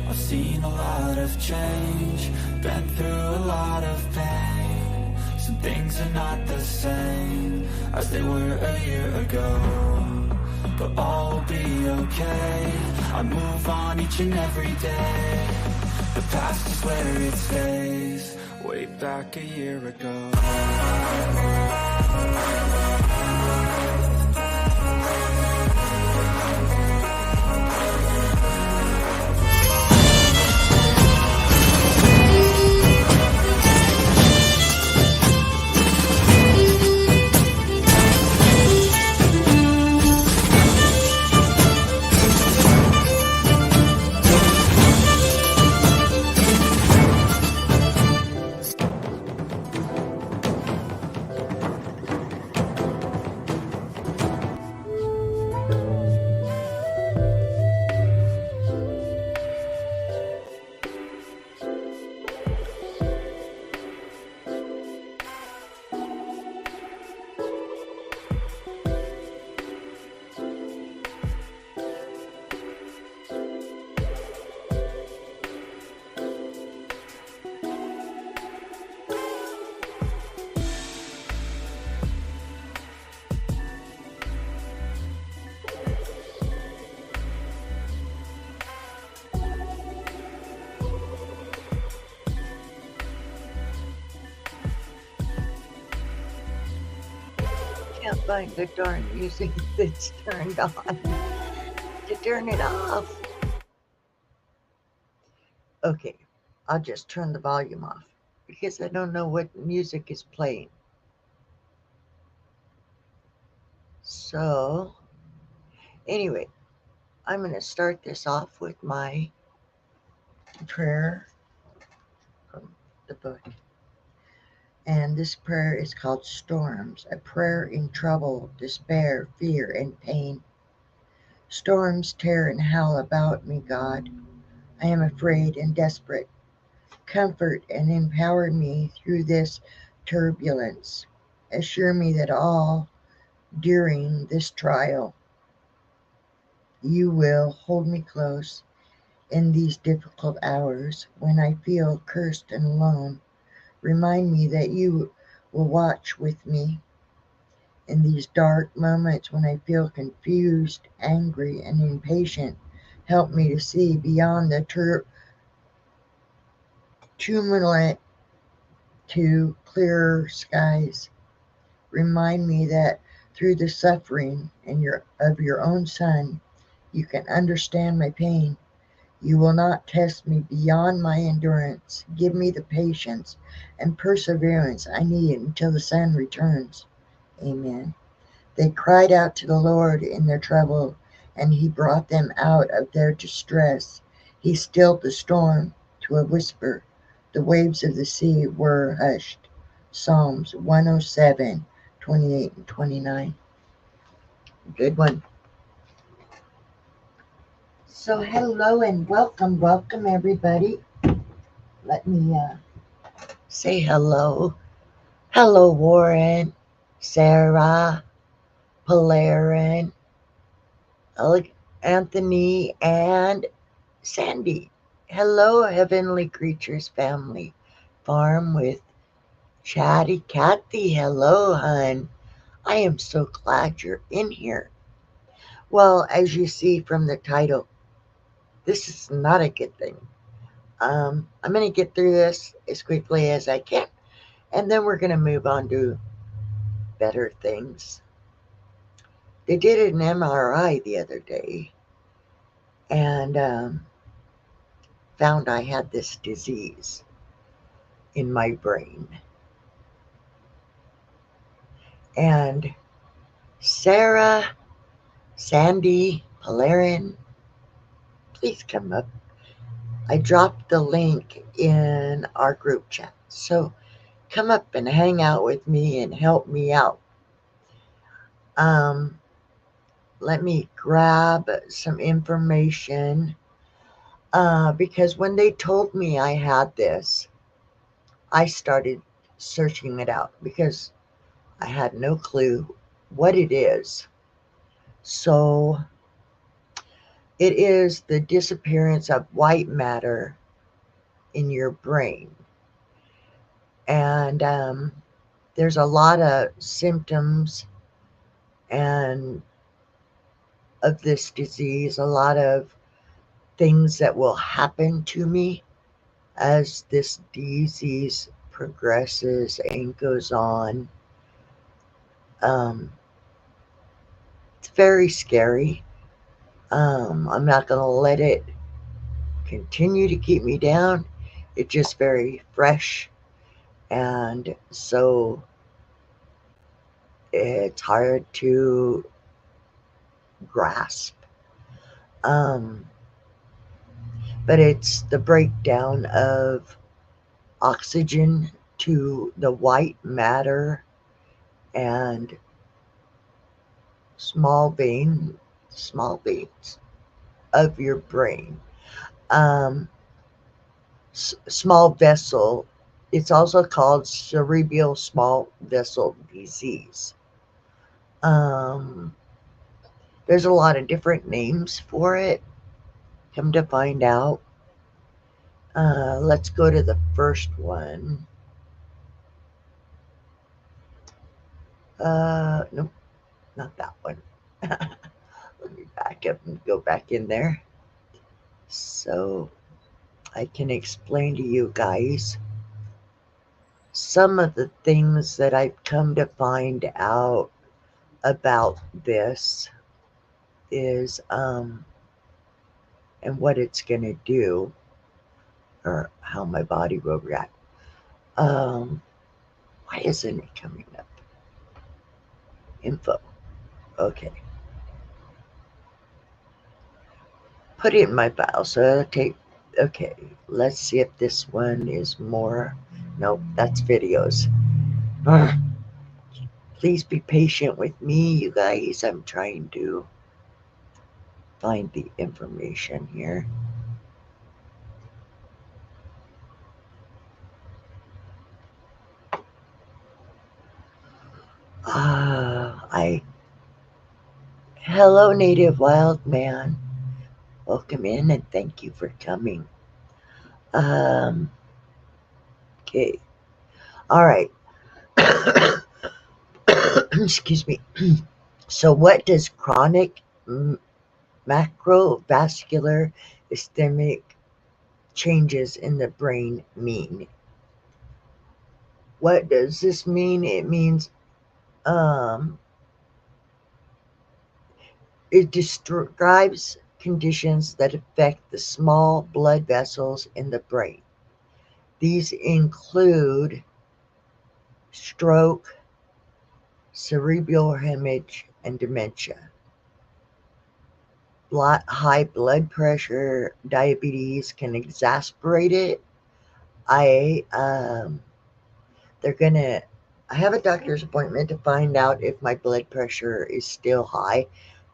I've seen a lot of change, been through a lot of pain. Some things are not the same as they were a year ago, but all will be okay. I move on each and every day. The past is where it stays, way back a year ago. Can't find the darn music that's turned on to turn it off. Okay, I'll just turn the volume off because I don't know what music is playing. So, anyway, I'm going to start this off with my prayer from the book. And this prayer is called Storms, a prayer in trouble, despair, fear, and pain. Storms tear and howl about me, God. I am afraid and desperate. Comfort and empower me through this turbulence. Assure me that all during this trial, you will hold me close in these difficult hours when I feel cursed and alone. Remind me that you will watch with me in these dark moments when I feel confused, angry, and impatient. Help me to see beyond the tumult to clearer skies. Remind me that through the suffering of your own Son, you can understand my pain. You will not test me beyond my endurance. Give me the patience and perseverance I need until the Son returns. Amen. They cried out to the Lord in their trouble, and he brought them out of their distress. He stilled the storm to a whisper. The waves of the sea were hushed. Psalms 107, 28 and 29. Good one. So hello and welcome everybody. Let me say hello. Hello Warren, Sarah, Polarin, Anthony, and Sandy. Hello Heavenly Creatures family. Farm with Chatty Cathy. Hello hun. I am so glad you're in here. Well, as you see from the title, this is not a good thing. I'm going to get through this as quickly as I can, and then we're going to move on to better things. They did an MRI the other day and found I had this disease in my brain. And Sarah, Sandy, Polarin, please come up. I dropped the link in our group chat. So come up and hang out with me and help me out. Let me grab some information because when they told me I had this, I started searching it out because I had no clue what it is. So It is the disappearance of white matter in your brain. And there's a lot of symptoms and of this disease, a lot of things that will happen to me as this disease progresses and goes on. Um, it's very scary. I'm not going to let it continue to keep me down. It's just very fresh. And so it's hard to grasp. Um, but it's the breakdown of oxygen to the white matter and small vein, small veins of your brain. Um, Small vessel. It's also called cerebral small vessel disease. Um, there's a lot of different names for it. Come to find out. Let's go to the first one. Nope, not that one. Let me back up and go back in there so I can explain to you guys some of the things that I've come to find out about this is and what it's going to do or how my body will react. Um, why isn't it coming up? Info. Okay. Put it in my file. So it'll take. Okay. Let's see if this one is more. Nope, that's videos. Ugh. Please be patient with me, you guys. I'm trying to find the information here. I Hello, native wild man. Welcome in and thank you for coming. Um, okay. All right. Excuse me. So, what does chronic macrovascular ischemic changes in the brain mean? What does this mean? It means um, it describes conditions that affect the small blood vessels in the brain. These include stroke, cerebral hemorrhage, and dementia. High blood pressure, diabetes can exacerbate it. I they're gonna. I have a doctor's appointment to find out if my blood pressure is still high.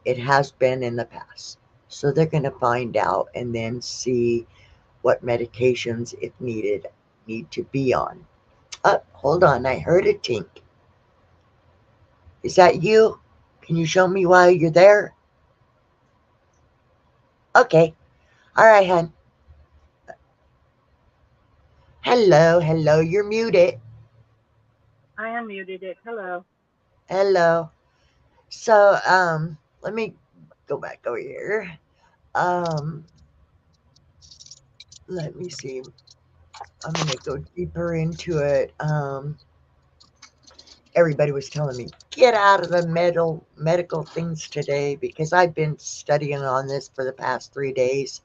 It has been in the past, so they're gonna find out and then see what medications, if needed, need to be on. Hold on, I heard a tink. Is that you? Can you show me why you're there? Okay. All right, hon. Hello, hello. You're muted. I unmuted it. Hello. Hello. So, let me go back over here. Um, let me see. I'm gonna go deeper into it. Everybody was telling me get out of the medical things today because I've been studying on this for the past 3 days,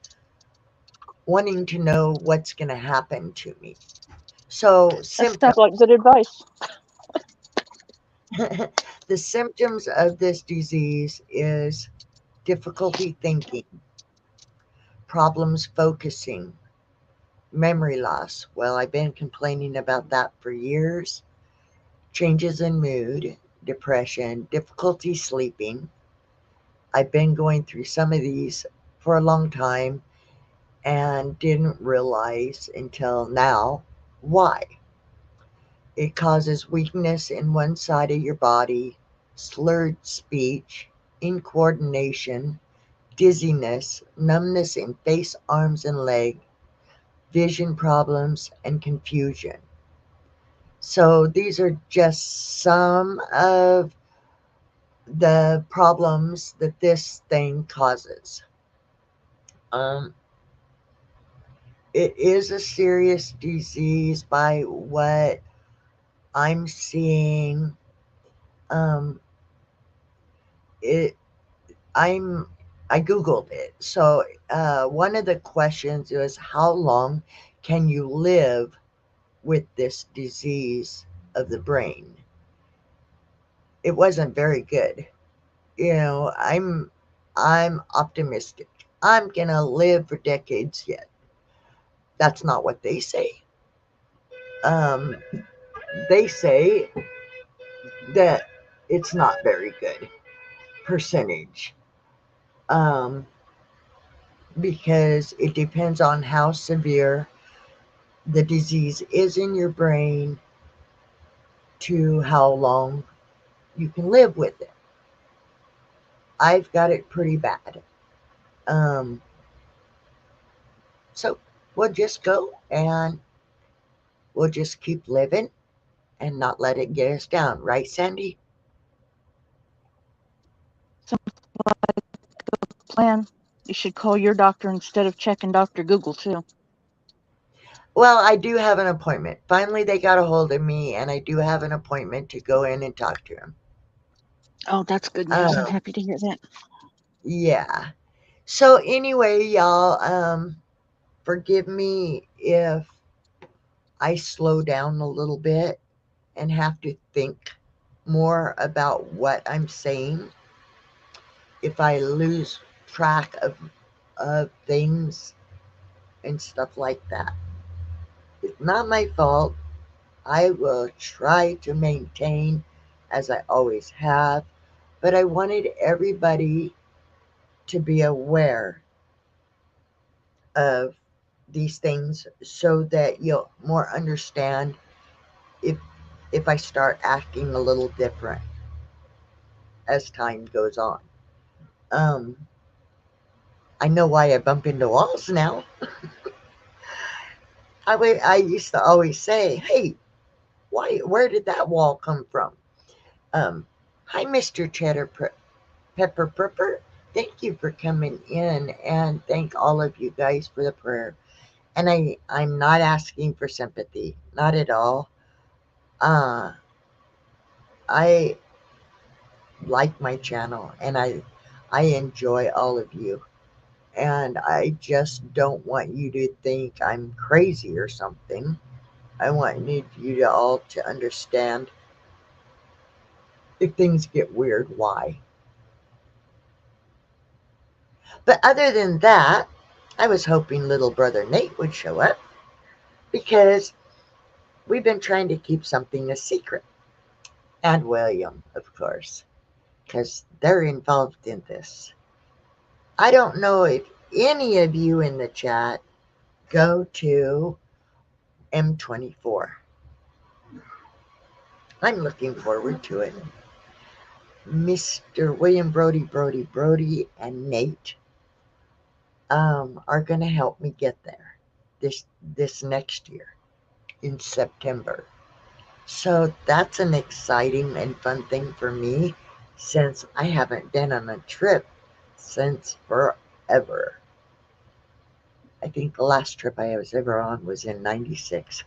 wanting to know what's gonna happen to me. So, That sounds like symptoms. good advice. The symptoms of this disease is difficulty thinking, problems focusing, memory loss. Well, I've been complaining about that for years. Changes in mood, depression, difficulty sleeping. I've been going through some of these for a long time and didn't realize until now why. It causes weakness in one side of your body, slurred speech, incoordination, dizziness, numbness in face, arms, and leg, vision problems, and confusion. So these are just some of the problems that this thing causes. Um, it is a serious disease by what I'm seeing. Um, it I'm I googled it. So one of the questions was how long can you live with this disease of the brain? It wasn't very good. You know, I'm optimistic. I'm gonna live for decades yet. That's not what they say. Um, they say that it's not very good percentage, um, because it depends on how severe the disease is in your brain to how long you can live with it. I've got it pretty bad. Um, so we'll just go and we'll just keep living and not let it get us down, right, Sandy? Plan. You should call your doctor instead of checking Dr. Google too. Well, I do have an appointment. Finally, they got a hold of me, and I do have an appointment to go in and talk to him. Oh, that's good news. I'm Um, happy to hear that. yeah. So anyway, y'all, forgive me if I slow down a little bit and have to think more about what I'm saying. If I lose track of things and stuff like that, it's not my fault. I will try to maintain as I always have, but I wanted everybody to be aware of these things so that you'll more understand if if I start acting a little different as time goes on. Um, I know why I bump into walls now. I used to always say, "Hey, why? Where did that wall come from?" Um, Hi, Mister Pepper Prepper. Thank you for coming in, and thank all of you guys for the prayer. And I'm not asking for sympathy, not at all. Uh, I like my channel, and I enjoy all of you, and I just don't want you to think I'm crazy or something. I want you to all to understand if things get weird, why. But other than that, I was hoping little brother Nate would show up because we've been trying to keep something a secret. And William, of course, because they're involved in this. I don't know if any of you in the chat go to M24. I'm looking forward to it. Mr. William Brody, and Nate are going to help me get there this next year in September. So that's an exciting and fun thing for me since I haven't been on a trip since forever. I think the last trip I was ever on was in '96.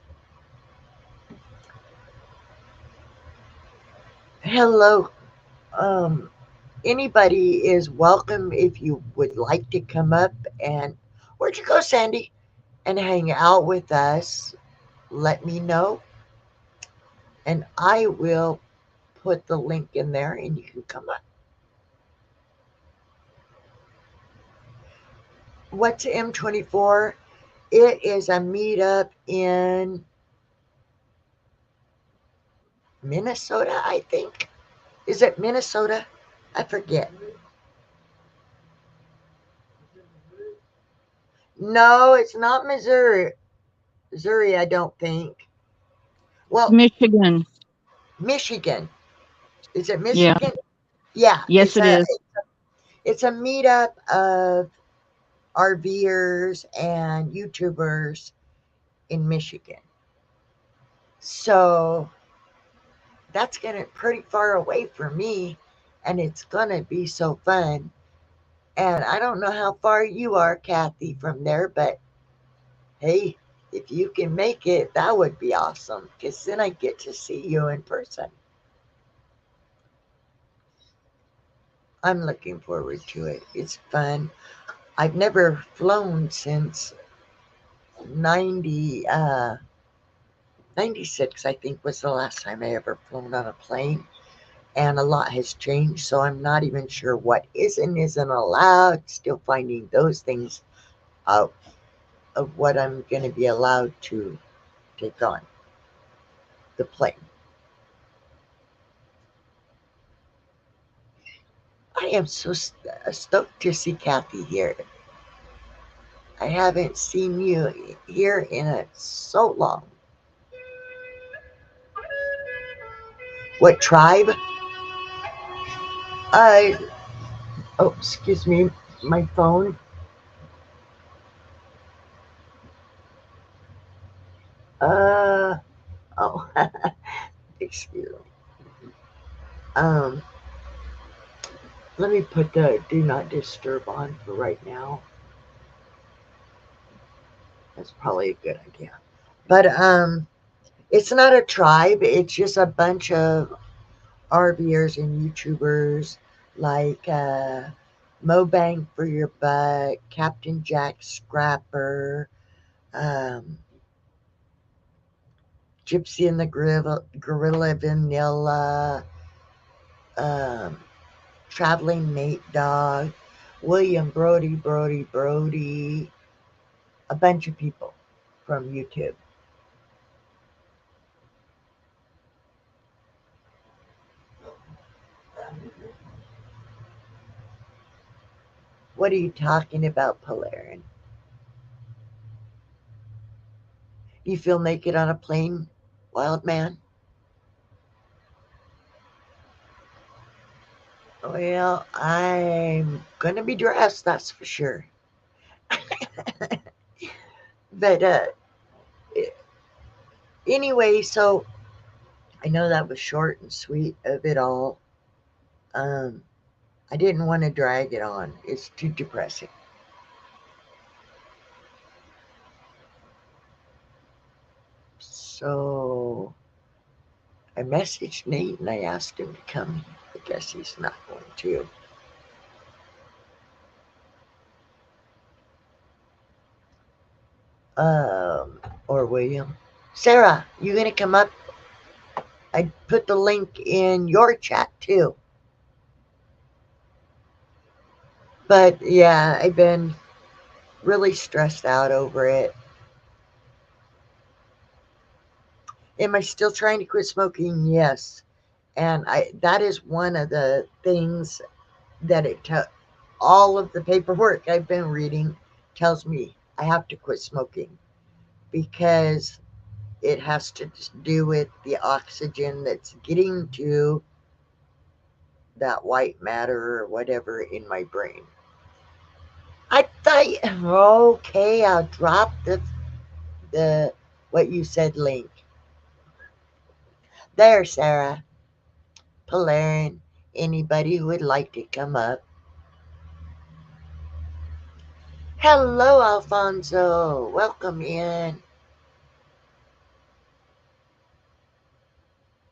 Hello. Um, Anybody is welcome if you would like to come up and where'd you go, Sandy? And hang out with us. Let me know. And I will put the link in there and you can come up. What's M24? It is a meetup in Minnesota, I think. Is it Minnesota? I forget. No, it's not Missouri. Missouri, I don't think. Well, Michigan. Michigan. Is it Yeah. Michigan? Yeah, Yes, it is. It's a meetup of RVers and YouTubers in Michigan. So that's getting pretty far away from me, and it's gonna be so fun. And I don't know how far you are, Kathy, from there, but hey, if you can make it, that would be awesome because then I get to see you in person. I'm looking forward to it. It's fun. I've never flown since 90, 96, I think, was the last time I ever flown on a plane. And a lot has changed, so I'm not even sure what is and isn't allowed. Still finding those things out of what I'm going to be allowed to take on the plane. I am so stoked to see Kathy here. I haven't seen you here in so long. What tribe? I Oh, excuse me, my phone. Uh oh, excuse me. Um, Let me put the do not disturb on for right now. That's probably a good idea. But it's not a tribe. It's just a bunch of RVers and YouTubers like Mobang for Your Butt, Captain Jack Scrapper, um, Gypsy and the Gorilla Vanilla, um, Traveling Nate Dog, William Brody, a bunch of people from YouTube. What are you talking about, Polarin? You feel naked on a plane, wild man? Well, I'm gonna be dressed, that's for sure. But anyway, so I know that was short and sweet of it all. Um, I didn't want to drag it on. It's too depressing. So I messaged Nate and I asked him to come. I guess he's not going to. Or William. Sarah, you gonna come up? I put the link in your chat too. But yeah, I've been really stressed out over it. Am I still trying to quit smoking? Yes. And I that is one of the things that it took. All of the paperwork I've been reading tells me I have to quit smoking because it has to do with the oxygen that's getting to that white matter or whatever in my brain. I thought, okay, I'll drop the what you said link. There, Sarah. Polarin. Anybody who would like to come up. Hello, Alfonso. Welcome in.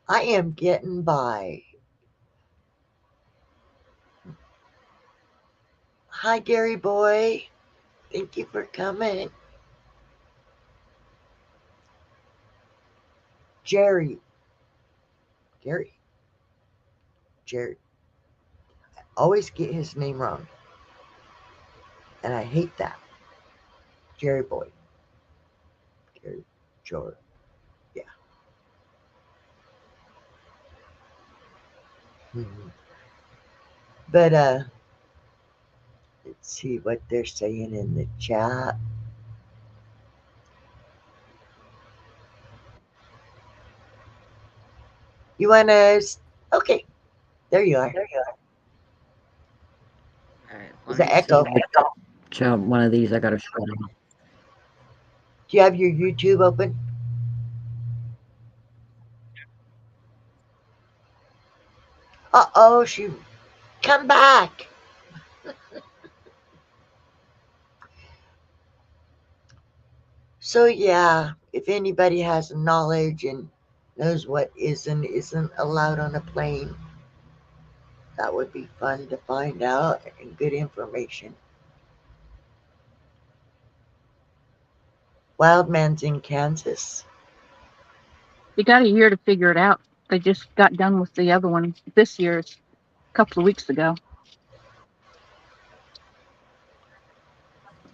I am getting by. Hi, Gary boy. Thank you for coming. Jerry. Gary. Jerry. I always get his name wrong. And I hate that. Jerry boy. Gary. George. Yeah. Mhm. But let's see what they're saying in the chat. You wanna? Okay, there you are. Is the echo? One of these I got to shut off. Do you have your YouTube open? Uh-oh, she come back. So yeah, if anybody has knowledge and knows what is and isn't allowed on a plane, that would be fun to find out and good information. Wildman's in Kansas. They got a year to figure it out. They just got done with the other one this year, a couple of weeks ago.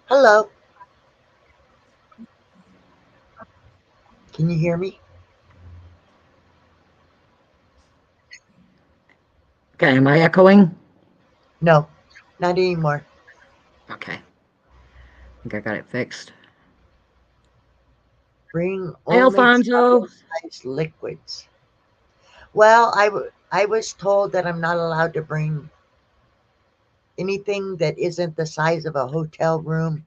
Hello. Can you hear me? Okay, am I echoing? No, not anymore. Okay. I think I got it fixed. Bring Hey, only Alfonso. size liquids. Well, I was told that I'm not allowed to bring anything that isn't the size of a hotel room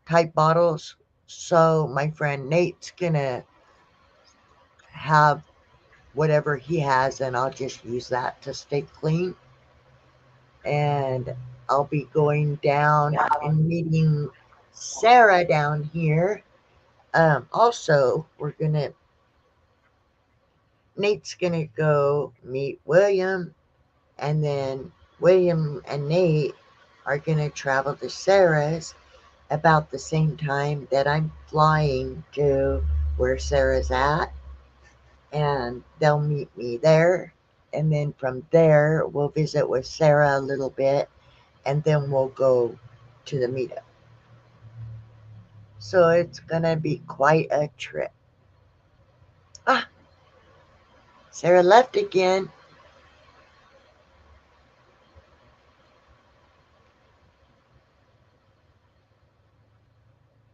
type bottles. So my friend Nate's gonna have whatever he has, and I'll just use that to stay clean. And I'll be going down and meeting Sarah down here. Also, Nate's gonna go meet William, and then William and Nate are gonna travel to Sarah's about the same time that I'm flying to where Sarah's at, and they'll meet me there. And then from there, we'll visit with Sarah a little bit, and then we'll go to the meetup. So it's gonna be quite a trip. Ah, Sarah left again.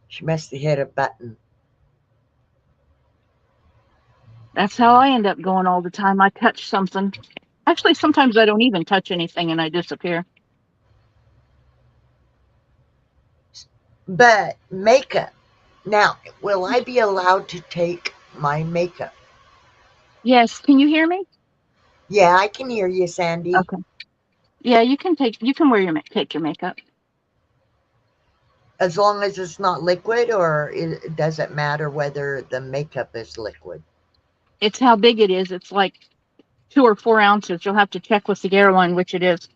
She must have hit a button. That's how I end up going all the time. I touch something. Actually, sometimes I don't even touch anything and I disappear. But makeup. Now, will I be allowed to take my makeup? Yes, can you hear me? Yeah, I can hear you, Sandy. Okay. Yeah, you can take take your makeup. As long as it's not liquid, or does it matter whether the makeup is liquid? It's how big it is. It's like 2 or 4 ounces. You'll have to check with the airline which it is,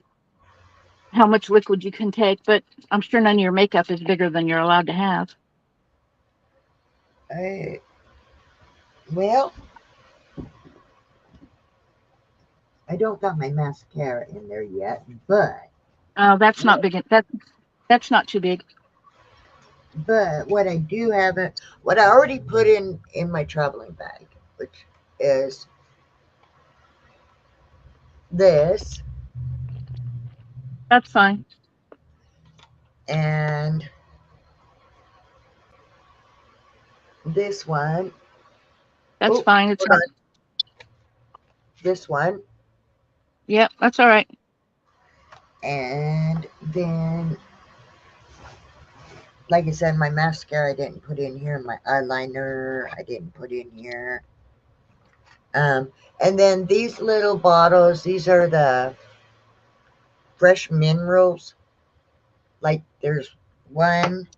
how much liquid you can take. But I'm sure none of your makeup is bigger than you're allowed to have. Well, I don't got my mascara in there yet, but That's not big. That's not too big. what I do have, what I already put in my traveling bag, which is this, That's fine. and this one. That's Oh, fine. It's hold not. on. This one, Yep, that's all right. and then, like I said, my mascara I didn't put in here. My eyeliner I didn't put in here. Um, and then these little bottles, these are the fresh minerals. Like there's 1,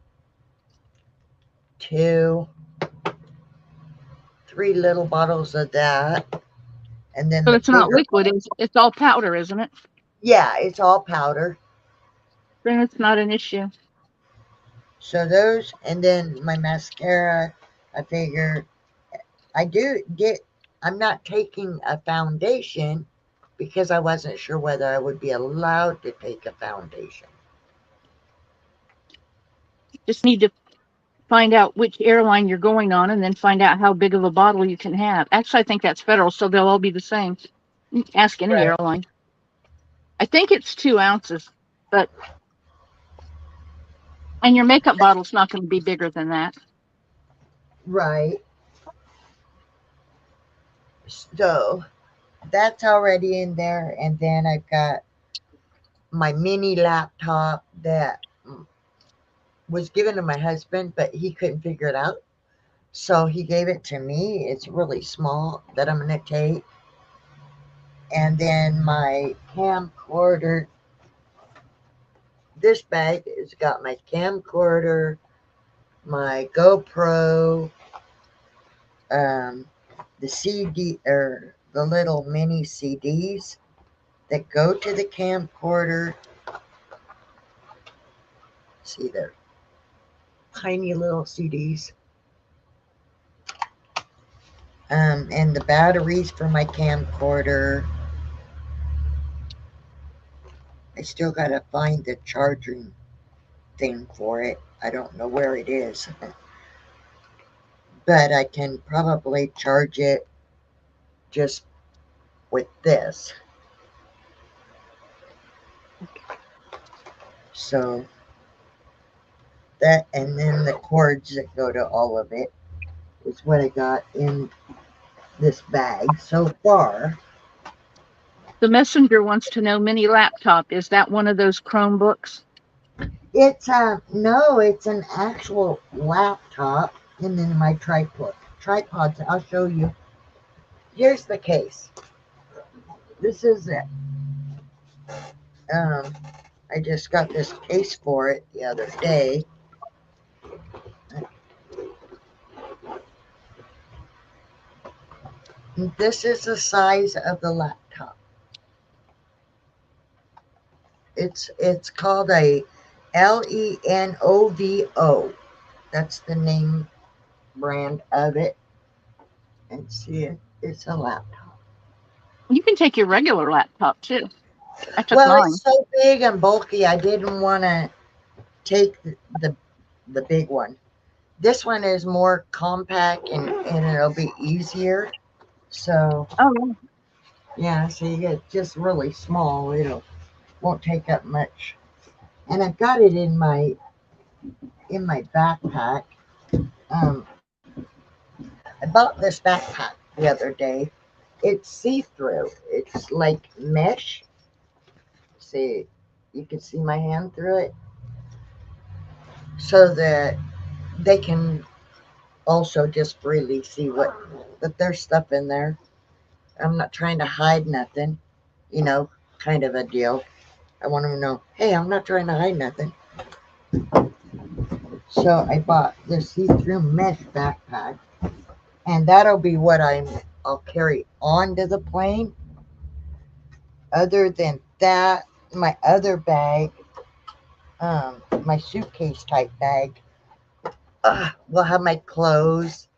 2, 3 little bottles of that. And then So the it's not bigger, liquid. It's all powder, isn't it? yeah, it's all powder. Then it's not an issue. So those, and then my mascara, I figure I'm not taking a foundation because I wasn't sure whether I would be allowed to take a foundation. Just need to find out which airline you're going on and then find out how big of a bottle you can have. Actually, I think that's federal, so they'll all be the same. Ask any Right. airline. I think it's 2 ounces, but and your makeup bottle's not going to be bigger than that. Right. So that's already in there. And then I've got my mini laptop that was given to my husband, but he couldn't figure it out. So he gave it to me. It's really small that I'm going to take. And then my camcorder. This bag has got my camcorder, my GoPro, the CD or the little mini CDs that go to the camcorder. See, they're tiny little CDs. And the batteries for my camcorder. I still gotta find the charging thing for it. I don't know where it is, but I can probably charge it just with this. So that, and then the cords that go to all of it is what I got in this bag so far. The messenger wants to know mini laptop. Is that one of those Chromebooks? It's no, it's an actual laptop, and then my tripods. I'll show you. Here's the case. This is it. I just got this case for it the other day. This is the size of the laptop. It's called a Lenovo. That's the name brand of it. And see it. It's a laptop. You can take your regular laptop too. I took Well, mine. it's so big and bulky. I didn't want to take the big one. This one is more compact and it'll be easier. So Oh, yeah, so you get just really small. It'll won't take up much. And I've got it in my backpack. Um, I bought this backpack the other day. It's see-through. It's like mesh. See, you can see my hand through it, so that they can also just freely see that there's stuff in there. I'm not trying to hide nothing, kind of a deal. I want them to know, hey, I'm not trying to hide nothing. So I bought this see-through mesh backpack, and that'll be what I'll carry onto the plane. Other than that, my other bag, my suitcase type bag, will have my clothes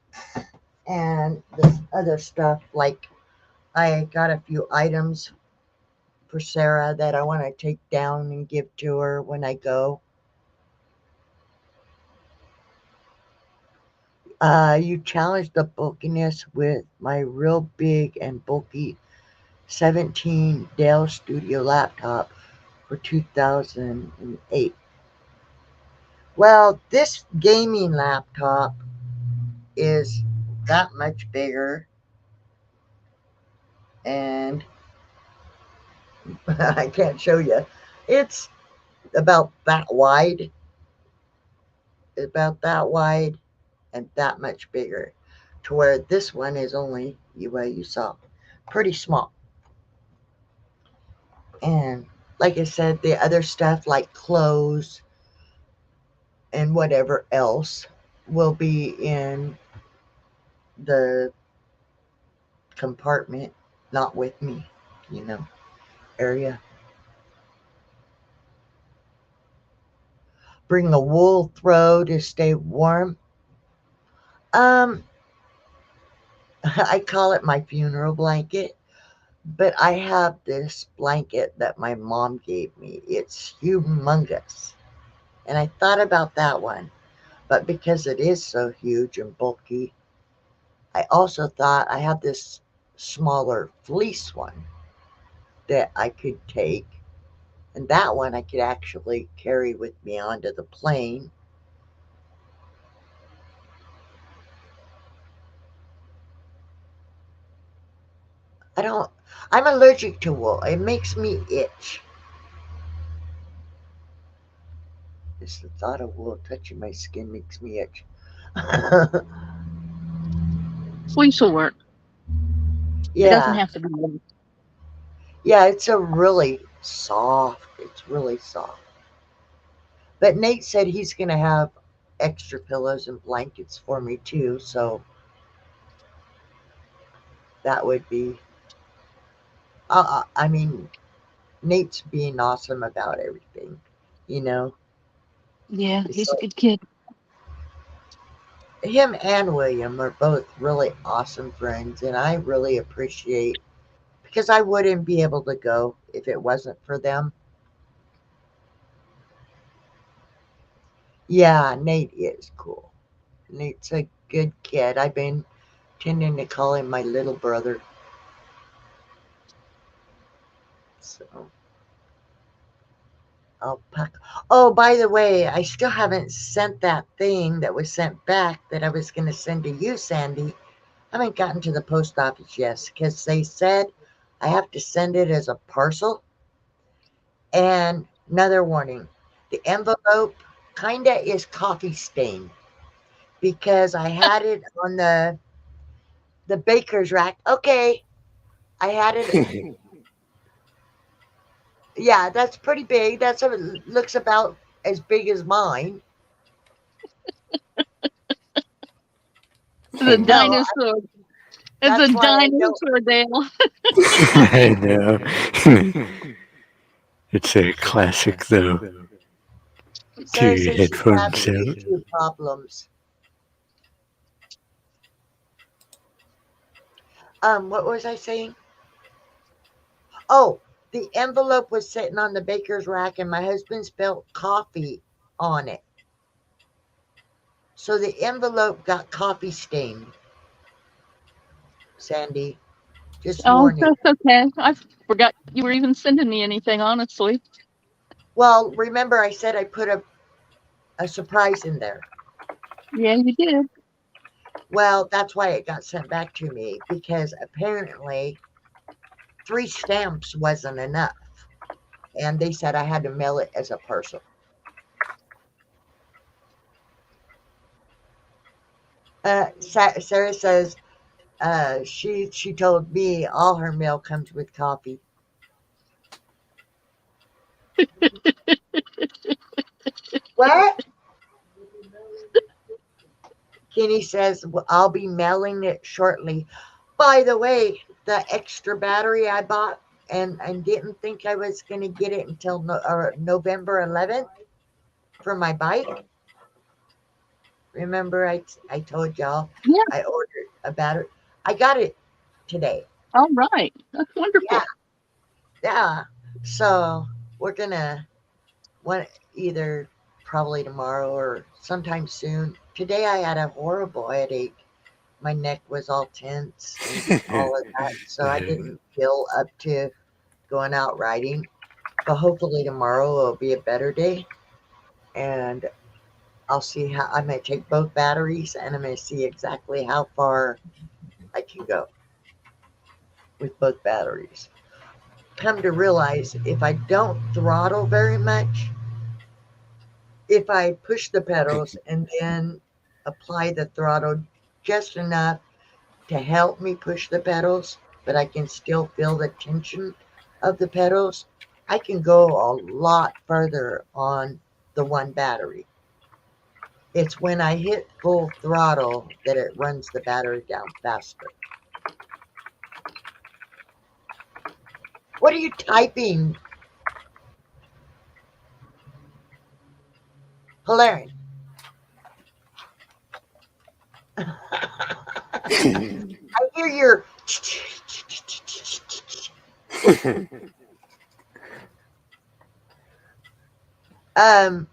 and this other stuff. Like I got a few items for Sarah that I want to take down and give to her when I go. You challenged the bulkiness with my real big and bulky 17 Dell Studio laptop for 2008. Well, this gaming laptop is that much bigger, and I can't show you. It's about that wide, and that much bigger, to where this one is only, you saw, pretty small. And like I said, the other stuff like clothes and whatever else will be in the compartment, not with me, area. Bring a wool throw to stay warm. Um, I call it my funeral blanket, but I have this blanket that my mom gave me. It's humongous. And I thought about that one, but because it is so huge and bulky, I also thought I have this smaller fleece one that I could take, and that one I could actually carry with me onto the plane. I don't, I'm allergic to wool. It makes me itch. Just the thought of wool touching my skin makes me itch. Fleece will work. It doesn't Yeah, have to be wool. yeah, it's a really soft. It's really soft. But Nate said he's gonna have extra pillows and blankets for me too, so that would be. I mean, Nate's being awesome about everything. You know, Yeah, it's he's a like good kid. him and William are both really awesome friends, and I really appreciate because I wouldn't be able to go if it wasn't for them. Yeah, Nate is cool. Nate's a good kid. I've been tending to call him my little brother. So I'll pack. Oh, by the way, I still haven't sent that thing that was sent back that I was going to send to you, Sandy. I haven't gotten to the post office yet because they said I have to send it as a parcel. And another warning, the envelope kinda is coffee stained because I had it on the baker's rack. Okay, I had it. Yeah, that's pretty big. That's what it looks about as big as mine. The No, dinosaur. It's a that's why I don't. dinosaur, Dale. I know. It's a classic, though. Sarah Two says she's having headphones out. YouTube problems. What was I saying? Oh, the envelope was sitting on the baker's rack, and my husband spilled coffee on it. So the envelope got coffee stained. Sandy, just Oh, warning. that's okay. I forgot you were even sending me anything, honestly. Well, remember I said I put a surprise in there. Yeah, you did. Well, that's why it got sent back to me because apparently 3 stamps wasn't enough. And they said I had to mail it as a parcel. Sarah says she told me all her mail comes with coffee. What? Kenny says, well, I'll be mailing it shortly. By the way, the extra battery I bought and didn't think I was going to get it until November 11th for my bike. Remember, I told y'all Yeah. I ordered a battery. I got it today. All right. That's Yeah, wonderful. yeah. So we're gonna one either probably tomorrow or sometime soon. Today I had a horrible headache. My neck was all tense and all of that, so I didn't feel up to going out riding. But hopefully tomorrow will be a better day, and I'll see how I might take both batteries, and I'm gonna see exactly how far I can go with both batteries. Come to realize if I don't throttle very much, if I push the pedals and then apply the throttle just enough to help me push the pedals, but I can still feel the tension of the pedals, I can go a lot further on the one battery. It's when I hit full throttle that it runs the battery down faster. What are you typing, Hilarion? I hear your. Um,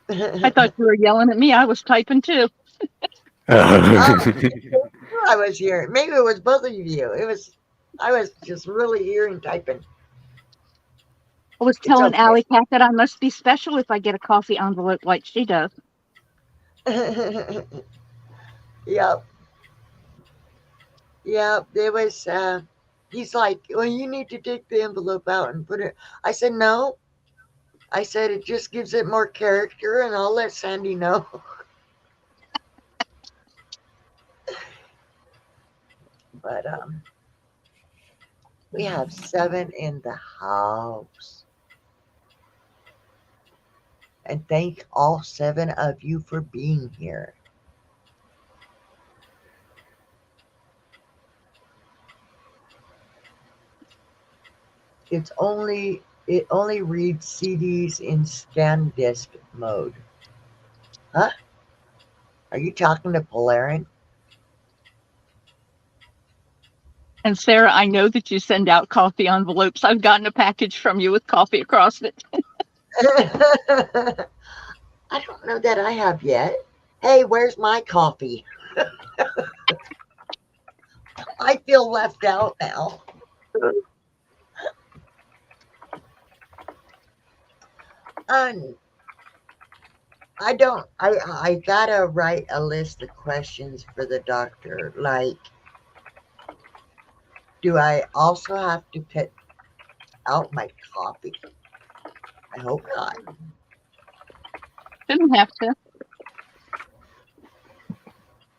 I thought you were yelling at me. I was typing too. oh, I was hearing. Maybe it was both of you. I was just really hearing typing. I was It's telling okay. Alley Cat that I must be special if I get a coffee envelope like she does. Yep. Yep. There was. He's like, well, you need to take the envelope out and put it. I said, no. I said it just gives it more character, and I'll let Sandy know. But we have 7 in the house. And thank all 7 of you for being here. It only reads CDs in scan disk mode. Huh? Are you talking to Polarin? And Sarah, I know that you send out coffee envelopes. I've gotten a package from you with coffee across it. I don't know that I have yet. Hey, where's my coffee? I feel left out now. I gotta write a list of questions for the doctor. Like, do I also have to put out my coffee? I hope not. Shouldn't have to.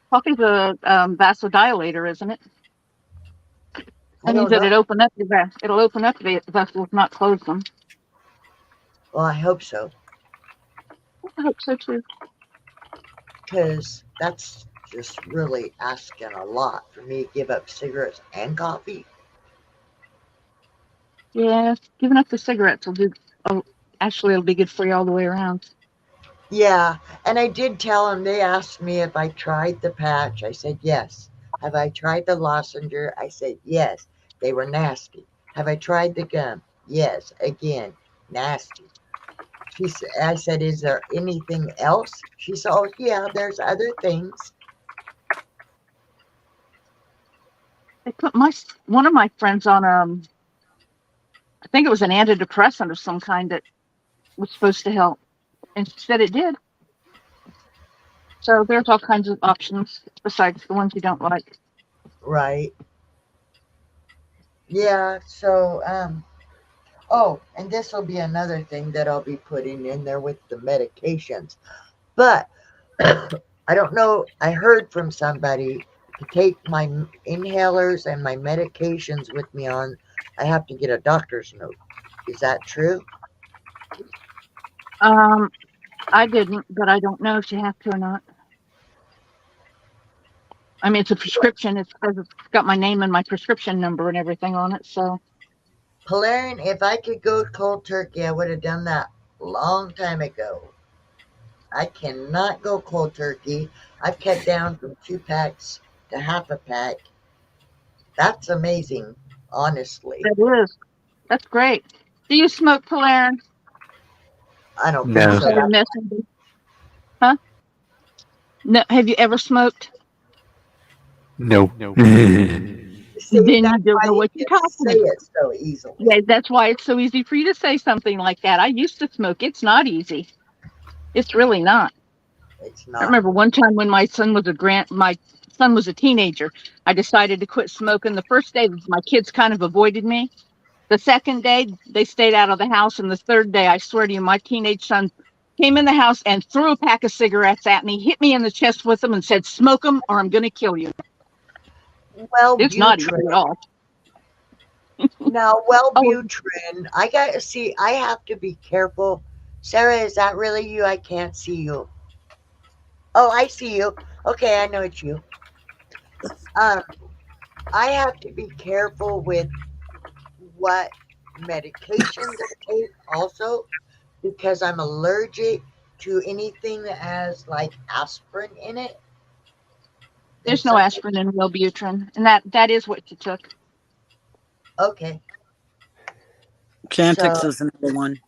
Coffee's a vasodilator, isn't it? I That means don't that know. it'll open up the vessels, not close them. Well, I hope so. I hope so too. Because that's just really asking a lot for me to give up cigarettes and coffee. Yeah, giving up the cigarettes will do. Oh, actually, it'll be good for you all the way around. Yeah, and I did tell them, they asked me if I tried the patch. I said yes. Have I tried the lozenge? I said yes. They were nasty. Have I tried the gum? Yes. Again, nasty. I said, is there anything else? She said, oh yeah, there's other things. They put one of my friends on I think it was an antidepressant of some kind that was supposed to help, and she said it did. So there's all kinds of options besides the ones you don't like. Right. Yeah, so oh, and this will be another thing that I'll be putting in there with the medications. But I don't know, I heard from somebody to take my inhalers and my medications with me on, I have to get a doctor's note. Is that true? I didn't, but I don't know if you have to or not. I mean, it's a prescription. It's got my name and my prescription number and everything on it. So Polarian, if I could go cold turkey, I would have done that long time ago. I cannot go cold turkey. I've cut down from 2 packs to half a pack. That's amazing, honestly. that's great. Do you smoke, Polarin? I don't think No. so. Huh? No. Have you ever smoked? No. See, Then that's you don't why know you what you're can talking say about. it so easily. Yeah, that's why it's so easy for you to say something like that. I used to smoke. It's not easy. It's really not. It's I not. remember one time when my son was a teenager. I decided to quit smoking. The first day, my kids kind of avoided me. The second day, they stayed out of the house, and the third day, I swear to you, my teenage son came in the house and threw a pack of cigarettes at me, hit me in the chest with them, and said, "Smoke them, or I'm going to kill you." It's not easy at Wellbutrin. all. Now, Oh, Wellbutrin, I got to see, I have to be careful. Sarah, is that really you? I can't see you. Oh, I see you. Okay, I know it's you. Um, I have to be careful with what medications I take also because I'm allergic to anything that has like aspirin in it. And there's no some, aspirin in Wellbutrin, and that is what you took. okay, Chantix so is another one.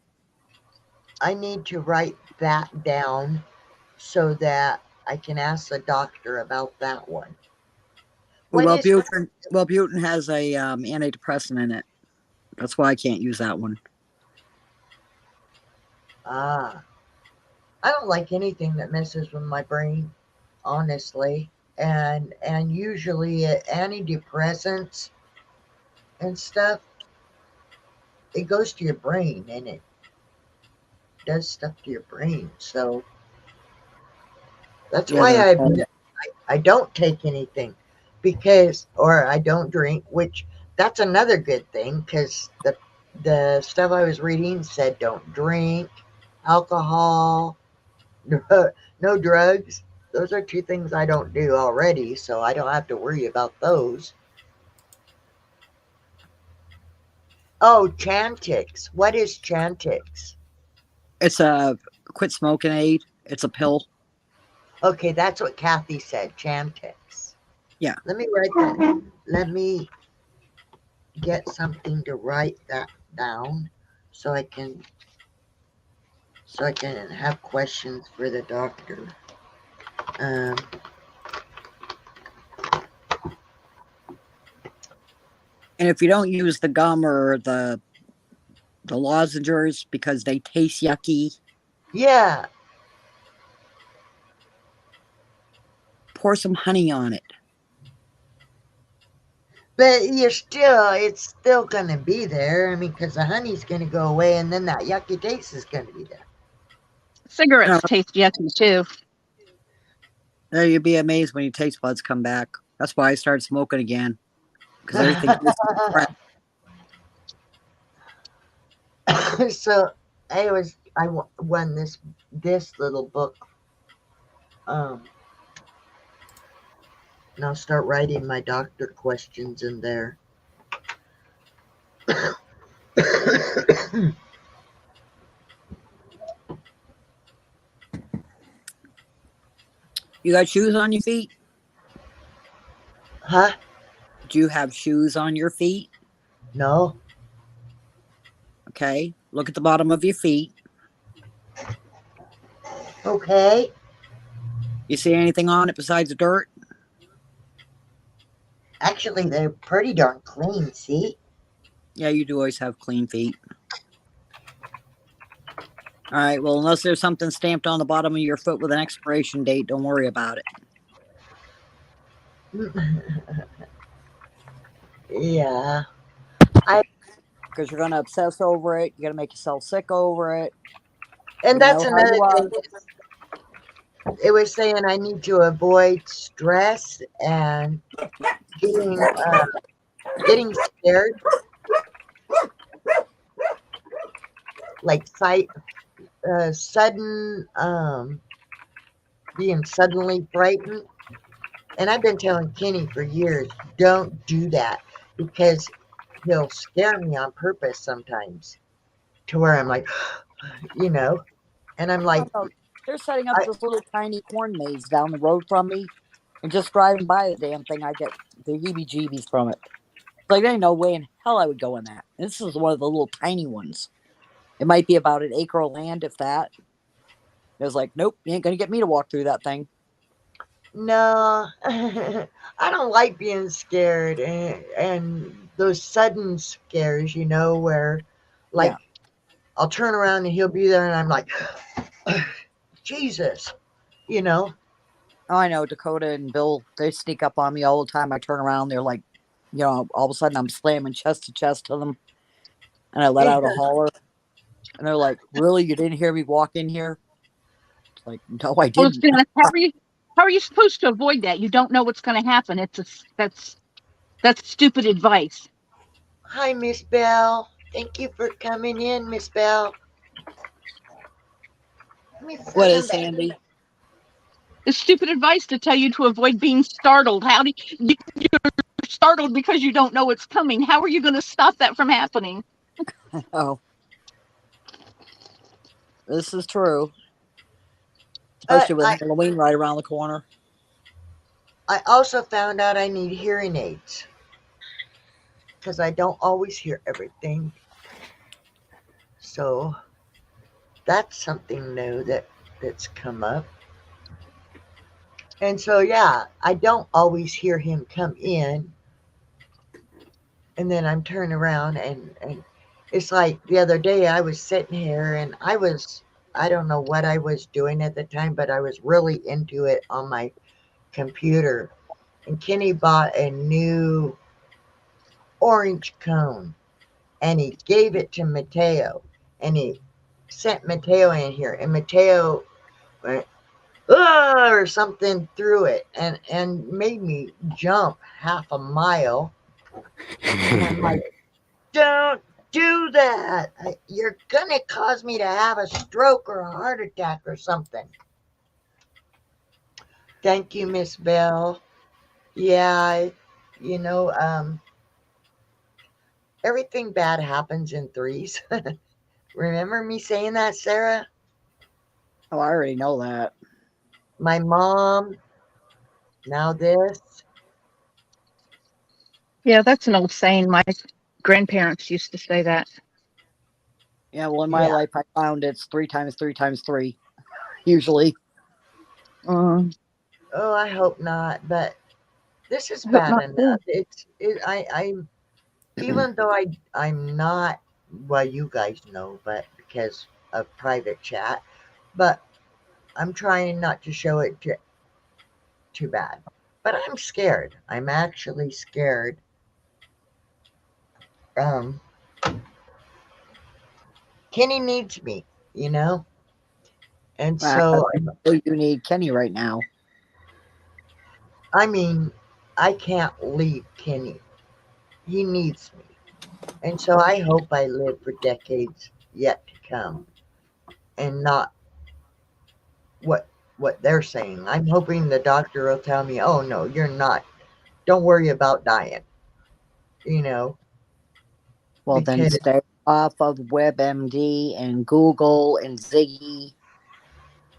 I need to write that down so that I can ask the doctor about that one. Well, When is Wellbutrin has a antidepressant in it. That's why I can't use that one. I don't like anything that messes with my brain, honestly. And usually antidepressants and stuff, it goes to your brain, and does stuff to your brain. So that's Yeah, why they're I don't take anything or I don't drink, which that's another good thing because the stuff I was reading said don't drink alcohol, no drugs. Those are two things I don't do already, so I don't have to worry about those. Oh, Chantix. What is Chantix? it's a quit smoking aid. It's a pill. Okay, that's what Kathy said. Chantix. Yeah. Let me write that. Let me get something to write that down so I can have questions for the doctor. Um, And if you don't use the gum or the lozenges because they taste yucky, yeah, pour some honey on it. but it's still gonna be there. I mean, because the honey's gonna go away, and then that yucky taste is gonna be there. Cigarettes taste yucky too. You'd be amazed when your taste buds come back. That's why I started smoking again, because everything tastes like crap. So I won this little book. And I'll start writing my doctor questions in there. You got shoes on your feet? Huh? Do you have shoes on your feet? No. Okay. Look at the bottom of your feet. Okay. You see anything on it besides the dirt? Actually, they're pretty darn clean, see? Yeah, you do always have clean feet. All right. Well, unless there's something stamped on the bottom of your foot with an expiration date, don't worry about it. Yeah. Because you're going to obsess over it. You're going to make yourself sick over it. And that's another thing. It was saying I need to avoid stress and getting scared, like sudden being suddenly frightened. And I've been telling Kenny for years, don't do that because he'll scare me on purpose sometimes to where I'm like, and I'm like, they're setting up this little tiny corn maze down the road from me, and just driving by the damn thing, I get the heebie-jeebies from it. Like, there ain't no way in hell I would go in that. This is one of the little tiny ones. It might be about an acre of land, if that. It was like, nope, you ain't gonna get me to walk through that thing. no, I don't like being scared and those sudden scares, where like I'll turn around and he'll be there and I'm like, Jesus, Oh, I know. Dakota and Bill, they sneak up on me all the time. I turn around, they're like, all of a sudden I'm slamming chest to chest to them. And I let out a holler. And they're like, really? You didn't hear me walk in here? It's like, no, I didn't. How are you supposed to avoid that? You don't know what's going to happen. That's stupid advice. Hi, Miss Bell. Thank you for coming in, Miss Bell. What is, Sandy? It's stupid advice to tell you to avoid being startled. You're startled because you don't know what's coming. How are you going to stop that from happening? Oh. This is true. Especially with Halloween right around the corner. I also found out I need hearing aids because I don't always hear everything. So that's something new that's come up. And so, yeah, I don't always hear him come in. And then I'm turning around and it's like the other day I was sitting here and I don't know what I was doing at the time, but I was really into it on my computer. And Kenny bought a new orange cone and he gave it to Mateo and he sent Mateo in here, and Mateo went, "Ugh," or something through it, and made me jump half a mile. And I'm like, don't do that. You're going to cause me to have a stroke or a heart attack or something. Thank you, Miss Bell. Yeah, you know, everything bad happens in threes. Remember me saying that, Sarah? Oh, I already know that. My mom, now this. Yeah, that's an old saying. My grandparents used to say that. Yeah, well, in my Yeah. life, I found it's 3 times 3 times 3, usually. Um, Oh, I hope not. But this is I hope bad not too. enough. I'm even though I'm not, well, you guys know, but because of private chat, but I'm trying not to show it too bad. But I'm scared. I'm actually scared. Um, Kenny needs me, you know, and Uh, so you need Kenny right now. I mean, I can't leave Kenny. He needs me, and so I hope I live for decades yet to come, and not what what they're saying. I'm hoping the doctor will tell me, "Oh no, you're not. Don't worry about dying." You know, Well, then because stay off of WebMD and Google and Ziggy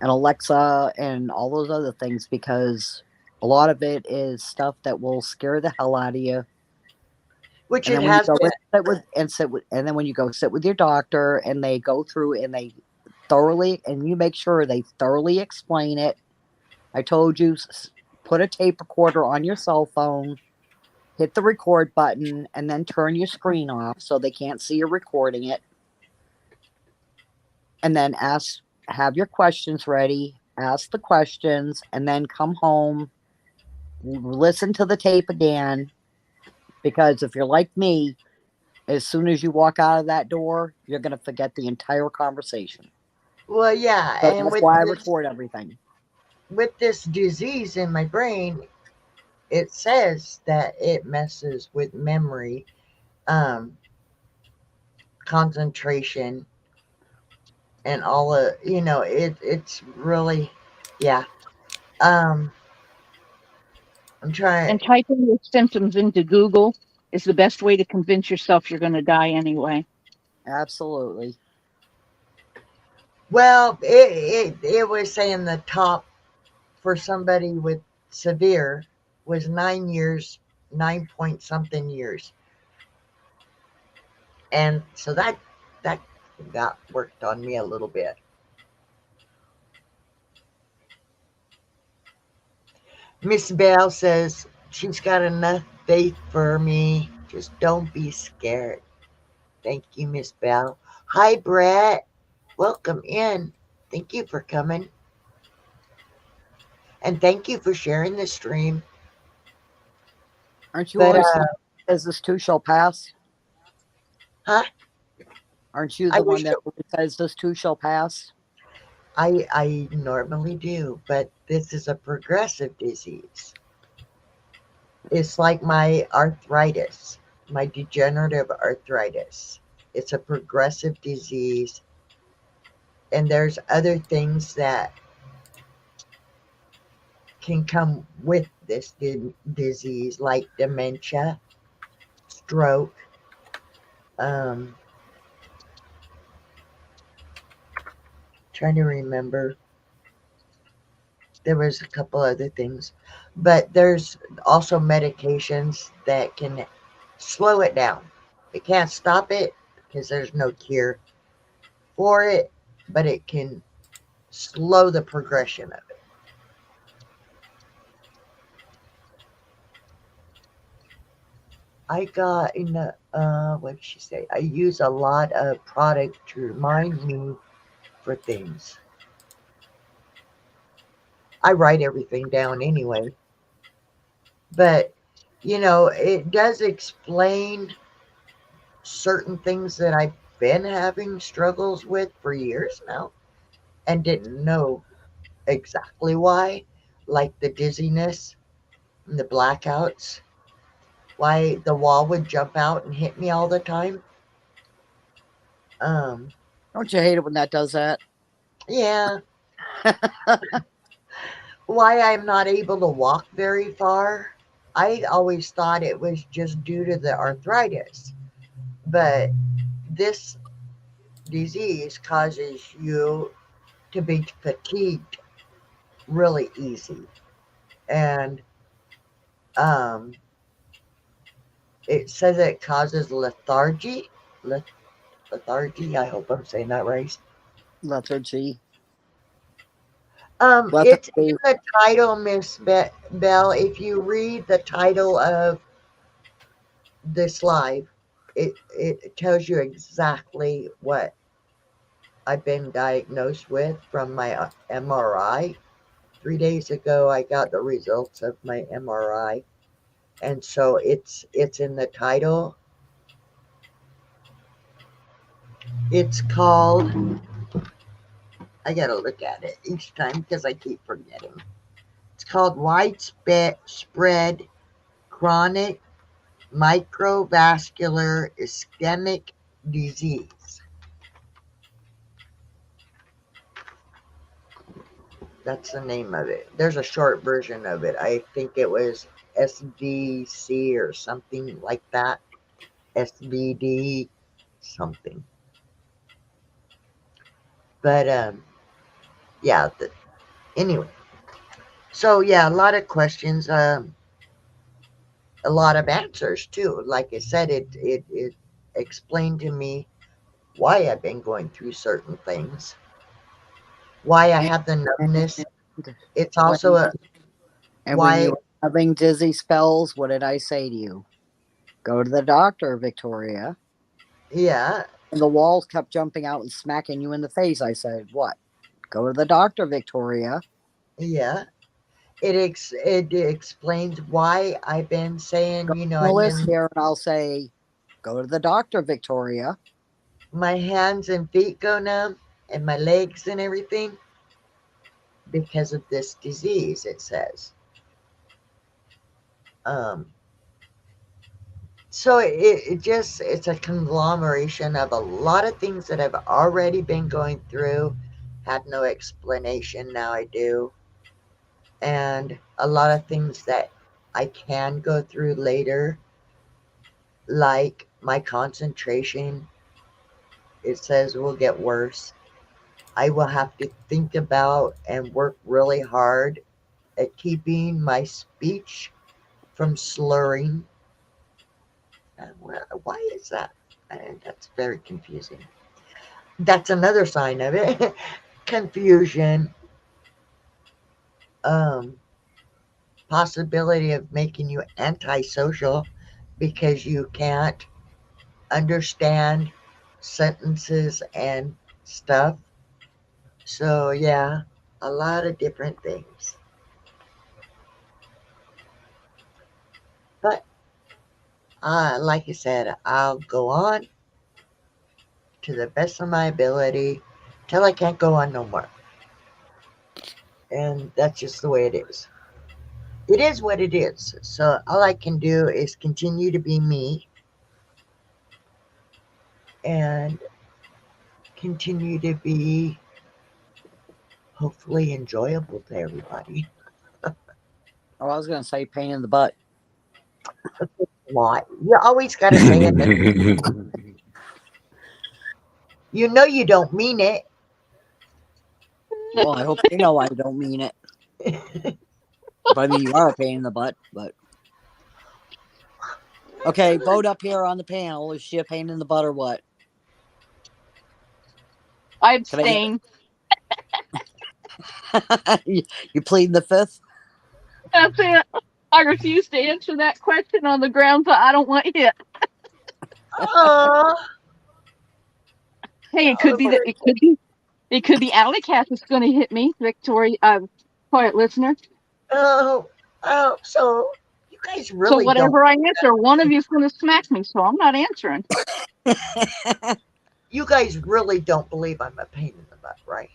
and Alexa and all those other things, because a lot of it is stuff that will scare the hell out of you. which And it then when you has go been. and sit with, and then when you go sit with your doctor and they go through and they thoroughly, and you make sure they thoroughly explain it. I told you, put a tape recorder on your cell phone, hit the record button, and then turn your screen off so they can't see you recording it. And then have your questions ready, ask the questions, and then come home, listen to the tape again. Because if you're like me, as soon as you walk out of that door, you're going to forget the entire conversation. Well, yeah, So and that's why I record everything. with this disease in my brain, it says that it messes with memory, um, concentration, and all of it's really, yeah. Um, I'm trying. And typing your symptoms into Google is the best way to convince yourself you're going to die anyway. Absolutely. Well, it was saying the top for somebody with severe was 9 years, 9 point something years, and so that got worked on me a little bit. Miss Bell says she's got enough faith for me. Just don't be scared. Thank you, Miss Bell. Hi, Brett. Welcome in. Thank you for coming. And thank you for sharing the stream. Aren't you But, always says this too shall pass? huh? Aren't you I the wish one that says this too shall pass? I normally do, but this is a progressive disease. It's like my arthritis, my degenerative arthritis. It's a progressive disease, and there's other things that can come with this disease, like dementia, stroke, um, trying to remember. There was a couple other things, but there's also medications that can slow it down. It can't stop it because there's no cure for it, but it can slow the progression of it. I got in the what did she say? I use a lot of product to remind me for things. I write everything down anyway. But it does explain certain things that I been having struggles with for years now and didn't know exactly why, like the dizziness and the blackouts, why the wall would jump out and hit me all the time. Um, Don't you hate it when that does that? yeah, why I'm not able to walk very far. I always thought it was just due to the arthritis, but this disease causes you to be fatigued really easy. And um, it says it causes lethargy. Lethargy, I hope I'm saying that right. Lethargy. It's in Lethargy. the title, Miss Bell. If you read the title of this live, it tells you exactly what I've been diagnosed with from my MRI. 3 days ago, I got the results of my MRI, and so it's in the title. It's called. I gotta look at it each time because I keep forgetting. It's called widespread chronic microvascular ischemic disease. That's the name of it. There's a short version of it. I think it was SVC or something like that. SVD something. But yeah. Anyway, so yeah, a lot of questions. A lot of answers too. Like I said, it explained to me why I've been going through certain things, why I have the numbness. It's also a When you why. were having dizzy spells, what did I say to you? Go to the doctor, Victoria. Yeah, And the walls kept jumping out and smacking you in the face. I said, what? Go to the doctor, Victoria. yeah. It explains why I've been saying, Go on the I've list been here, and I'll say, go to the doctor, Victoria. my hands and feet go numb and my legs and everything because of this disease. It says. Um, So it's a conglomeration of a lot of things that I've already been going through, had no explanation, now I do, and a lot of things that I can go through later, like my concentration. It says will get worse. I will have to think about and work really hard at keeping my speech from slurring. Why is that? That's very confusing. That's another sign of it. Confusion, um, possibility of making you antisocial because you can't understand sentences and stuff. So, yeah, a lot of different things. But, like I said, I'll go on to the best of my ability till I can't go on no more. And that's just the way it is. It is what it is. So all I can do is continue to be me and continue to be hopefully enjoyable to everybody. Oh, I was going to say pain in the butt. Why? You always got to say it. You know you don't mean it. Well, I hope they know I don't mean it. But I mean, you are a pain in the butt, but. Okay, vote up here on the panel. Is she a pain in the butt or what? I abstain. You plead the fifth? That's it. I refuse to answer that question on the grounds that I don't want hit. Aww. Hey, it could be that it could be Alley Cat that's going to hit me, Victoria. Quiet listener. Oh, so you guys really So don't. whatever I answer, one of you's going to smack me. So I'm not answering. You guys really don't believe I'm a pain in the butt, right?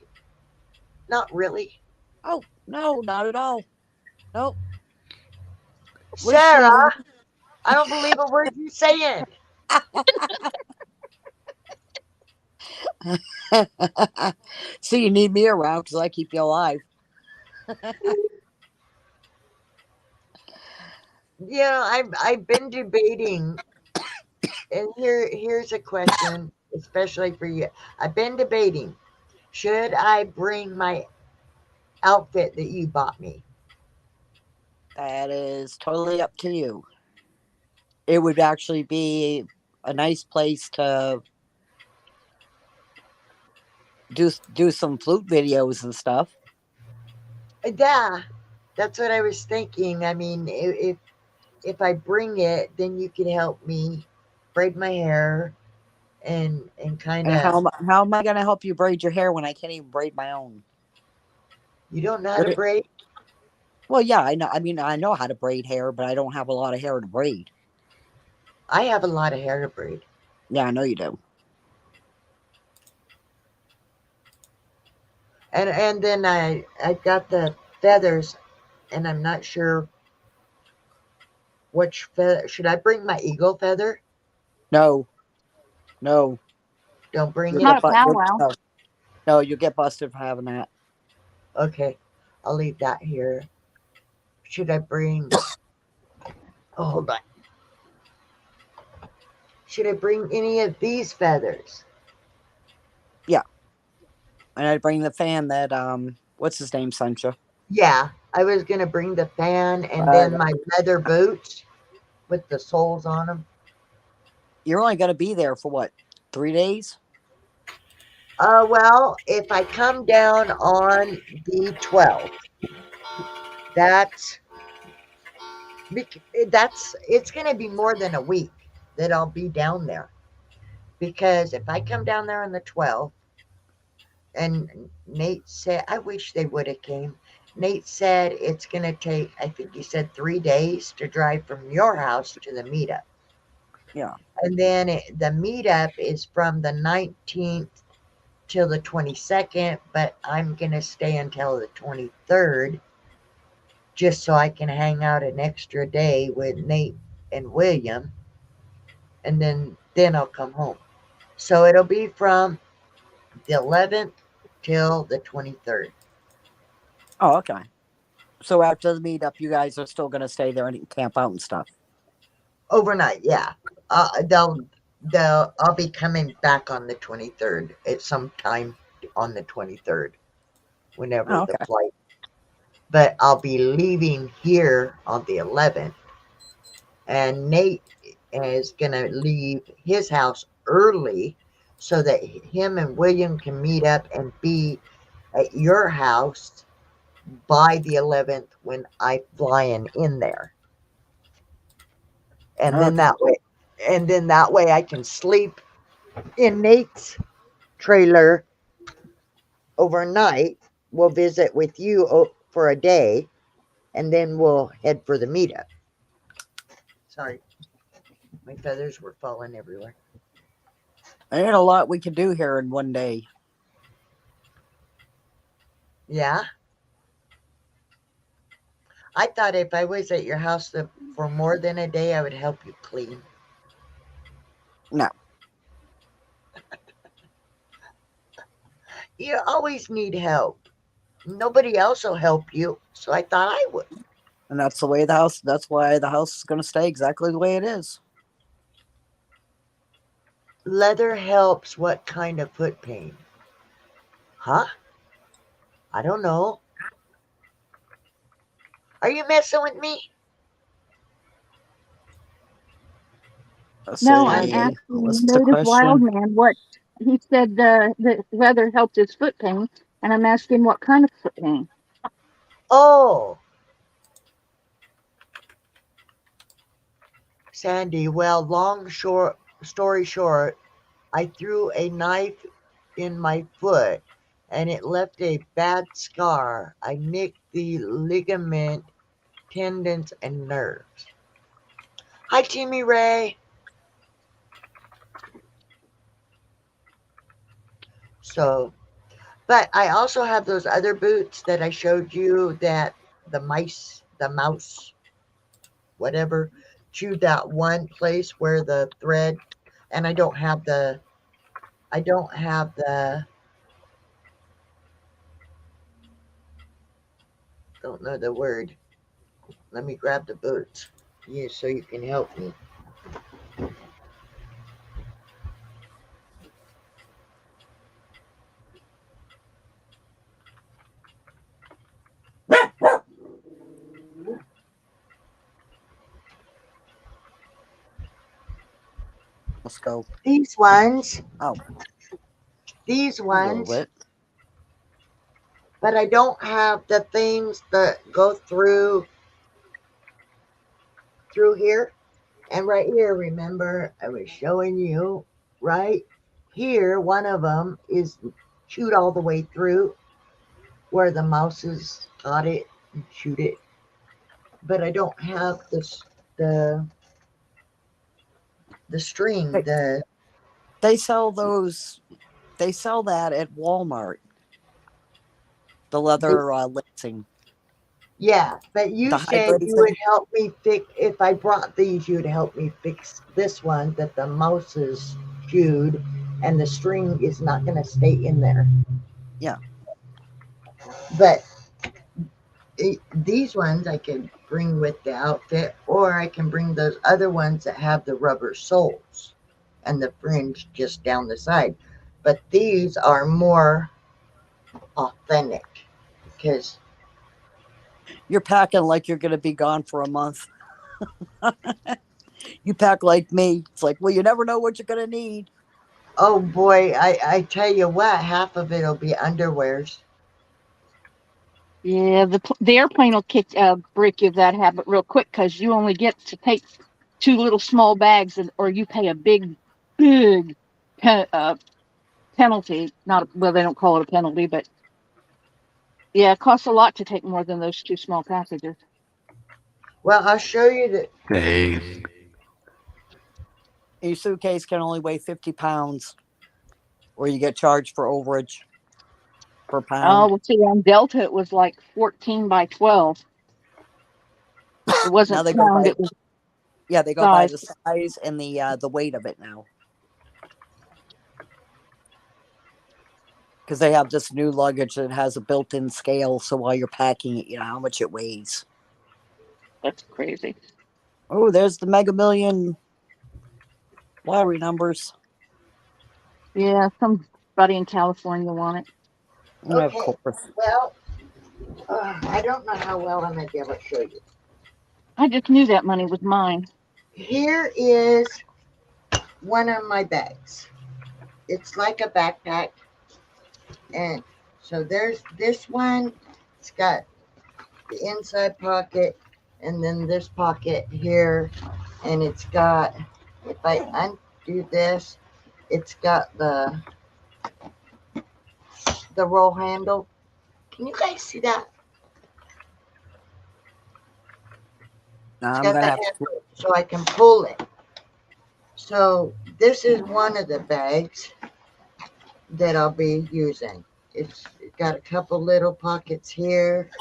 Not really. Oh, no, not at all. Nope. Sarah, I don't believe a word you're saying. See, you need me around because I keep you alive. I've been debating, and here's a question, especially for you. I've been debating, should I bring my outfit that you bought me? That is totally up to you. It would actually be a nice place to do some flute videos and stuff. Yeah, that's what I was thinking. I mean, if I bring it, then you can help me braid my hair and kind And of. how am I going to help you braid your hair when I can't even braid my own? You don't know how to braid? Well, yeah, I know. I mean, I know how to braid hair, but I don't have a lot of hair to braid. I have a lot of hair to braid. Yeah, I know you do. And then I got the feathers, and I'm not sure which feather. Should I bring my eagle feather? No, Don't bring you'll it. Not get a powwow. no, you'll get busted for having that. Okay, I'll leave that here. Should I bring? Oh, hold on. Should I bring any of these feathers? Yeah, and I'd bring the fan that what's his name, Sancha? Yeah, I was gonna bring the fan and Uh, then my leather boots with the soles on them. you're only going to be there for what, 3 days? Well, if I come down on the 12th, that's it's going to be more than a week that I'll be down there, because if I come down there on the 12th, and Nate said, I wish they would have came. Nate said it's going to take, I think he said 3 days to drive from your house to the meetup. Yeah. And then the meetup is from the 19th till the 22nd, but I'm going to stay until the 23rd just so I can hang out an extra day with Nate and William, and then I'll come home. So it'll be from the 11th till the 23rd. Oh, okay. So after the meetup, you guys are still going to stay there and camp out and stuff. Overnight, yeah. I'll be coming back on the 23rd at some time on the 23rd, whenever Oh, the okay. flight. But I'll be leaving here on the 11th, and Nate is gonna leave his house early so that him and William can meet up and be at your house by the 11th when I fly in there. And then Okay. that way I can sleep in Nate's trailer overnight. We'll visit with you for a day, and then we'll head for the meetup. Sorry, my feathers were falling everywhere. There ain't a lot we can do here in one day. Yeah. I thought if I was at your house for more than a day, I would help you clean. No. You always need help. Nobody else will help you, so I thought I would. And that's the way that's why the house is going to stay exactly the way it is. Leather helps what kind of foot pain? Huh? I don't know. Are you messing with me? Let's No, I'm see. asking What's the Native Wild question? Man what he said the leather helped his foot pain, and I'm asking what kind of foot pain. Oh, Sandy. Well, story short, I threw a knife in my foot and it left a bad scar. I nicked the ligament, tendons, and nerves. Hi, Timmy Ray. So, but I also have those other boots that I showed you that the mouse, whatever, chewed that one place where the thread, and I don't have the, don't know the word. Let me grab the boots. Yeah, so you can help me. Let's go. These ones, Oh, these a little ones, bit. but I don't have the things that go through here and right here. Remember, I was showing you right here. One of them is chewed all the way through where the mouses got it and chewed it, but I don't have the the string. Hey, they sell those. They sell that at Walmart. The The leather lacing, yeah, but you the high said you bracing. would help me fix if I brought these. You'd help me fix this one that the mouse is chewed, and the string is not going to stay in there. Yeah, But these ones I can bring with the outfit, or I can bring those other ones that have the rubber soles and the fringe just down the side. But these are more authentic because you're packing like you're going to be gone for a month. You pack like me. It's like, well, you never know what you're going to need. oh boy, I tell you what, half of it'll be underwears. Yeah, the airplane will break you of that habit real quick because you only get to take two little small bags, or you pay a big penalty. Not well, they don't call it a penalty, but yeah, it costs a lot to take more than those two small packages. Well, I'll show you the. Dang. Your suitcase can only weigh 50 pounds, or you get charged for overage per Oh, pound. well, see, on Delta it was like 14 by 12. It Now wasn't they go pound; by, it was yeah, they go by size. the size and the weight of it now, because they have this new luggage that has a built-in scale. So while you're packing it, you know how much it weighs. That's crazy. Oh, there's the Mega Million lottery numbers. Yeah, somebody in California won it. Of Okay, course. well, I don't know how well I'm going to be able to show you. I just knew that money was mine. Here is one of my bags. It's like a backpack. And so there's this one. It's got the inside pocket and then this pocket here. And it's got, if I undo this, it's got the roll handle. Can you guys see that? Now It's I'm got gonna the have to. handle so I can pull it. So this is one of the bags that I'll be using. It's got a couple little pockets here,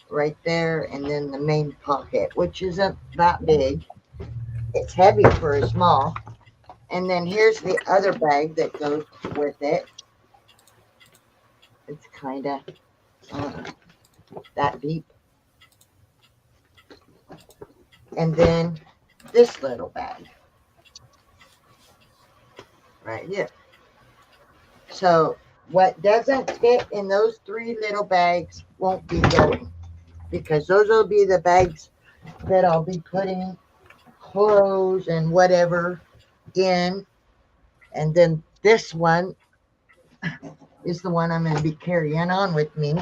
right there, and then the main pocket, which isn't that big. It's heavy for a small. And then here's the other bag that goes with it. It's kind of that deep. And then this little bag right here. So what doesn't fit in those three little bags won't be going, because those will be the bags that I'll be putting clothes and whatever in. And then this one is the one I'm going to be carrying on with me.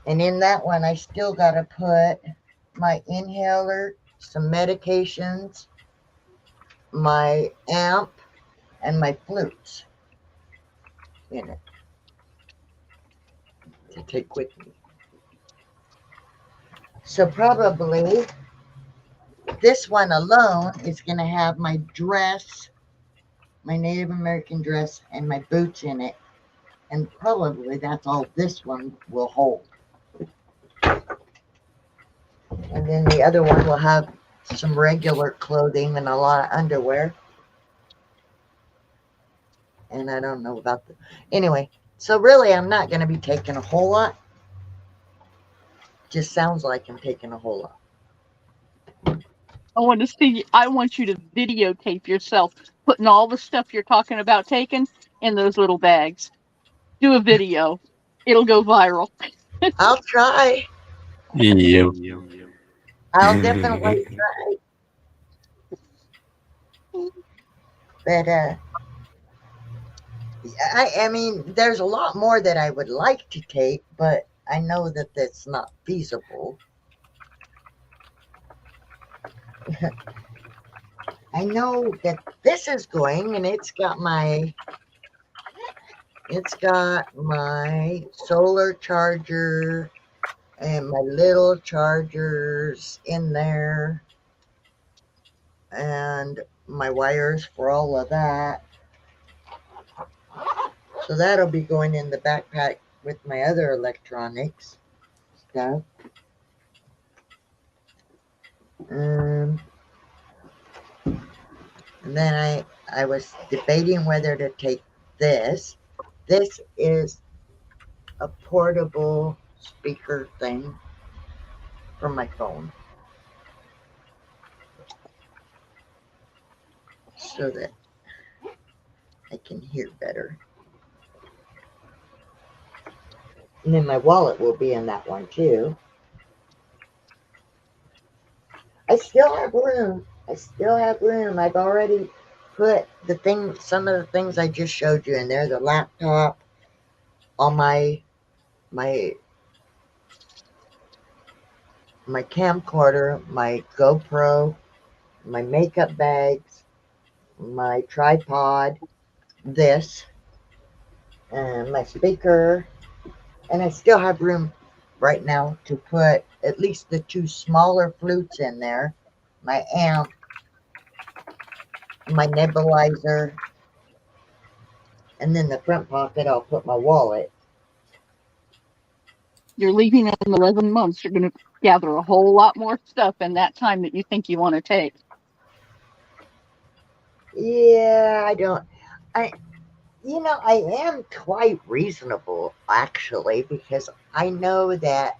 And in that one, I still got to put my inhaler, some medications, my amp, and my flutes in it to take with me. So probably this one alone is going to have my dress my Native American dress, and my boots in it. And probably that's all this one will hold. And then the other one will have some regular clothing and a lot of underwear. And I don't know about the. Anyway, so really, I'm not going to be taking a whole lot. Just sounds like I'm taking a whole lot. I want to see. I want you to videotape yourself putting all the stuff you're talking about taking in those little bags. Do a video. It'll go viral. I'll try. Yep. I'll definitely try. But I mean, there's a lot more that I would like to take, but I know that that's not feasible. I know that this is going, and it's got my solar charger and my little chargers in there, and my wires for all of that. So that'll be going in the backpack with my other electronics stuff. And then I was debating whether to take this. This is a portable speaker thing for my phone, so that I can hear better. And then my wallet will be in that one too. I still have room. I've already put some of the things I just showed you in there. The laptop, all my camcorder, my GoPro, my makeup bags, my tripod, this, and my speaker. And I still have room right now to put at least the 2 smaller flutes in there, my amp, my nebulizer, and then the front pocket I'll put my wallet. You're leaving in 11 months. You're going to gather a whole lot more stuff in that time that you think you want to take. Yeah, I am quite reasonable, actually, because I know that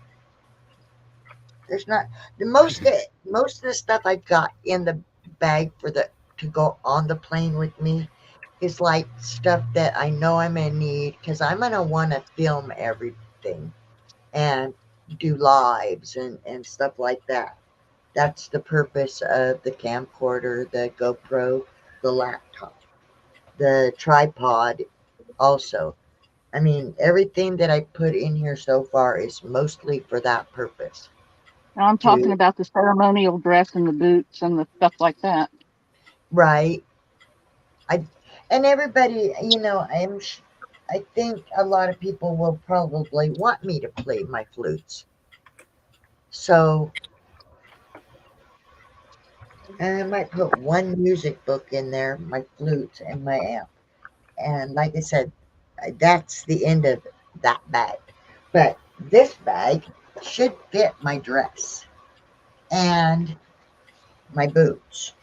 there's not most of the stuff I've got in the bag to go on the plane with me is like stuff that I know I'm gonna need, because I'm gonna want to film everything and do lives and stuff like that. That's the purpose of the camcorder, the GoPro, the laptop, the tripod also. I mean, everything that I put in here so far is mostly for that purpose. Now I'm talking about the ceremonial dress and the boots and the stuff like that. Right. And everybody, I think a lot of people will probably want me to play my flutes. So I might put one music book in there, my flutes and my amp. And like I said, that's the end of that bag. But this bag should fit my dress and my boots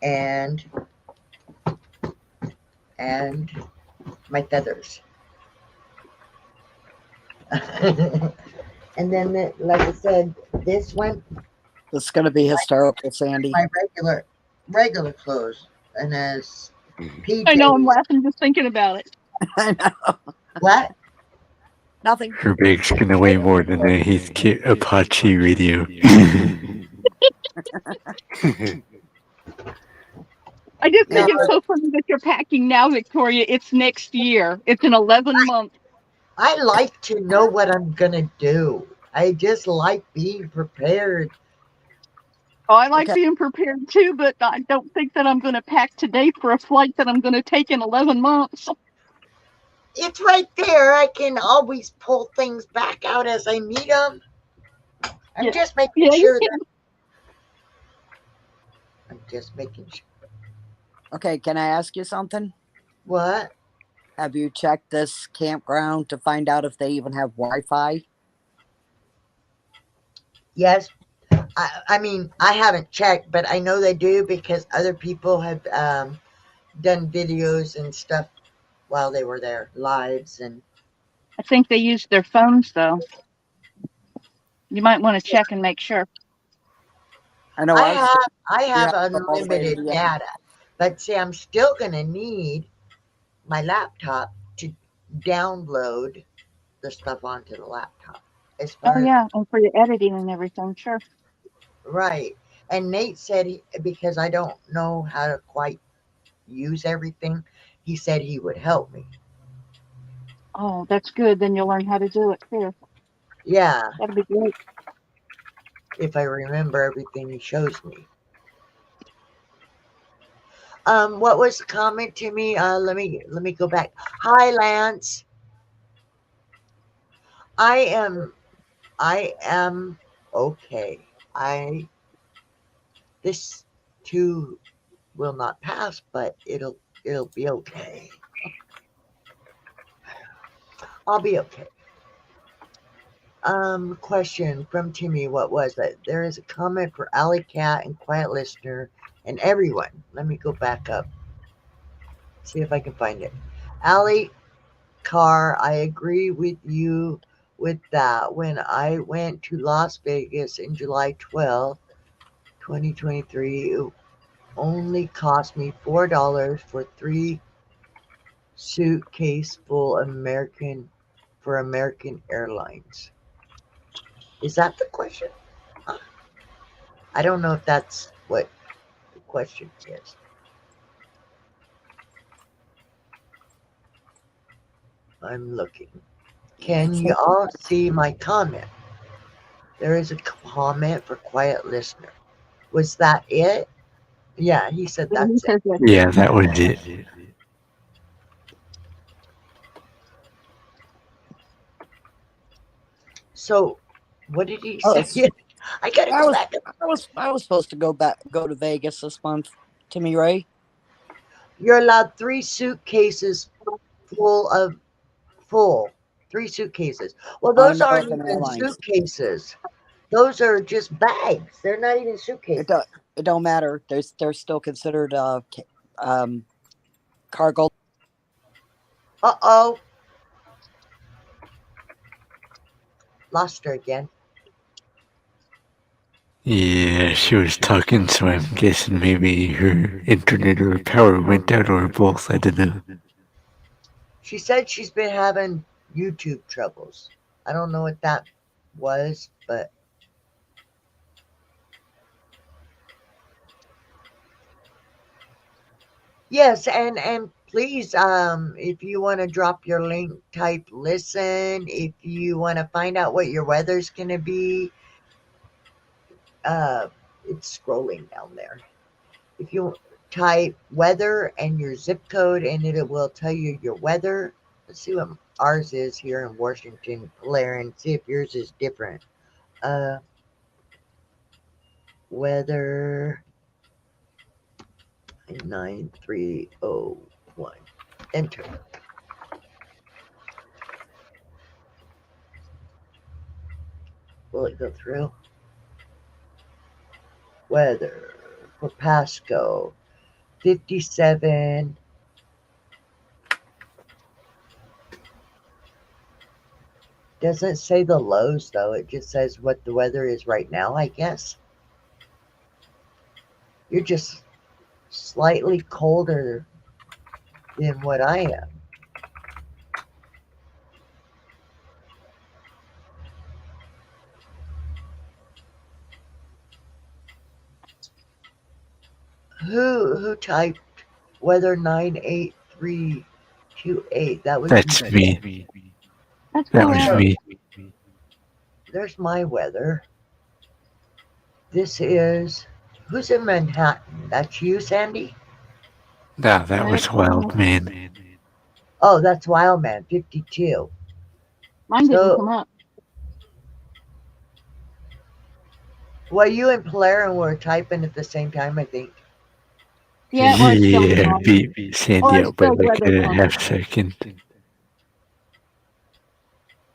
and my feathers. And then, like I said, this one, It's going to be hysterical, Sandy. my regular clothes, and as PJs. I know, I'm laughing just thinking about it. I know. What? Nothing. Her bag's gonna weigh more than a Heathkit Apache radio. I just think it's so funny that you're packing now, Victoria. It's next year. It's in 11 months. I like to know what I'm gonna do. I just like being prepared. Oh, I like being prepared too, but I don't think that I'm going to pack today for a flight that I'm going to take in 11 months. It's right there. I can always pull things back out as I need them. I'm just making sure that. I'm just making sure. Okay, can I ask you something? What? Have you checked this campground to find out if they even have Wi-Fi? Yes. I mean, I haven't checked, but I know they do because other people have done videos and stuff while they were there, lives and. I think they use their phones though. You might want to check and make sure. I know ours I you have have the most unlimited ADM. data, but see, I'm still gonna need my laptop to download the stuff onto the laptop. As Oh far as yeah, and for your editing and everything, sure. right, and Nate said because I don't know how to quite use everything, he said he would help me. Oh, that's good. Then you'll learn how to do it too. Yeah, That'd be great. if I remember everything he shows me. What was the comment to me? Let me go back. Hi, Lance. I am I am okay. I this too will not pass, but it'll be okay. I'll be okay. Question from Timmy. What was it? There is a comment for Alley Cat and Quiet Listener and everyone. Let me go back up. See if I can find it. Alley Car, I agree with you with that. When I went to Las Vegas in July 12th, 2023, it only cost me $4 for 3 suitcase full for American Airlines. Is that the question? I don't know if that's what the question is. I'm looking. Can you all see my comment? There is a comment for Quiet Listener. Was that it? Yeah, he said Yeah, he that's it. says that. Yeah, that was it. So, what did he Oh, say? I gotta I go was back. I was supposed to go to Vegas this month. Timmy Ray. You're allowed 3 suitcases full of full. 3 suitcases. Well, those aren't American even Airlines. suitcases. Those are just bags. They're not even It suitcases. don't it don't matter. They're still considered cargo. Uh-oh. Lost her again. Yeah, she was talking, so I'm guessing maybe her internet or power went out or both. I don't know. She said she's been having YouTube troubles. I don't know what that was, but yes, and please, if you want to drop your link, type listen. If you want to find out what your weather's gonna be, uh, it's scrolling down there. If you type weather and your zip code, and it will tell you your weather. Let's see what ours is here in Washington, Blair, and see if yours is different. Uh, weather 9301. Enter. Will it go through? Weather for Pasco 57. Doesn't say the lows though, it just says what the weather is right now, I guess. You're just slightly colder than what I am. Who typed weather 98328? That was That's me. me. That's That cool. was So me. there's my weather. This is who's in Manhattan? That's you, Sandy? Ah, that was wild, man. Oh, that's Wildman 52. Mine didn't come So, up. well, you and Polarin were typing at the same time, I think. Yeah, or it's still Yeah, calm. beat Sandy Or it's out by still like weather a calm. half second.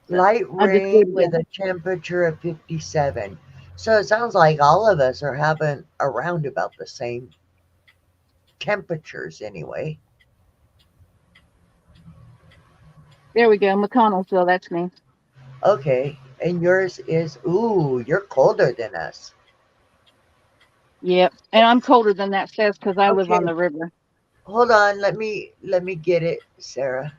Light I just rain did with a temperature of 57. So it sounds like all of us are having around about the same temperatures anyway. There we go. McConnellsville, that's me. Okay. And yours is, ooh, you're colder than us. Yep. And I'm colder than that says because I live Okay. on the river. Hold on. Let me get it, Sarah.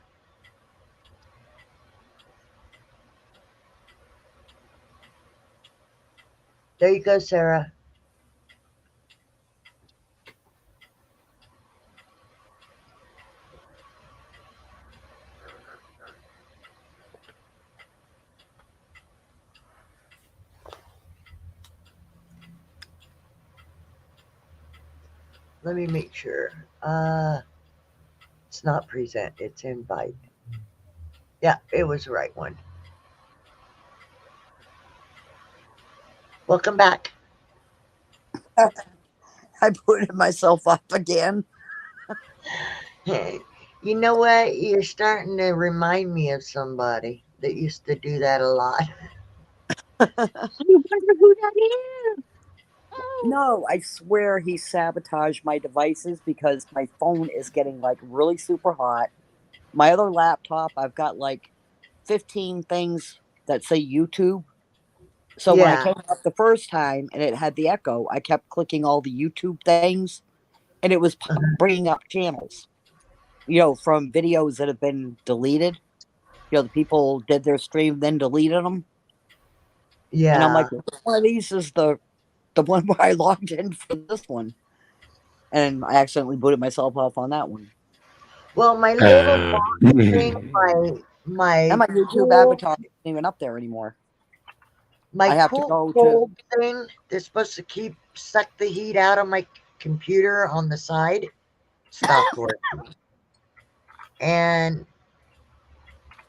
There you go, Sarah. Let me make sure. It's not present, it's invite. Yeah, it was the right one. Welcome back. I booted myself up again. You know what? You're starting to remind me of somebody that used to do that a lot. I wonder who that is. Oh. No, I swear he sabotaged my devices because my phone is getting like really super hot. My other laptop, I've got like 15 things that say YouTube. So when I Yeah. came up the first time and it had the echo, I kept clicking all the YouTube things and it was Uh-huh. bringing up channels, from videos that have been deleted. The people did their stream, then deleted them. And I'm like, Yeah. which one of these is the one where I logged in for this one? And I accidentally booted myself off on that one. Well, my little box thing, And my my YouTube cool avatar isn't even up there anymore. my I have to cool go to. cold thing that's supposed to suck the heat out of my computer on the side stopped working. And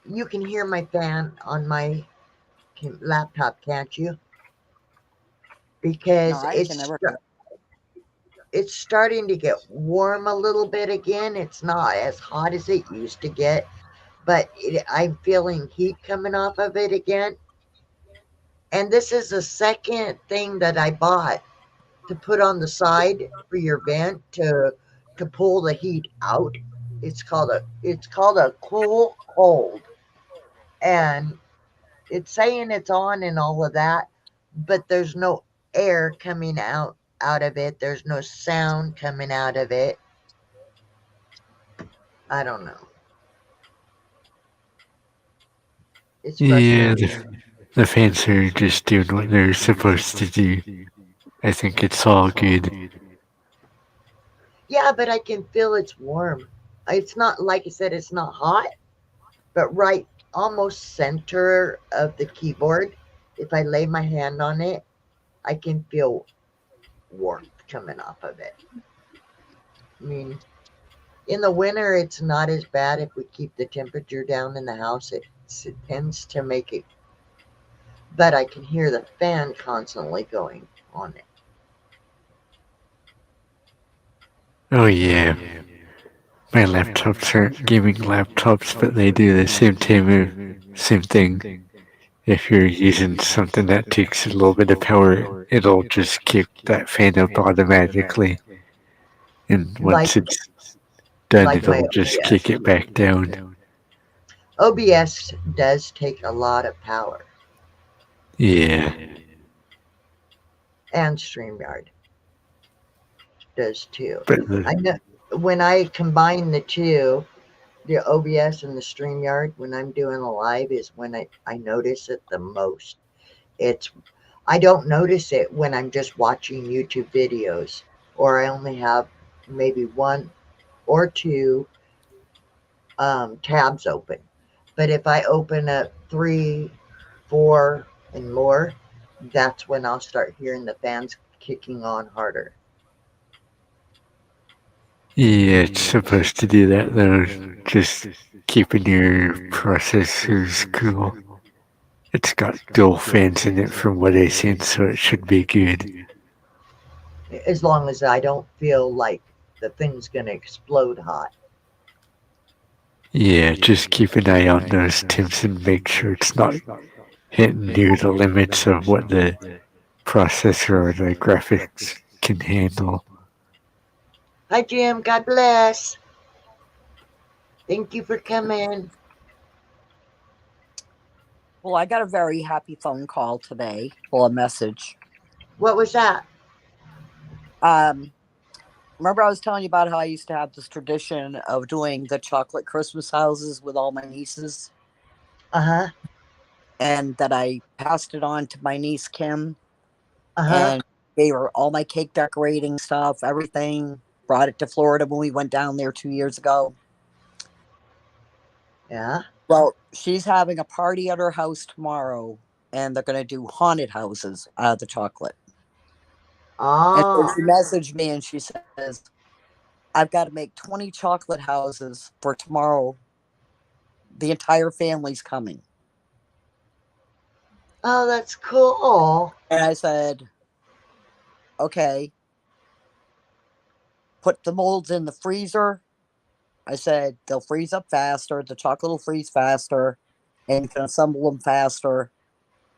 you can hear my fan on my laptop, can't you? No, Because I can never hear. it's starting to get warm a little bit again. It's not as hot as it used to get, but I'm feeling heat coming off of it again. And this is the second thing that I bought to put on the side for your vent to pull the heat out. It's called a cool cold, and it's saying it's on and all of that, but there's no air coming out of it. There's no sound coming out of it. I don't know. It's Yeah, frustrating. the fans are just doing what they're supposed to do. I think it's all good. Yeah, but I can feel it's warm. It's not, like I said, it's not hot, but right almost center of the keyboard, if I lay my hand on it, I can feel warmth coming off of it. I mean, in the winter, it's not as bad if we keep the temperature down in the house. It tends to make it, but I can hear the fan constantly going on it. Oh yeah, my laptops aren't gaming laptops, but they do the same thing. If you're using something that takes a little bit of power, it'll just kick that fan up automatically, and Like once it's done, like my it'll just OBS. kick it back down. OBS does take a lot of power, Yeah. and StreamYard does too. But I know when I combine the two, the OBS and the StreamYard, when I'm doing a live, is when I notice it the most. It's I don't notice it when I'm just watching YouTube videos, or I only have maybe one or two tabs open. But if I open up 3, 4, and more, that's when I'll start hearing the fans kicking on harder. yeah, it's supposed to do that though. Just keeping your processors cool. It's got dual fans in it from what I've seen, so it should be good. As long as I don't feel like the thing's going to explode hot. Yeah, just keep an eye on those tips and make sure it's not hitting near the limits of what the processor or the graphics can handle. Hi, Jim. God bless. Thank you for coming. Well, I got a very happy phone call today. Well, a message. What was that? Remember I was telling you about how I used to have this tradition of doing the chocolate Christmas houses with all my nieces, Uh-huh. and that I passed it on to my niece Kim, Uh-huh. and gave her all my cake decorating stuff, everything. Brought it to Florida when we went down there 2 years ago. Yeah. Well, she's having a party at her house tomorrow, and they're going to do haunted houses out of the chocolate. And so Oh. she messaged me and she says, I've got to make 20 chocolate houses for tomorrow. The entire family's coming. Oh, that's cool. And I said, okay. Put the molds in the freezer. I said, they'll freeze up faster. The chocolate will freeze faster, and you can assemble them faster.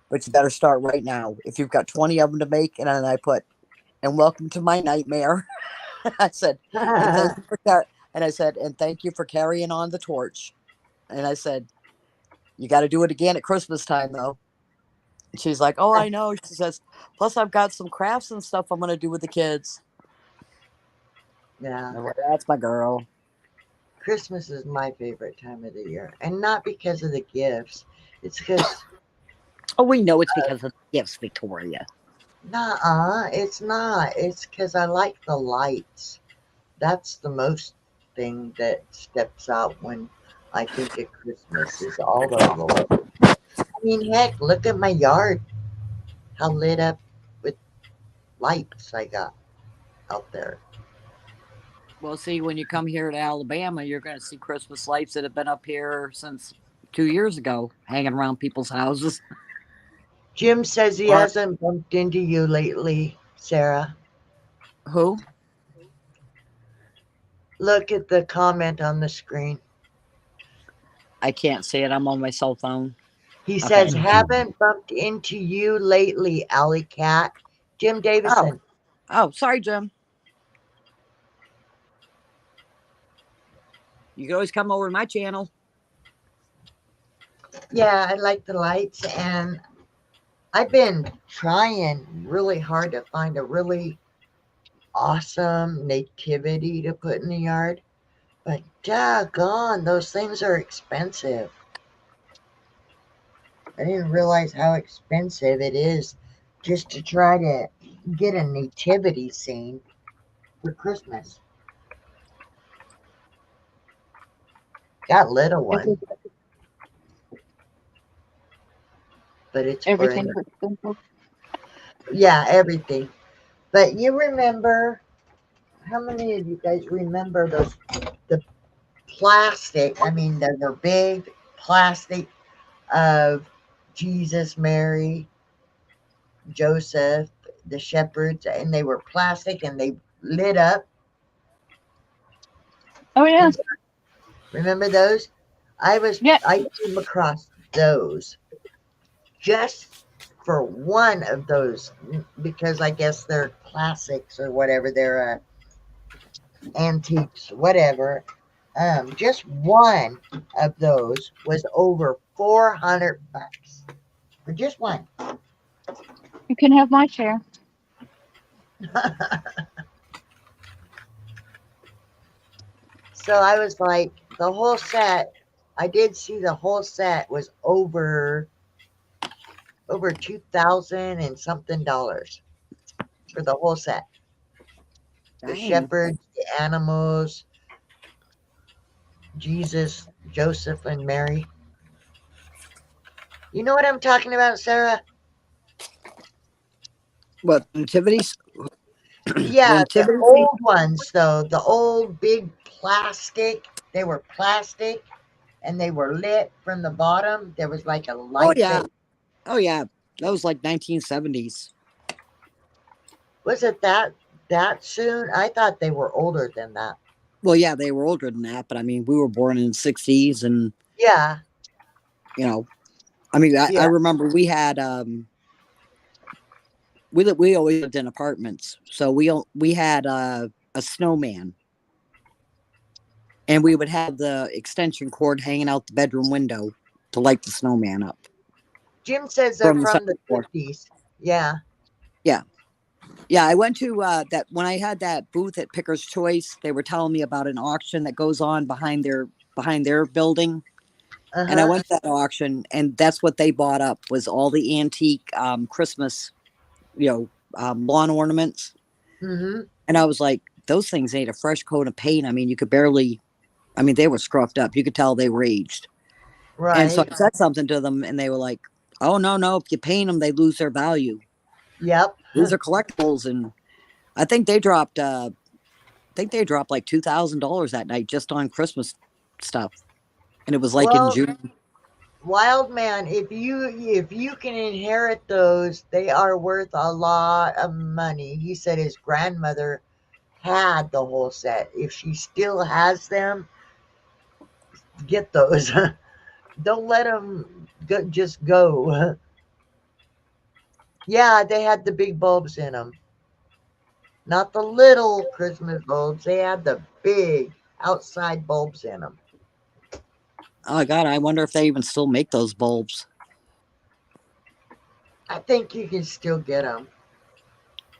But you better start right now. If you've got 20 of them to make, and then I put, and welcome to my nightmare. I said, and thank you for and thank you for carrying on the torch. And I said, you got to do it again at Christmas time, though. And she's like, oh, I know. She says, plus I've got some crafts and stuff I'm going to do with the kids. Yeah. I'm like, that's my girl. Christmas is my favorite time of the year. And not because of the gifts. It's because... Oh, we know it's because of the gifts, Victoria. Nuh-uh, it's not. It's because I like the lights. That's the most thing that steps out when I think of Christmas is all the lights. I mean, heck, look at my yard. How lit up with lights I got out there. Well, see, when you come here to Alabama, you're going to see Christmas lights that have been up here since 2 years ago, hanging around people's houses. Jim says he hasn't bumped into you lately, Sarah. Who? Look at the comment on the screen. I can't see it. I'm on my cell phone. He says, haven't bumped into you lately, Alley Cat. Jim Davison. Oh, sorry, Jim. You can always come over to my channel. Yeah, I like the lights, and I've been trying really hard to find a really awesome nativity to put in the yard, but doggone, those things are expensive. I didn't realize how expensive it is just to try to get a nativity scene for Christmas. Got little one, but it's Everything for, was simple. yeah, everything. But you remember, how many of you guys remember the plastic? I mean, they were big plastic of Jesus, Mary, Joseph, the shepherds, and they were plastic and they lit up. Oh yeah. Remember those? I came across those just for one of those because I guess they're classics or whatever. They're antiques, whatever. Just one of those was over $400 for just one. You can have my share. So I was like, the whole set, I did see the whole set was over 2,000 and something dollars for the whole set. The shepherds, the animals, Jesus, Joseph, and Mary. You know what I'm talking about, Sarah? What, nativities? Yeah, the old ones, though. The old big plastic. They were plastic, and they were lit from the bottom. There was like a light. Oh, yeah. That was like 1970s. Was it that that soon? I thought they were older than that. Well, yeah, they were older than that, but I mean, we were born in the 60s, and Yeah, you know, I mean, I yeah. remember we had we always lived in apartments, so we had a snowman, and we would have the extension cord hanging out the bedroom window to light the snowman up Jim says they're from the from second the floor. 50s. Yeah. Yeah. Yeah, I went to that when I had that booth at Picker's Choice. They were telling me about an auction that goes on behind their building, and I Uh-huh. went to that auction, and that's what they bought up was all the antique Christmas, lawn ornaments. Mm-hmm. And I was like, those things need a fresh coat of paint. I mean, you could barely. I mean, they were scruffed up. You could tell they were aged. And so Right. I said something to them, and they were like, "Oh no! If you paint them, they lose their value. Yep. These are collectibles." And I think they dropped. Like $2,000 that night just on Christmas stuff, and it was like in Well, June. Wild Man, if you can inherit those, they are worth a lot of money. He said his grandmother had the whole set. If she still has them, get those. Don't let them just go. Yeah, they had the big bulbs in them. Not the little Christmas bulbs. They had the big outside bulbs in them. Oh God, I wonder if they even still make those bulbs. I think you can still get them.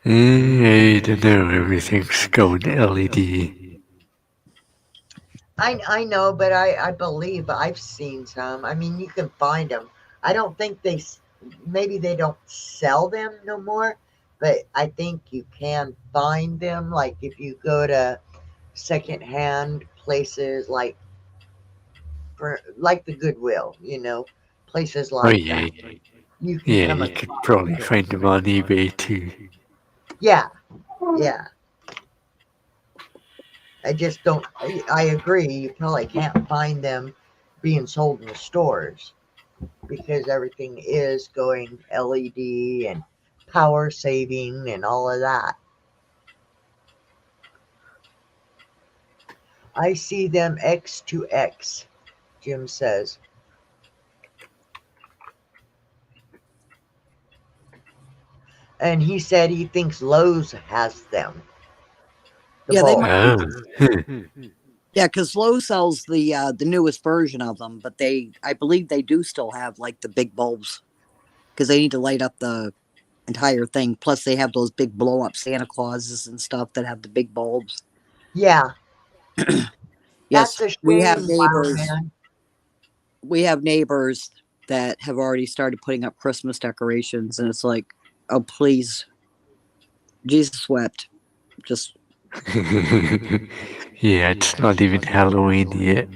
I don't know. Everything's going LED. I know, but I believe I've seen some. I mean, you can find them. I don't think maybe they don't sell them no more, but I think you can find them. Like if you go to secondhand places like the Goodwill, places Oh like yeah, that. You can yeah. come You could across probably them. find them on eBay too. Yeah, yeah. I just don't. I agree. You probably can't find them being sold in the stores because everything is going LED and power saving and all of that. I see them X to X, Jim says. And he said he thinks Lowe's has them. The Yeah, they bulb. might. Oh, Yeah, because Lowe's sells the newest version of them, but I believe they do still have like the big bulbs because they need to light up the entire thing. Plus, they have those big blow up Santa Clauses and stuff that have the big bulbs. Yeah, Yes, that's a we have shame, Wild neighbors. Man. We have neighbors that have already started putting up Christmas decorations, and it's like, oh please, Jesus wept. Just yeah. It's not even Halloween yet.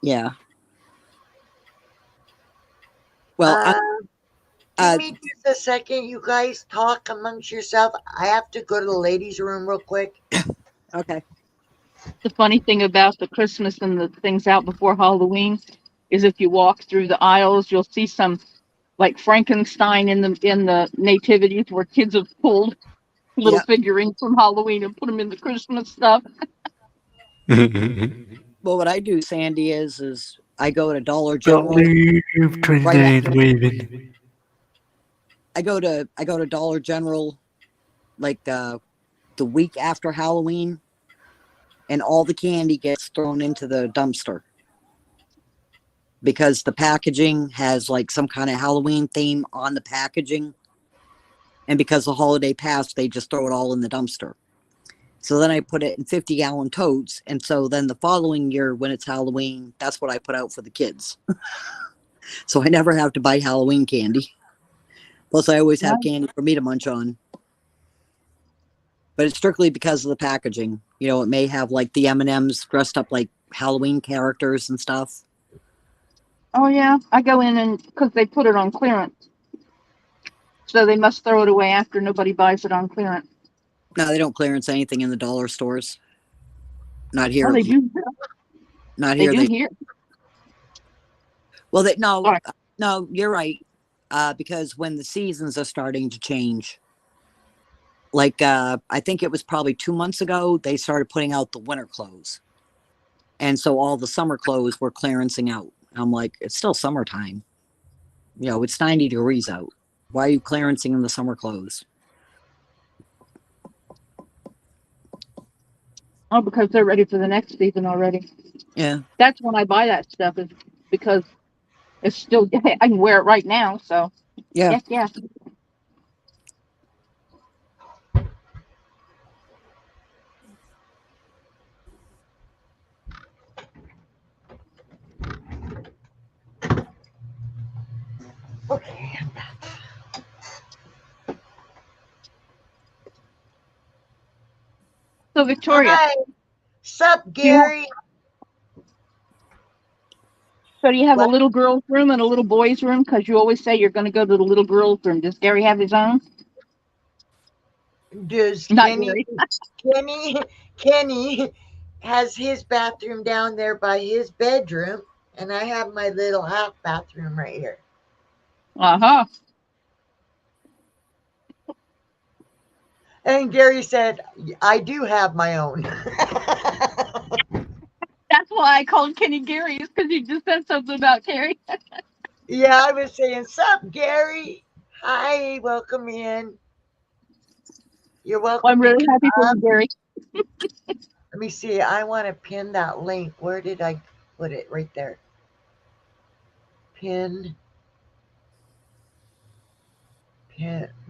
yeah. Well, Uh, uh, give me just a second. You guys talk amongst yourself. I have to go to the ladies' room real quick. okay. The funny thing about the Christmas and the things out before Halloween is if you walk through the aisles, you'll see some like Frankenstein in the nativities where kids have pulled little Yeah. figurines from Halloween and put them in the Christmas stuff. Well, what I do, Sandy, is I go to Dollar Don't General leave right 29 after. waving. I go to Dollar General like the week after Halloween, and all the candy gets thrown into the dumpster because the packaging has like some kind of Halloween theme on the packaging, and because the holiday passed, they just throw it all in the dumpster. So then I put it in 50-gallon totes, and so then the following year when it's Halloween, that's what I put out for the kids. So I never have to buy Halloween candy. Plus, I always have candy for me to munch on. But it's strictly because of the packaging. You know, it may have like the M&Ms dressed up like Halloween characters and stuff. Oh yeah, I go in and because they put it on clearance, so they must throw it away after nobody buys it on clearance. No, they don't clearance anything in the dollar stores. Not Oh, here. they do. Not They here. do here. Well, Sorry. no, you're right. Because when the seasons are starting to change, like I think it was probably 2 months ago, they started putting out the winter clothes. And so all the summer clothes were clearancing out. I'm like, it's still summertime. You know, it's 90 degrees out. Why are you clearancing in the summer clothes? Oh, because they're ready for the next season already. Yeah. That's when I buy that stuff, is because it's still, I can wear it right now. So, Yeah. yes. Okay. So, Victoria, Hi. Sup, do you have, Gary? so do you have a What? little girl's room and a little boy's room? Because you always say you're going to go to the little girl's room. Does Gary have his own? Does Not Kenny Gary. Kenny Kenny has his bathroom down there by his bedroom, and I have my little half bathroom right here. Uh-huh. And Gary said, I do have my own. That's why I called Kenny Gary, is because you just said something about Gary. Yeah, I was saying, sup, Gary? Hi, welcome in. You're Well, I'm welcome to really come happy for up. you, Gary. Let me see. I want to pin that link. Where did I put it? Right there. Pin,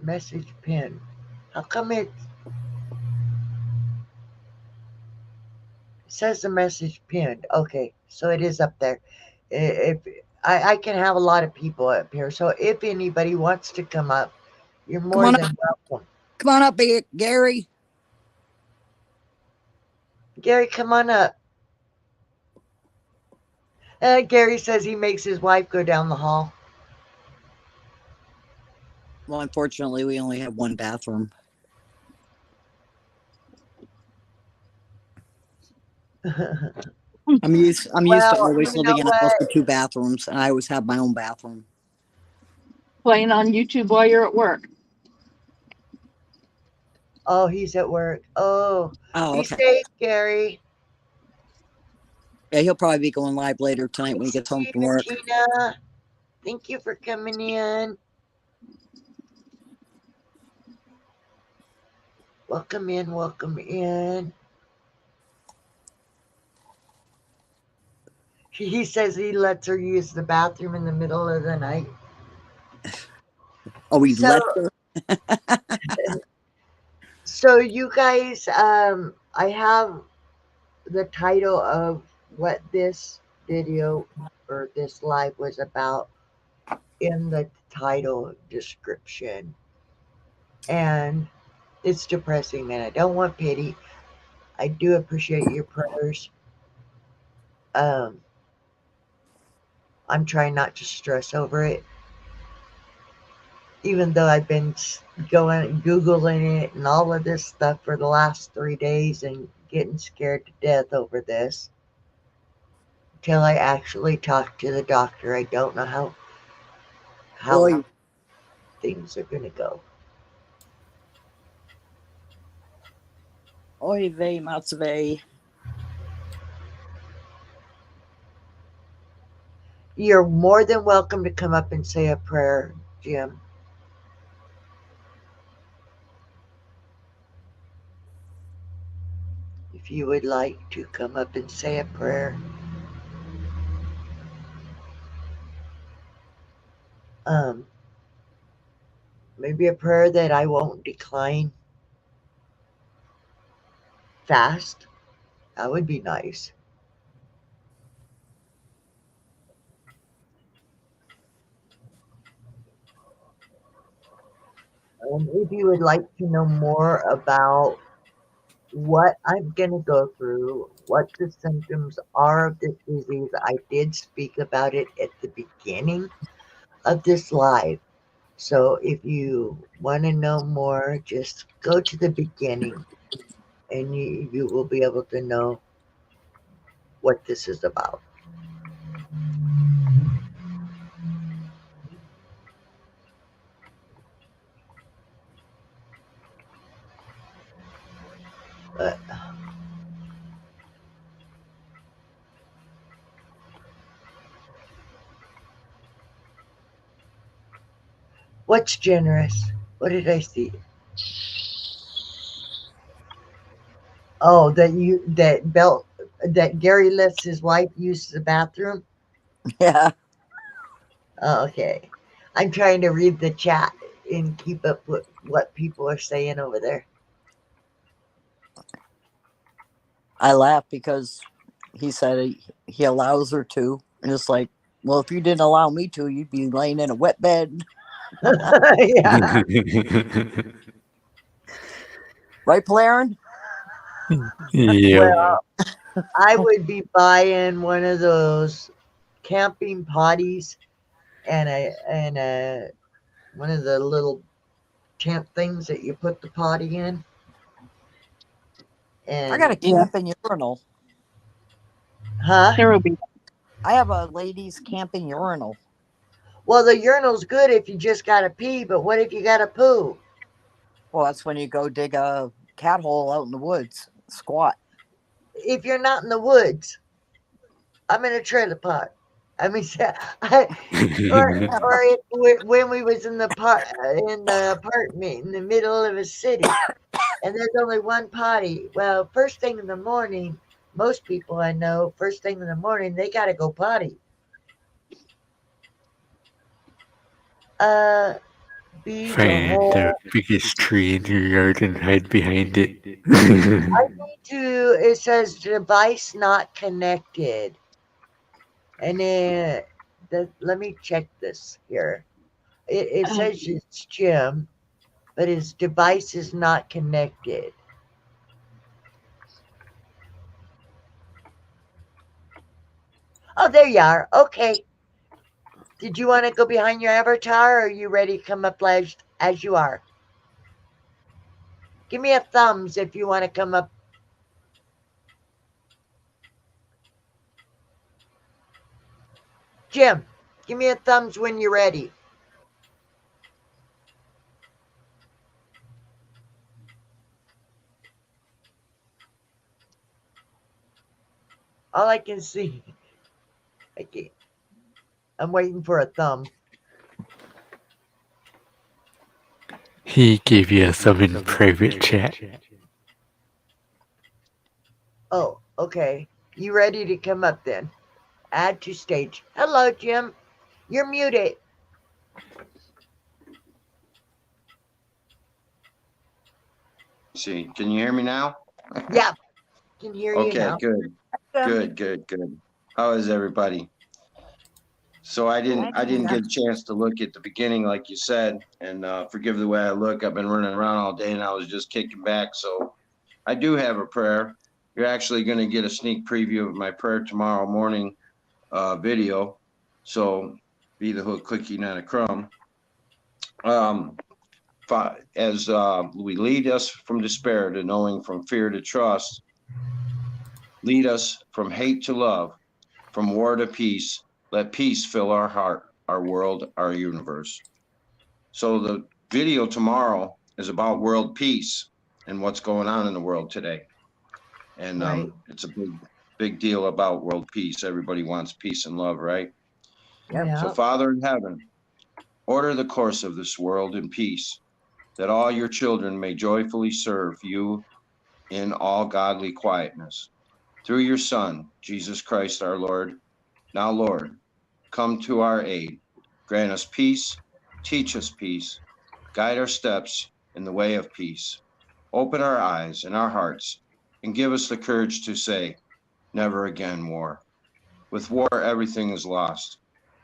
message pin. How come it says the message pinned? Okay, so it is up there. If I can have a lot of people up here, so if anybody wants to come up, you're Come more on up. than welcome. Come on up, Gary. Gary, come on up. Gary says he makes his wife go down the hall. Well, unfortunately, we only have one bathroom. I'm used to Well, always you know living in a house what? with 2 bathrooms, and I always have my own bathroom. Playing on YouTube while you're at work. Oh, he's at work. Oh, Oh, be okay. safe, Gary. Yeah, he'll probably be going live later tonight I when he gets home see from you, work. Tina. Thank you for coming in. Welcome in, welcome in. He says he lets her use the bathroom in the middle of the night. Oh, he So, let her? so you guys, I have the title of what this video or this live was about in the title description. And it's depressing, man. I don't want pity. I do appreciate your prayers. Um, I'm trying not to stress over it, even though I've been going Googling it and all of this stuff for the last 3 days and getting scared to death over this. Until I actually talk to the doctor, I don't know how Oy, things are going to go. oy vey, matzvey. You're more than welcome to come up and say a prayer, Jim. If you would like to come up and say a prayer. Um, Maybe a prayer that I won't decline fast. That would be nice. If you would like to know more about what I'm going to go through, what the symptoms are of this disease, I did speak about it at the beginning of this live. So if you want to know more, just go to the beginning and you will be able to know what this is about. Uh, what's generous? What did I see? Oh, that Gary lets his wife use the bathroom. Yeah. Oh, okay. I'm trying to read the chat and keep up with what people are saying over there. I laugh because he said he allows her to. And it's like, well, if you didn't allow me to, you'd be laying in a wet bed. Yeah. Right, Plaren? Yep. Well, I would be buying one of those camping potties and a one of the little tent things that you put the potty in. I got a And camping urinal. huh? Sarah will be. I have a ladies' camping urinal. Well, the urinal's good if you just gotta pee, but what if you gotta poo? Well, that's when you go dig a cat hole out in the woods, squat. If you're not in the woods, I'm in a trailer park. I mean, I, or if when we was in the apartment in the middle of a city, and there's only one potty. Well, first thing in the morning, most people I know, first thing in the morning, they gotta go potty. Uh, Beach or Find the hole. biggest tree in your yard and hide behind it. It says device not connected. And then let me check this here. It says it's Jim, but his device is not connected. Oh, there you are. Okay. Did you want to go behind your avatar or are you ready to come up as you are? Give me a thumbs if you want to come up. Jim, give me a thumbs when you're ready. All I can see. I'm waiting for a thumb. He gave you a thumb in private chat. Oh, okay. You ready to come up then? Add to stage. Hello, Jim. You're muted. See, can you hear me now? Yeah, can hear you Okay, now. good. How is everybody? So I didn't get a chance to look at the beginning like you said, and forgive the way I look. I've been running around all day and I was just kicking back. So I do have a prayer. You're actually going to get a sneak preview of my prayer tomorrow morning video. So be the hook cookie, not a crumb. As we lead us from despair to knowing, from fear to trust, lead us from hate to love, from war to peace. Let peace fill our heart, our world, our universe. So the video tomorrow is about world peace and what's going on in the world today. And Right. it's a big deal about world peace. Everybody wants peace and love, right? Yeah. So Father in heaven, order the course of this world in peace, that all your children may joyfully serve you in all godly quietness. Through your Son, Jesus Christ our Lord. Now, Lord, come to our aid. Grant us peace, teach us peace, guide our steps in the way of peace. Open our eyes and our hearts, and give us the courage to say, never again war. With war, everything is lost.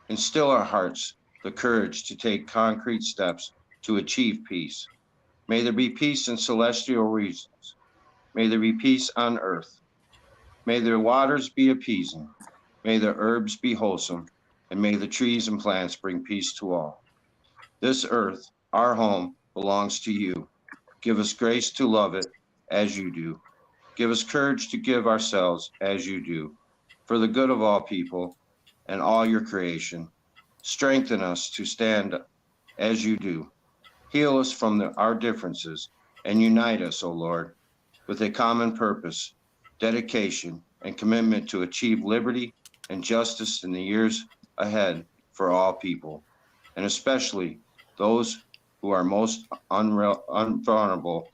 Instill our hearts the courage to take concrete steps to achieve peace. May there be peace in celestial regions. May there be peace on earth. May the waters be appeasing. May the herbs be wholesome. And may the trees and plants bring peace to all. This earth, our home, belongs to you. Give us grace to love it as you do. Give us courage to give ourselves as you do, for the good of all people and all your creation. Strengthen us to stand as you do. Heal us from our differences and unite us, O Lord. with a common purpose, dedication, and commitment to achieve liberty and justice in the years ahead for all people, and especially those who are most vulnerable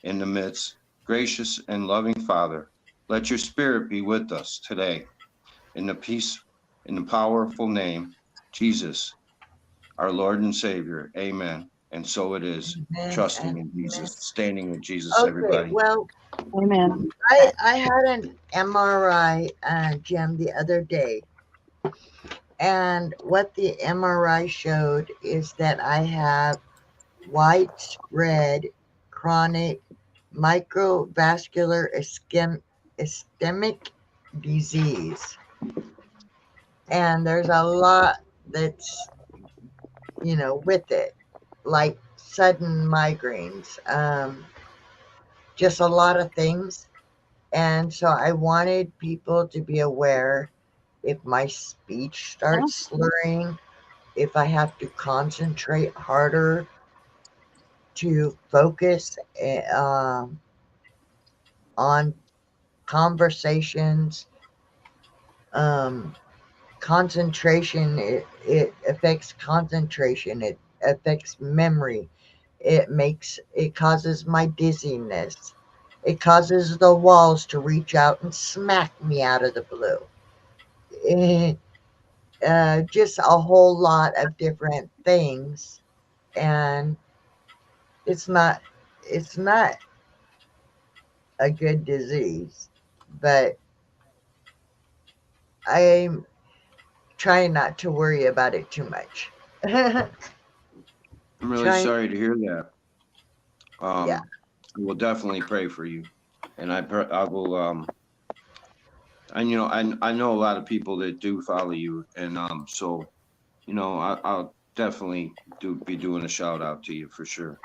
in the midst. Gracious and loving Father, let your spirit be with us today in the peace, in the powerful name, Jesus, our Lord and Savior. Amen. And so it is. Amen Trusting and in amen. Jesus, standing with Jesus, Okay, everybody. well, Amen. I had an MRI, Jim, the other day, and what the MRI showed is that I have widespread chronic microvascular ischemic disease, and there's a lot that's with it, like sudden migraines, just a lot of things. And so I wanted people to be aware if my speech starts slurring, if I have to concentrate harder to focus on conversations. Um, Concentration, it affects concentration, it affects memory, it causes my dizziness, it causes the walls to reach out and smack me out of the blue. Eh, just a whole lot of different things, and it's not it's not a good disease, but I'm trying not to worry about it too much. I'm really Trying, sorry to hear that. yeah. I will definitely pray for you. And I will, and I know a lot of people that do follow you. And so, I'll definitely be doing a shout out to you for sure.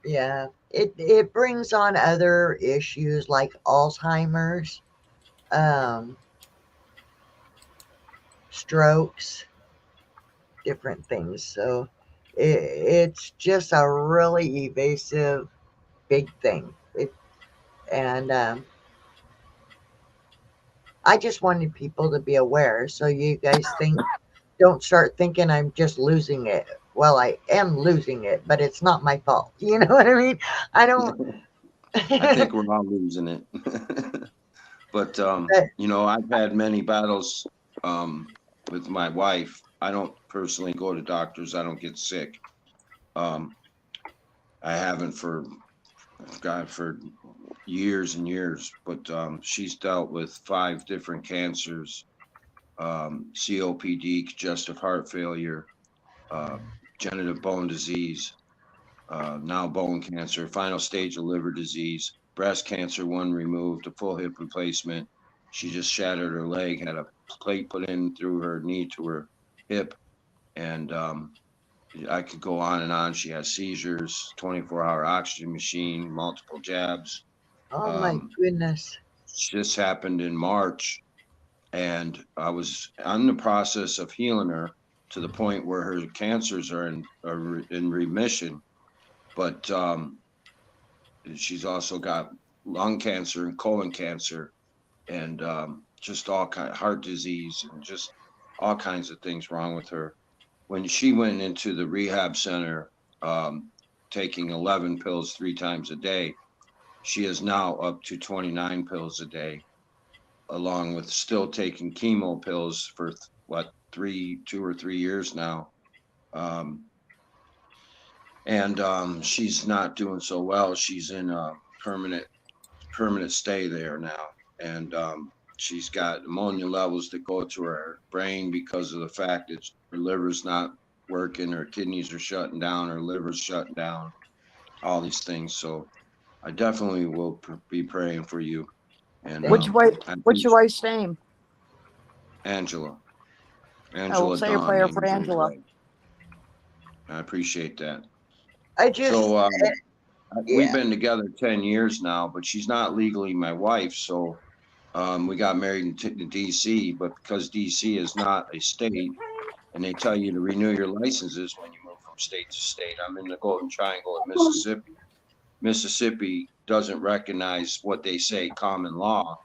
Yeah, it brings on other issues like Alzheimer's, um, strokes, different things. So it's just a really evasive, big thing. And I just wanted people to be aware, so you guys don't start thinking I'm just losing it. Well, I am losing it, but it's not my fault. You know what I mean? I don't. I think we're all losing it. But But I've had many battles with my wife. I don't personally go to doctors. I don't get sick. Um, I haven't for God for years and years. But she's dealt with 5 different cancers, COPD, congestive heart failure, uh, genital bone disease, now bone cancer, final stage of liver disease, breast cancer, one removed, a full hip replacement. She just shattered her leg, had a plate put in through her knee to her hip, and I could go on and on. She has seizures, 24-hour oxygen machine, multiple jabs. oh my Um, goodness. this happened in March, and I was on the process of healing her to the point where her cancers are in remission. But she's also got lung cancer and colon cancer, and just all kind of heart disease, and just all kinds of things wrong with her. When she went into the rehab center, um, taking 11 pills 3 times a day, she is now up to 29 pills a day, along with still taking chemo pills for what 2 or 3 years now. Um, and she's not doing so well. She's in a permanent stay there now, and she's got ammonia levels that go to her brain because of the fact that her liver's not working, her kidneys are shutting down, her liver's shutting down, all these things. So I definitely will be praying for you. And Thank Which way? I What's your wife's name? Angela, I will Angela say a Dawn, prayer for Angel's Angela. wife. I appreciate that. I just, So we've yeah. been together 10 years now, but she's not legally my wife. So we got married in DC, but because DC is not a state, and they tell you to renew your licenses when you move from state to state. I'm in the Golden Triangle of Mississippi, Mississippi doesn't recognize what they say common law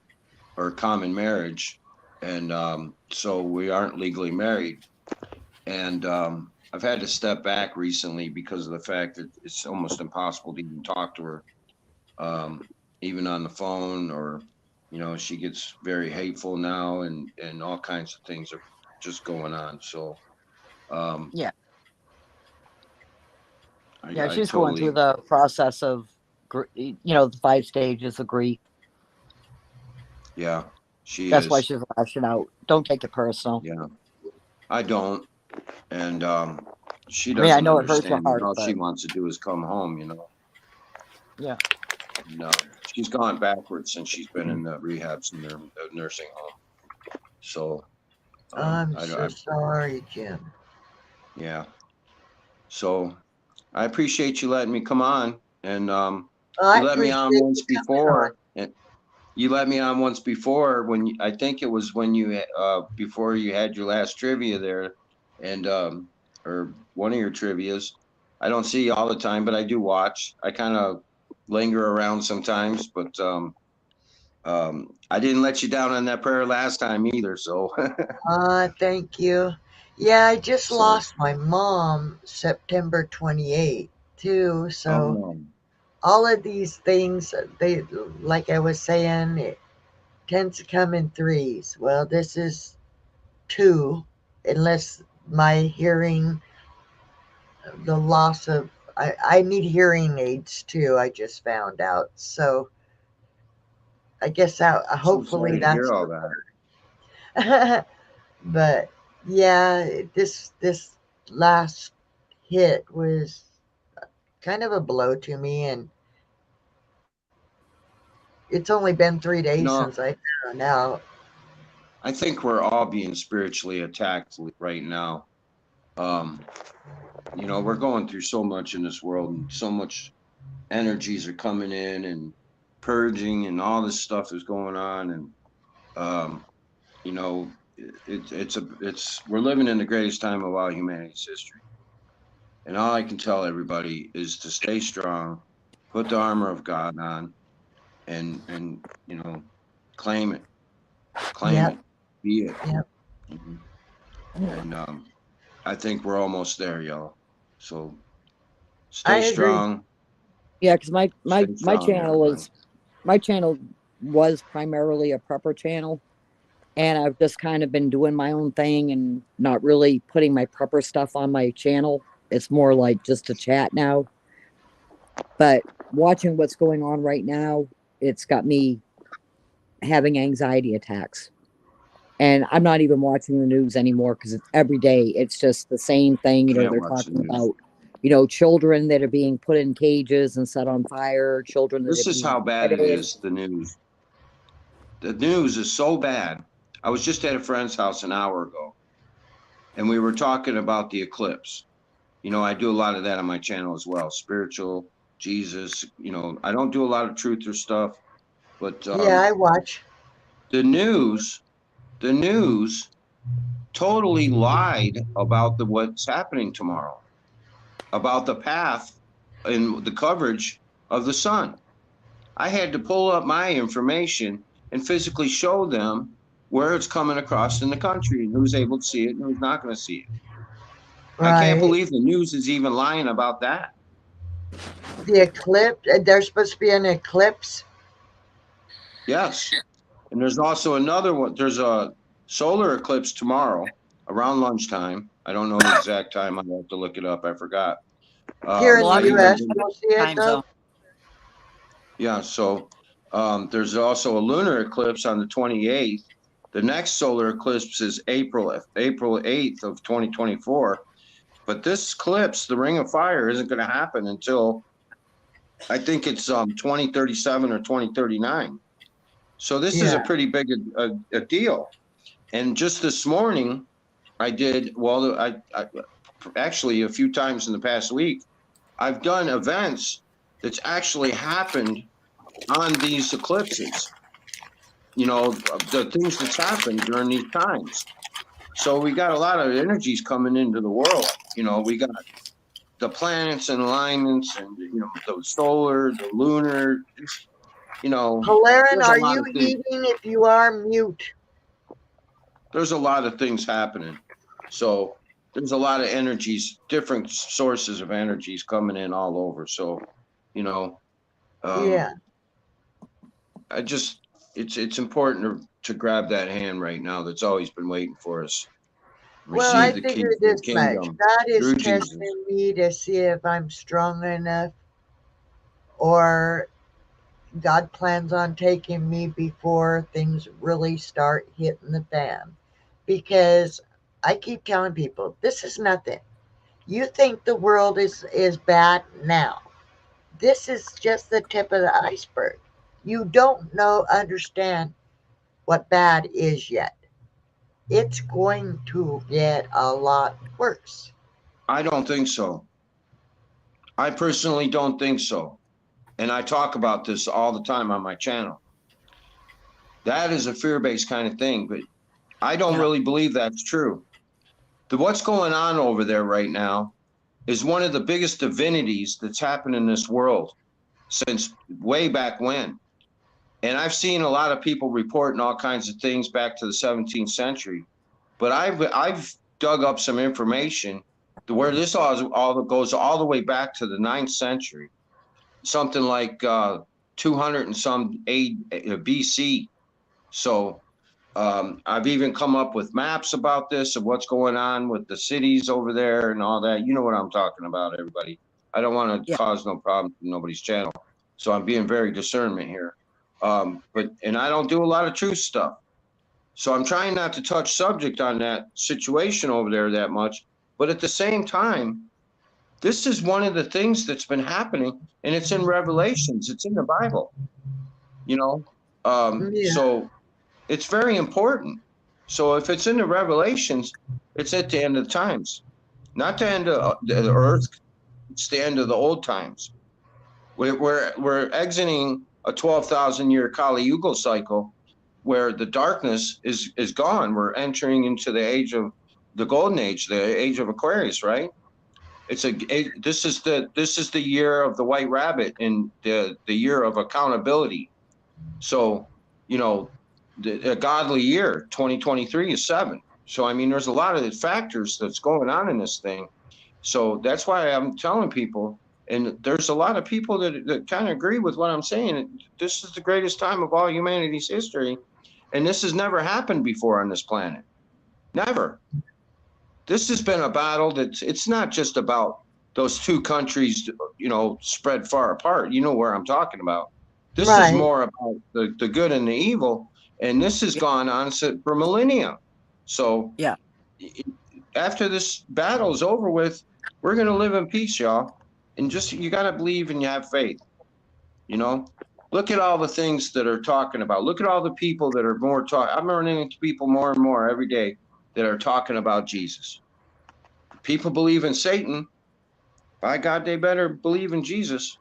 or common marriage. And so we aren't legally married. And I've had to step back recently because of the fact that it's almost impossible to even talk to her, even on the phone, or, you know, she gets very hateful now, and all kinds of things are just going on. So, Yeah. I She's going totally, through the process of, the 5 stages of grief. yeah, she That's is. why she's lashing out. Don't take it personal. Yeah, I don't. And she I doesn't know it hurts your understand. heart, All but she wants to do is come home, you know. yeah. No, she's gone backwards since she's been in the rehabs and the nursing home. So I'm so sorry, Jim. Yeah. So I appreciate you letting me come on, and I you let me on appreciate once you coming on. before, and you let me on once before when I think it was when you before you had your last trivia there, and or one of your trivias. I don't see you all the time, but I do watch. I kind of linger around sometimes, but I didn't let you down on that prayer last time either. So Thank you. Yeah, I just so lost my mom September 28th too. So um, all of these things, they, like I was saying, it tends to come in threes. Well, this is two, unless my hearing, the loss of, I need hearing aids too. I just found out. So I guess so sorry hopefully to hear that's all that. the but yeah, this last hit was kind of a blow to me, and it's only been 3 days No, since I found out. I think we're all being spiritually attacked right now. Um, you know, we're going through so much in this world, and so much energies are coming in and purging, and all this stuff is going on. And, you know, we're living in the greatest time of all humanity's history. And all I can tell everybody is to stay strong, put the armor of God on, and, you know, claim it, Yep, be it. yep. Mhm. And, I think we're almost there, y'all. So I stay agree. strong. Yeah, because my Stay strong, everybody. channel was primarily a prepper channel, and I've just kind of been doing my own thing and not really putting my prepper stuff on my channel. It's more like just a chat now. But watching what's going on right now, it's got me having anxiety attacks. And I'm not even watching the news anymore because it's every day. It's just the same thing. Can't They're watch the talking news. about, children that are being put in cages and set on fire, children that This are is being how bad it beheaded. is, the news. The news is so bad. I was just at a friend's house an hour ago, and we were talking about the eclipse. You know, I do a lot of that on my channel as well. Spiritual, Jesus, you know, I don't do a lot of truth or stuff, but Yeah, I watch. the news, the news totally lied about what's happening tomorrow, about the path and the coverage of the sun. I had to pull up my information and physically show them where it's coming across in the country and who's able to see it and who's not going to see it. I can't Right. believe the news is even lying about that. The eclipse. There's supposed to be an eclipse. Yes. And there's also another one. There's a solar eclipse tomorrow around lunchtime. I don't know the exact time. I'll have to look it up. I forgot. Here in Well, the I'm in U.S., the you'll see it time though. zone. Yeah. So there's also a lunar eclipse on the 28th. The next solar eclipse is April 8th of 2024. But this eclipse, the Ring of Fire, isn't going to happen until I think it's 2037 or 2039. So this is a Yeah. pretty big a deal. And just this morning, I did well. I actually a few times in the past week, I've done events that's actually happened on these eclipses. You know, the things that's happened during these times. So we got a lot of energies coming into the world. You know, we got the planets and alignments, and the solar, the lunar. Polarin, there's a are lot you of things. eating? If you are, mute. There's a lot of things happening. So there's a lot of energies, different sources of energies coming in all over. So, Yeah. it's important to grab that hand right now that's always been waiting for us. Well, Receive I the key figured to the this much. kingdom God is through Jesus. testing me to see if I'm strong enough, or God plans on taking me before things really start hitting the fan. Because I keep telling people, this is nothing. You think the world is bad now. This is just the tip of the iceberg. You don't understand what bad is yet. It's going to get a lot worse. I don't think so. I personally don't think so. And I talk about this all the time on my channel. That is a fear-based kind of thing, but I don't really believe that's true. What's going on over there right now is one of the biggest divinities that's happened in this world since way back when. And I've seen a lot of people reporting all kinds of things back to the 17th century, but I've dug up some information to where this all goes all the way back to the 9th century, something like 200 and some BC. So I've even come up with maps about this, of what's going on with the cities over there and all that. You know what I'm talking about, everybody. I don't want to cause no problem to nobody's channel. So I'm being very discernment here. And I don't do a lot of truth stuff. So I'm trying not to touch subject on that situation over there that much. But at the same time, this is one of the things that's been happening, and it's in Revelations. It's in the Bible, So it's very important. So if it's in the Revelations, it's at the end of the times, not the end of the earth. It's the end of the old times. We're exiting a 12,000 year Kali Yuga cycle, where the darkness is gone. We're entering into the age of the golden age, the age of Aquarius, right? This is the year of the white rabbit, and the year of accountability. So, a godly year, 2023 is 7. So, I mean, there's a lot of factors that's going on in this thing. So that's why I'm telling people, and there's a lot of people that kind of agree with what I'm saying. This is the greatest time of all humanity's history. And this has never happened before on this planet. Never. This has been a battle it's not just about those two countries, spread far apart. You know where I'm talking about. This is more about the good and the evil. And this has gone on for millennia. So after this battle is over with, we're going to live in peace, y'all. And you got to believe and you have faith. Look at all the things that are talking about. Look at all the people that are I'm running into people more and more every day that are talking about Jesus. People believe in Satan. By God, they better believe in Jesus,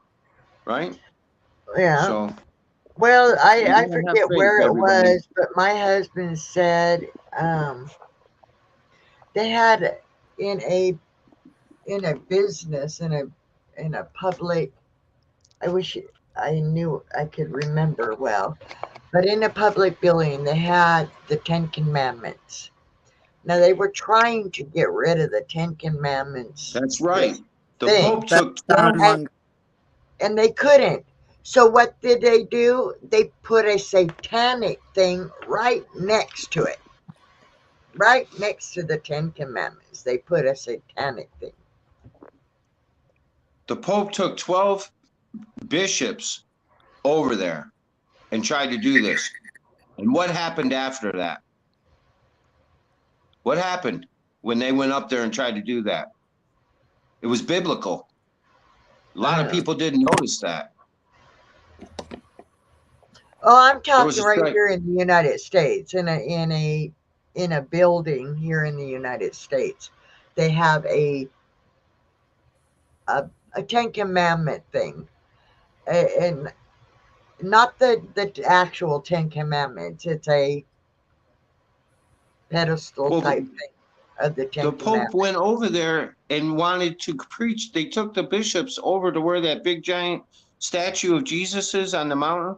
right? Yeah. So, well, I forget where it was, but my husband said they had in a business, in a public. I wish I knew I could remember well, but in a public building, they had the 10 Commandments. Now they were trying to get rid of the 10 Commandments. That's right. The Pope took and they couldn't. So what did they do? They put a satanic thing right next to it. Right next to the 10 Commandments, they put a satanic thing. The Pope took 12 bishops over there and tried to do this. And what happened after that? What happened when they went up there and tried to do that? It was biblical. A lot of people didn't notice that. Oh, I'm talking right here in the United States, in a building here in the United States. They have a 10 Commandment thing, and not the actual 10 Commandments. It's a pedestal type thing of the 10 Commandments. The Pope went over there and wanted to preach. They took the bishops over to where that big giant statue of Jesus is on the mountain.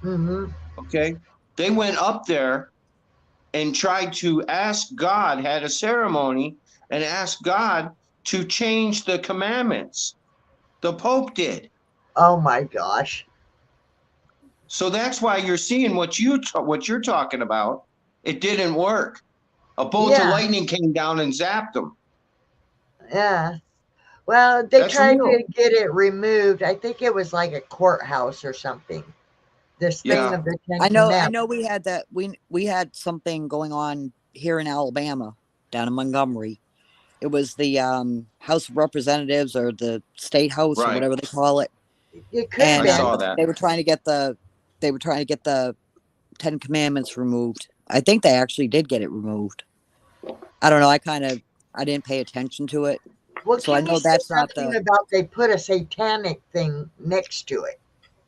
Mm-hmm. Okay. They went up there and tried to ask God, had a ceremony, and asked God to change the commandments. The Pope did. Oh my gosh. So that's why you're seeing what you're talking about. It didn't work. A bolt of Yeah. lightning came down and zapped them. Yeah. Well, they That's tried real. to get it removed. I think it was like a courthouse or something. This thing Yeah. of the Ten I Commandments. know we had that we had something going on here in Alabama, down in Montgomery. It was the House of Representatives or the State House or Right. whatever they call it. It could have And I saw been. that. they were trying to get the Ten Commandments removed. I think they actually did get it removed. I don't know. I didn't pay attention to it. Well, So I can you know say that's not something the about they put a satanic thing next to it?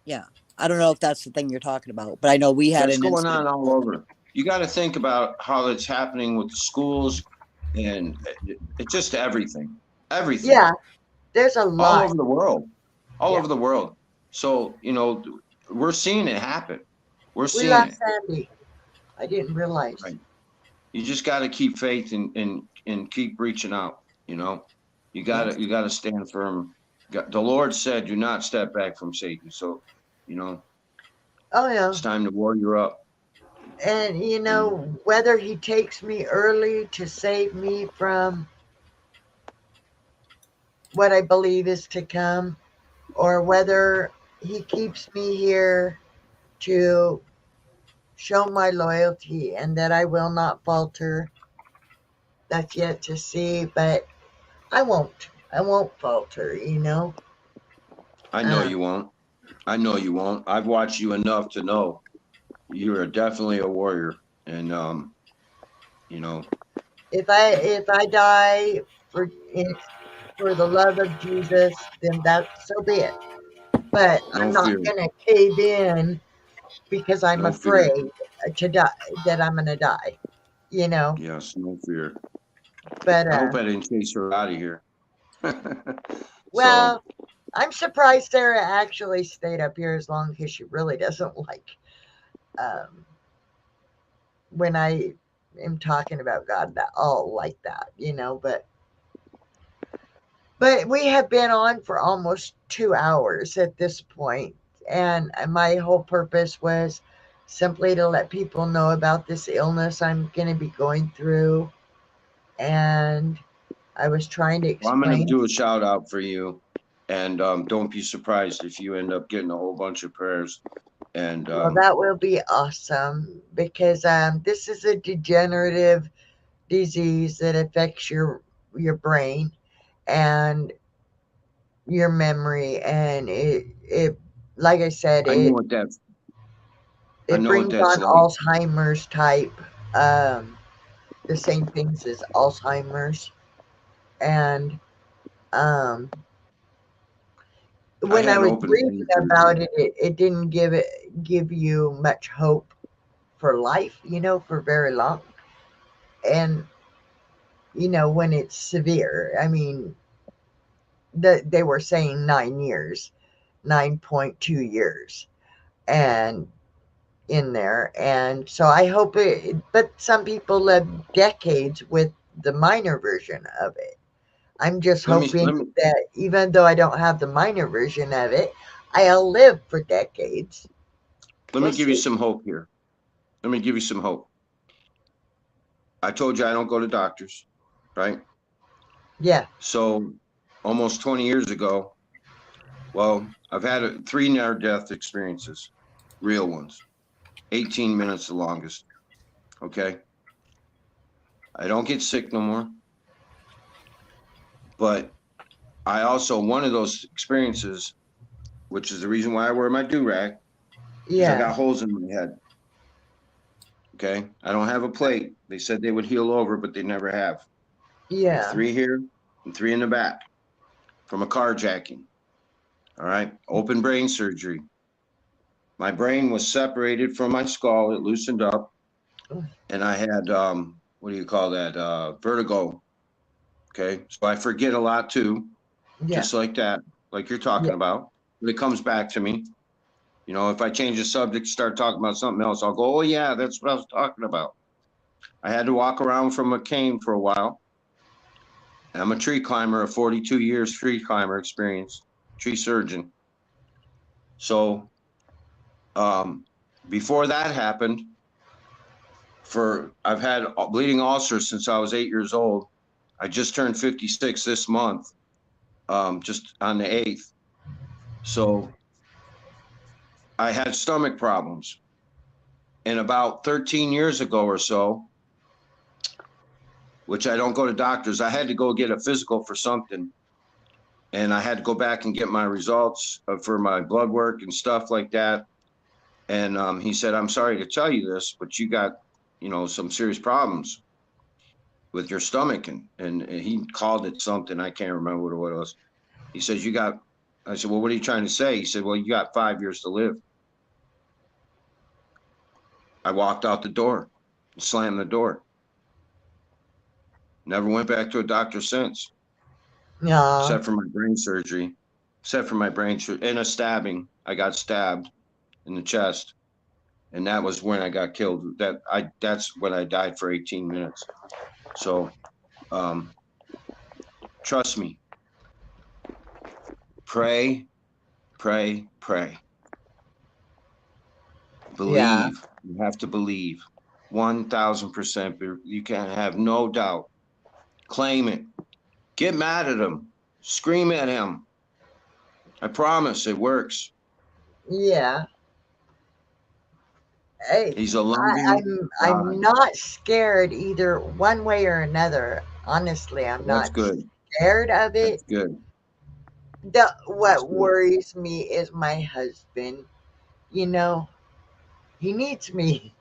yeah. I don't know if that's the thing you're talking about, but I know we had That's an going incident. on all over. You got to think about how it's happening with the schools and it's just everything. Everything. Yeah, there's a All lot. over the world. All Yeah. over the world. So, we're seeing it happen. We're We seeing lost it. Sandy. I didn't realize. Right. You just got to keep faith and keep reaching out. You got to stand firm. The Lord said, "Do not step back from Satan." So, Oh yeah. it's time to warrior up. And whether he takes me early to save me from what I believe is to come, or whether he keeps me here to show my loyalty and that I will not falter, that's yet to see. But I won't. I won't falter. I know you won't. I know you won't. I've watched you enough to know you are definitely a warrior. And If I die for for the love of Jesus, then so be it. But no I'm not fear. gonna cave in because I'm No fear. afraid to die, that I'm gonna die. Yes, no fear. But I hope I didn't chase her out of here. well, I'm surprised Sarah actually stayed up here as long because she really doesn't like when I am talking about God that all like that, but we have been on for almost 2 hours at this point, and my whole purpose was simply to let people know about this illness I'm going to be going through, and I was trying to Well, I'm going to explain. do a shout out for you, and don't be surprised if you end up getting a whole bunch of prayers. And Well, that will be awesome because this is a degenerative disease that affects your brain and your memory, and it like I said, I know what that's. I it know what brings that's on like. Alzheimer's type, the same things as Alzheimer's, and um, when had I an was open reading brain surgery. about it, it didn't give you much hope for life, for very long, and when it's severe, I mean, they were saying 9 years, 9.2 years, and in there. And so I hope but some people live decades with the minor version of it. I'm just Let me hoping that even though I don't have the minor version of it, I'll live for decades. let We'll me give you see. some hope here. Let me give you some hope. I told you I don't go to doctors, right? Yeah. So almost 20 years ago, well, I've had 3 near-death experiences, real ones. 18 minutes the longest. Okay. I don't get sick no more. But I also, one of those experiences, which is the reason why I wear my do-rag, is I Yeah. got holes in my head. Okay. I don't have a plate. They said they would heal over, but they never have. I have Yeah. 3 here and 3 in the back from a carjacking. All right. Open brain surgery. My brain was separated from my skull. It loosened up. And I had, what do you call that? Vertigo Okay. So I forget a lot too, Yeah. just like that, like you're talking about. But it comes back to me. You know, if I change the subject, start talking about something else, I'll go, oh, yeah, that's what I was talking about. I had to walk around from a cane for a while. I'm a tree climber, a 42 years tree climber experience, tree surgeon. So before that happened, I've had bleeding ulcers since I was 8 years old. I just turned 56 this month, just on the 8th. So I had stomach problems. And about 13 years ago or so, which I don't go to doctors, I had to go get a physical for something. And I had to go back and get my results for my blood work and stuff like that. And he said, I'm sorry to tell you this, but you got, some serious problems with your stomach. And he called it something. I can't remember what it was. He says, I said, well, what are you trying to say? He said, well, you got 5 years to live. I walked out the door, slammed the door. Never went back to a doctor since, except for my brain surgery, and a stabbing. I got stabbed in the chest. And that was when I got killed. That's when I died for 18 minutes. So, trust me, pray, pray, pray. Believe. You have to believe 1,000%. You can have no doubt. Claim it. Get mad at him. Scream at him. I promise it works. Yeah. He's a loving I'm not scared either one way or another. Honestly, I'm That's not good. scared of it. That's good. What worries me is my husband. You know, he needs me.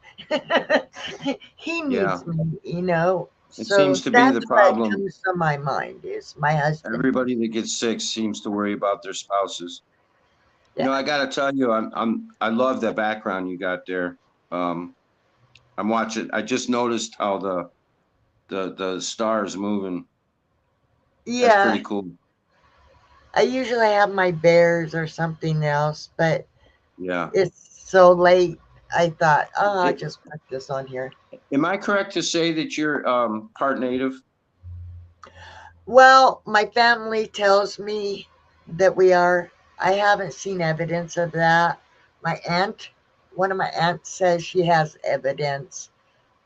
He needs me, It So seems to be the that's what problem. comes to my mind is my husband. Everybody that gets sick seems to worry about their spouses. Yeah. I got to tell you, I love the background you got there. I'm watching. I just noticed how the stars moving. That's Yeah. pretty cool. I usually have my bears or something else, but Yeah. it's so late. I thought, I'll just put this on here. Am I correct to say that you're part native? Well, my family tells me that we are. I haven't seen evidence of that. One of my aunts says she has evidence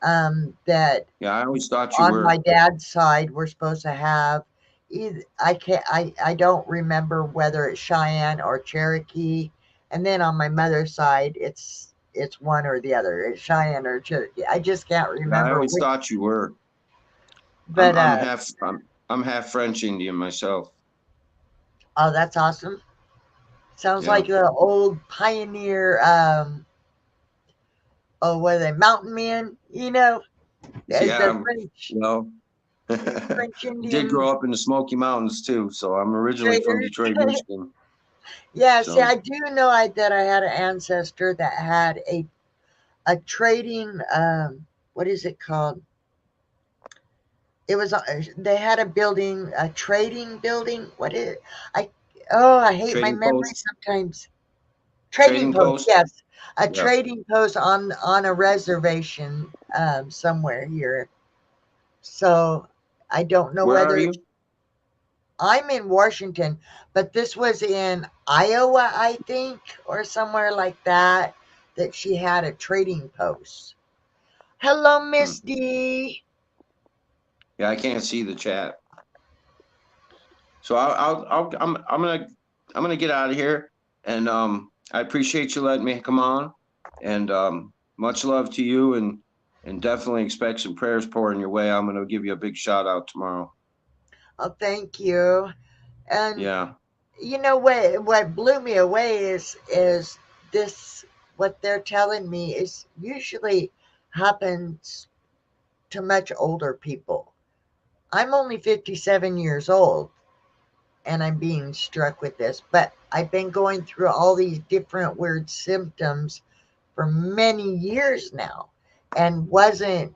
that Yeah, I always thought you on were. my dad's side we're supposed to have either I don't remember whether it's Cheyenne or Cherokee, and then on my mother's side it's one or the other. It's Cheyenne or Cherokee. I just can't Yeah, I remember always which. thought you were. But I'm half French Indian myself. oh, that's awesome. Sounds Yeah. like the old pioneer. Oh, what are they? Mountain men. As the Yeah. French Well, French did grow Indian up in the Smoky Mountains too, so I'm originally from traders. Detroit, Michigan. Yeah. See, So I do know that I had an ancestor that had a trading. What is it called? It was. They had a building, a trading building. What is it? I hate my trading memory post, sometimes. Trading post. post. Yes, a Yeah. trading post on a reservation somewhere here. So I don't know Where are whether you? I'm in Washington, but this was in Iowa, I think, or somewhere like that. That she had a trading post. Hello, Misty. Yeah, I can't see the chat. So I'm gonna get out of here, and I appreciate you letting me come on, and much love to you, and definitely expect some prayers pouring your way. I'm gonna give you a big shout out tomorrow. Oh, thank you. And Yeah. you know what blew me away is this what they're telling me is usually happens to much older people. I'm only 57 years old and I'm being struck with this, but I've been going through all these different weird symptoms for many years now and wasn't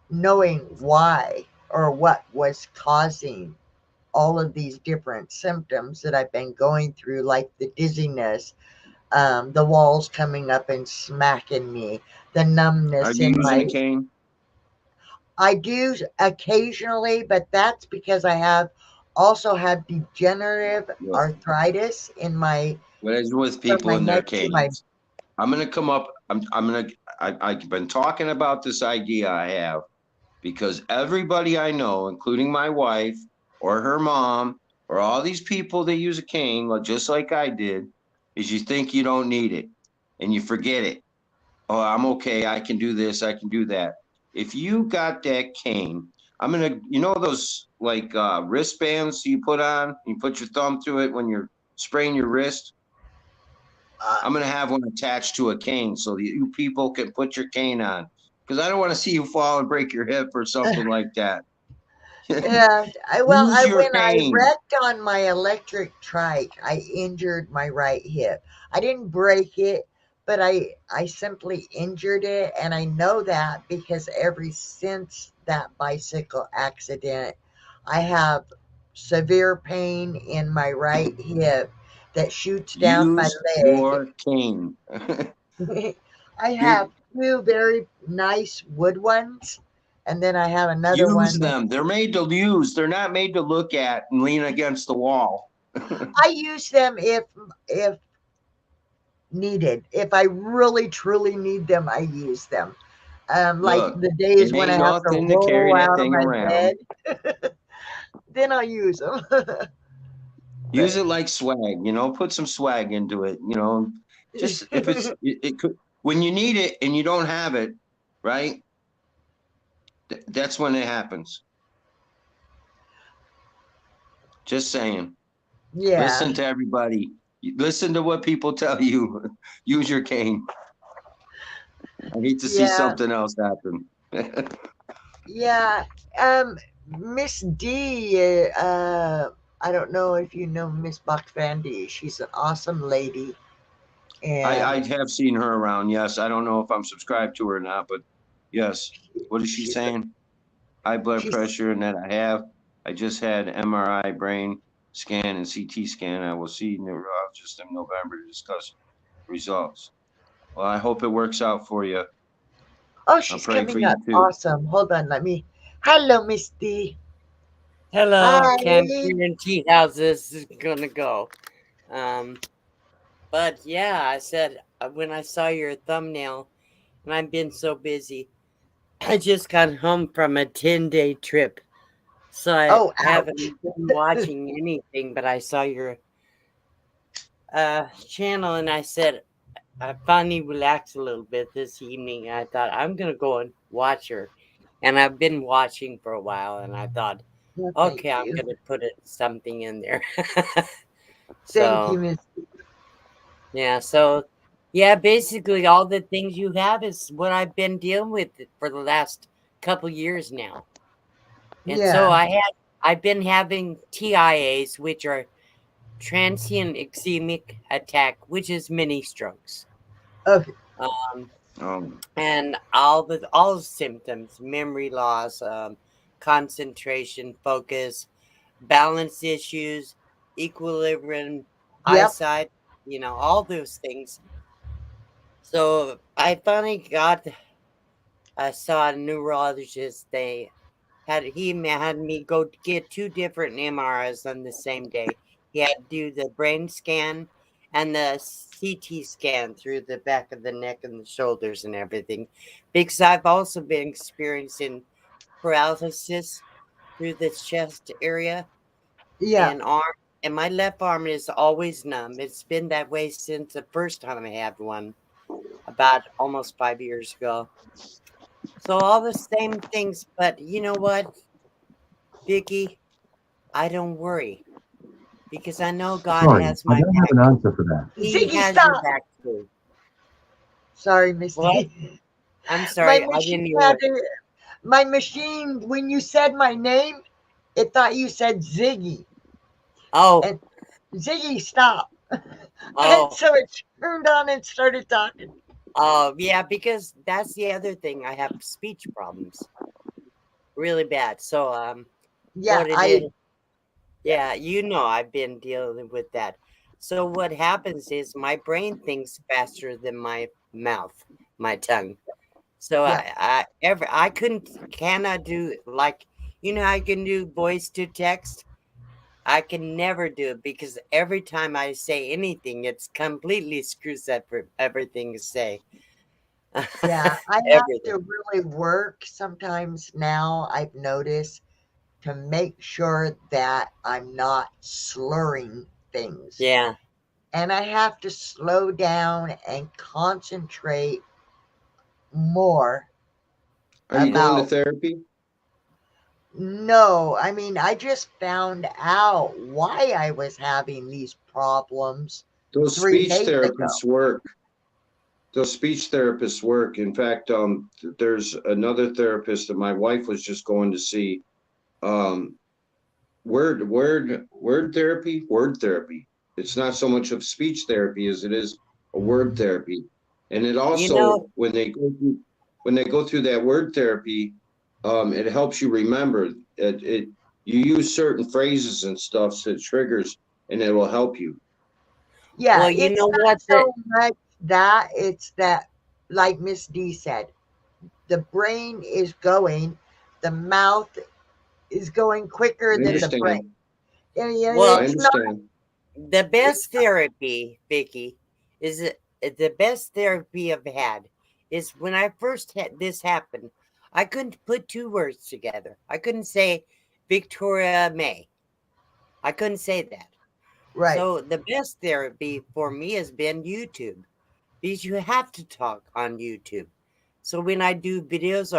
knowing why or what was causing all of these different symptoms that I've been going through, like the dizziness, the walls coming up and smacking me, the Are numbness you in using a my. cane? I do occasionally, but that's because I have also have degenerative Look, arthritis in my what is with from people my in their neck to my. canes? I'm gonna come up. I've been talking about this idea I have because everybody I know, including my wife or her mom or all these people that use a cane, just like I did, is you think you don't need it and you forget it. Oh, I'm okay. I can do this. I can do that. If you got that cane, those like wristbands you put on, you put your thumb through it when you're spraying your wrist. Uh, I'm gonna have one attached to a cane so that you people can put your cane on because I don't want to see you fall and break your hip or something like that. Yeah, Use your when I cane. wrecked on my electric trike, I injured my right hip. I didn't break it, but I simply injured it, and I know that because ever since that bicycle accident, I have severe pain in my right hip that shoots down my Use leg. your cane. I You have two very nice wood ones, and then I have another use one that them. They're made to use. They're not made to look at and lean against the wall. I use them if needed. If I really truly need them, I use them. Like Look, the it days when I ain't have to nothing to carry roll that out of thing my around. bed, then I'll use them. Use But it like swag, put some swag into it, just if it could, when you need it and you don't have it, right? That's when it happens. Just saying. yeah, Listen to everybody. Listen to what people tell you. Use your cane. I hate to see yeah, something else happen. yeah. Miss D. I don't know if you know Miss Bakfandi. She's an awesome lady, and I have seen her around. Yes. I don't know if I'm subscribed to her or not, but yes. What is she she's saying? High blood she's pressure, and that I have. I just had MRI, brain scan, and CT scan. I will see neurologist in November to discuss results. Well, I hope it works out for you. oh, I'm she's praying for coming you up. too. Awesome. Hold on, let me. Hello, Miss D. Hello, can't Hi. guarantee how this is gonna go. Um, but yeah, I said when I saw your thumbnail, and I've been so busy, I just got home from a 10-day trip, so I Oh, ouch. haven't been watching anything. But I saw your channel, and I said I finally relaxed a little bit this evening. I thought I'm gonna go and watch her, and I've been watching for a while, and I thought, Well, thank okay, I'm you. gonna put something in there. Thank you, So Miss. yeah, so yeah, basically all the things you have is what I've been dealing with for the last couple years now. And so Yeah. I've been having TIAs, which are transient ischemic attack, which is mini strokes. Okay. Um, Um, and all the symptoms, memory loss, concentration, focus, balance issues, equilibrium, Yep. eyesight, all those things. So I saw a neurologist. He had me go get two different MRIs on the same day. He had to do the brain scan and the CT scan through the back of the neck and the shoulders and everything, because I've also been experiencing paralysis through the chest area Yeah. and arm. And my left arm is always numb. It's been that way since the first time I had one about almost 5 years ago. So all the same things, but you know what, Vicky? I don't worry because I know God Sorry, has I my don't have an back. answer for that. He Ziggy, has your stop. back too. Sorry, What? Misty. I'm My sorry, I machine didn't hear had what. to, my machine, when you said my name, it thought you said Ziggy. Oh, And Ziggy, stop. And oh, so it turned on and started talking. oh, yeah, because that's the other thing. I have speech problems really bad. So, Yeah, what it is. Yeah, I've been dealing with that. So what happens is my brain thinks faster than my mouth, my tongue. So Yeah, I cannot do like how I can do voice to text. I can never do it because every time I say anything, it's completely screws up everything to say. yeah. I have Everything. to really work sometimes now, I've noticed, to make sure that I'm not slurring things. Yeah. And I have to slow down and concentrate more Are you going to about. therapy? No, I mean, I just found out why I was having these problems Those 3 days speech ago. therapists work. Those speech therapists work. In fact, there's another therapist that my wife was just going to see. Um, word therapy. It's not so much of speech therapy as it is a word therapy. And it You also, know, when they go through that word therapy, it helps you remember you use certain phrases and stuff so it triggers, and it will help you. Yeah, well, you it's know not what the so much that, it's that, like Miss D said, the brain is going, the mouth is going quicker I than the brain. understand. And well, I it's not, understand. the best therapy, Vicky, is the best therapy I've had is when I first had this happen. I couldn't put two words together. I couldn't say Victoria May. I couldn't say that. right. So the best therapy for me has been YouTube because you have to talk on YouTube. So when I do videos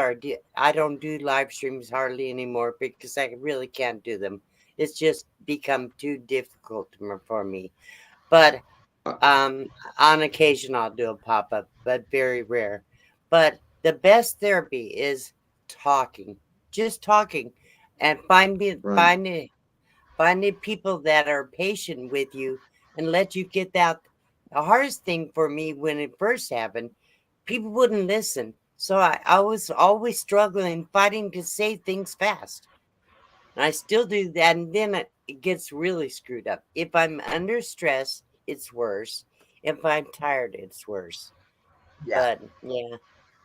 I don't do live streams hardly anymore because I really can't do them. It's just become too difficult for me. But Uh, um, on occasion, I'll do a pop up, but very rare. But the best therapy is talking, just talking, and right. finding people that are patient with you and let you get that. The hardest thing for me when it first happened, people wouldn't listen. So I was always struggling, fighting to say things fast. And I still do that. And then it gets really screwed up. If I'm under stress, it's worse. If I'm tired, it's worse. Yeah. But yeah.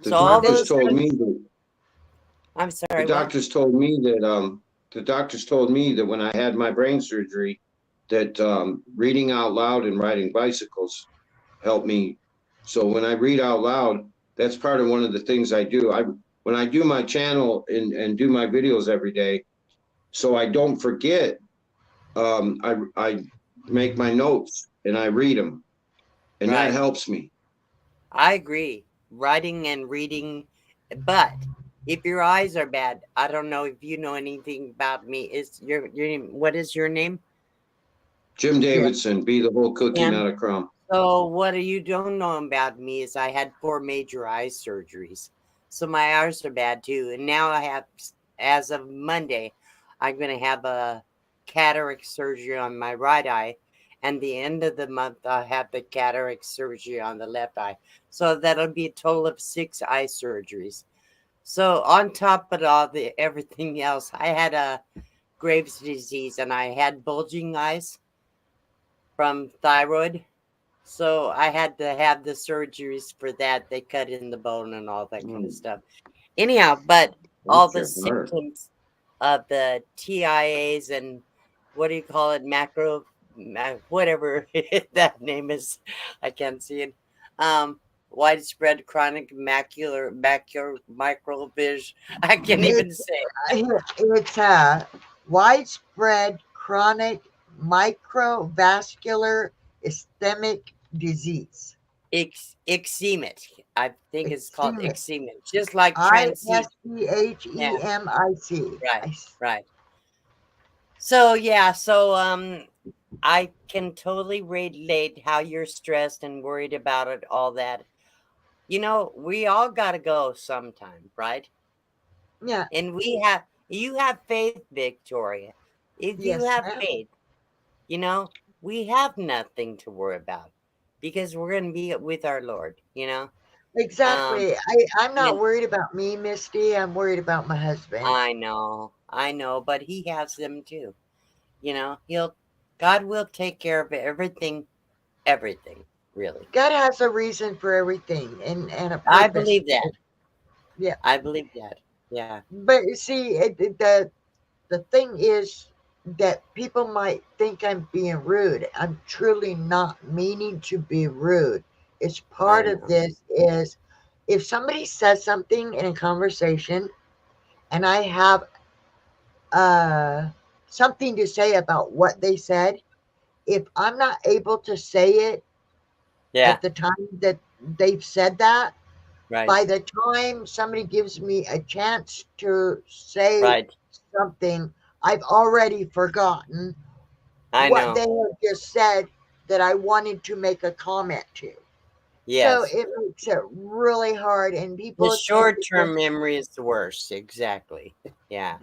The So Well, all they doctors those told say, me things, that I'm the sorry, what? doctors told me that the doctors told me that when I had my brain surgery, that reading out loud and riding bicycles helped me. So when I read out loud, that's part of one of the things I do. I When I do my channel and do my videos every day, so I don't forget. I make my notes and I read them, and that Right. helps me. I agree. Writing and reading. But if your eyes are bad, I don't know if you know anything about me. Is your name, what is your name? Jim yeah, Davidson, be the whole cookie, Tim. not a crumb. So what you don't know about me is I had 4 major eye surgeries. So my eyes are bad too. And now I have, as of Monday, I'm going to have a cataract surgery on my right eye. And the end of the month, I'll have the cataract surgery on the left eye. So that'll be a total of 6 eye surgeries. So on top of all the everything else, I had a Graves' disease and I had bulging eyes from thyroid. So I had to have the surgeries for that. They cut in the bone and all that kind of Mm, stuff. Anyhow, but all bless the your heart. symptoms of the TIAs and what do you call it, whatever that name is, I can't see it. Um, Widespread chronic macular microvision. I can't even it's say it's widespread chronic microvascular ischemic disease. Ischemic. I think it's called Ischemic. ischemic, just like transit. Yeah, Ischemic. right, right. So yeah, I can totally relate how you're stressed and worried about it, all that. We all gotta go sometime, right? Yeah. And you have faith, Victoria. If you Yes, have ma'am. faith, you know, we have nothing to worry about because we're gonna be with our Lord. Um, Exactly. I'm not and worried about me, Misty. I'm worried about my husband. I know, but he has them too. God will take care of everything, really. God has a reason for everything and a I purpose. believe that. Yeah. I believe that. Yeah. But you see, the thing is that people might think I'm being rude. I'm truly not meaning to be rude. It's part I of know. this is if somebody says something in a conversation and I have uh, something to say about what they said, if I'm not able to say it Yeah. at the time that they've said that, Right. by the time somebody gives me a chance to say Right. something, I've already forgotten I what they know. have just said that I wanted to make a comment to. So Yes. it makes it really hard, and The people tend to short-term memory is the worst. Exactly. Yeah.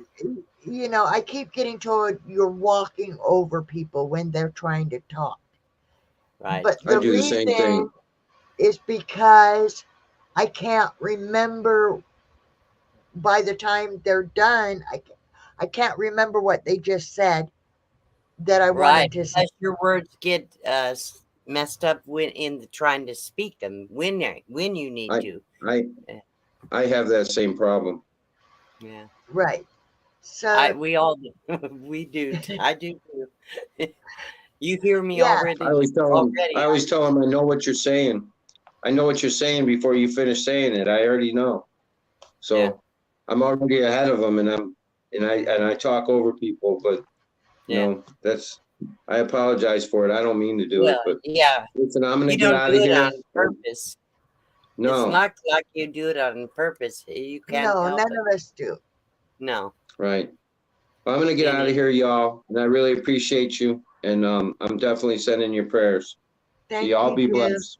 I keep getting told you're walking over people when they're trying to talk. Right. But I the do the same reason thing. is because I can't remember by the time they're done. I can't remember what they just said that I Right. wanted to say. Plus, your words get messed up when trying to speak them when you need I to. I I have that same problem. Yeah. Right. So, We all do. We do. I do too. You hear me yeah, I always tell them. I already. always tell them I know what you're saying. I know what you're saying before you finish saying it. I already know. Yeah. So I'm already ahead of them, and I talk over people. But Yeah. that's I apologize for it. I don't mean to do Well, it, but yeah. listen, I'm gonna You get don't out do of it here. on purpose. It's No, not like you do it on purpose. You can't no, help none it. of us do. No. right. Well, I'm gonna get out of Any. here, y'all, and I really appreciate you. And I'm definitely sending your prayers. So Thank y'all you, be Jim. blessed.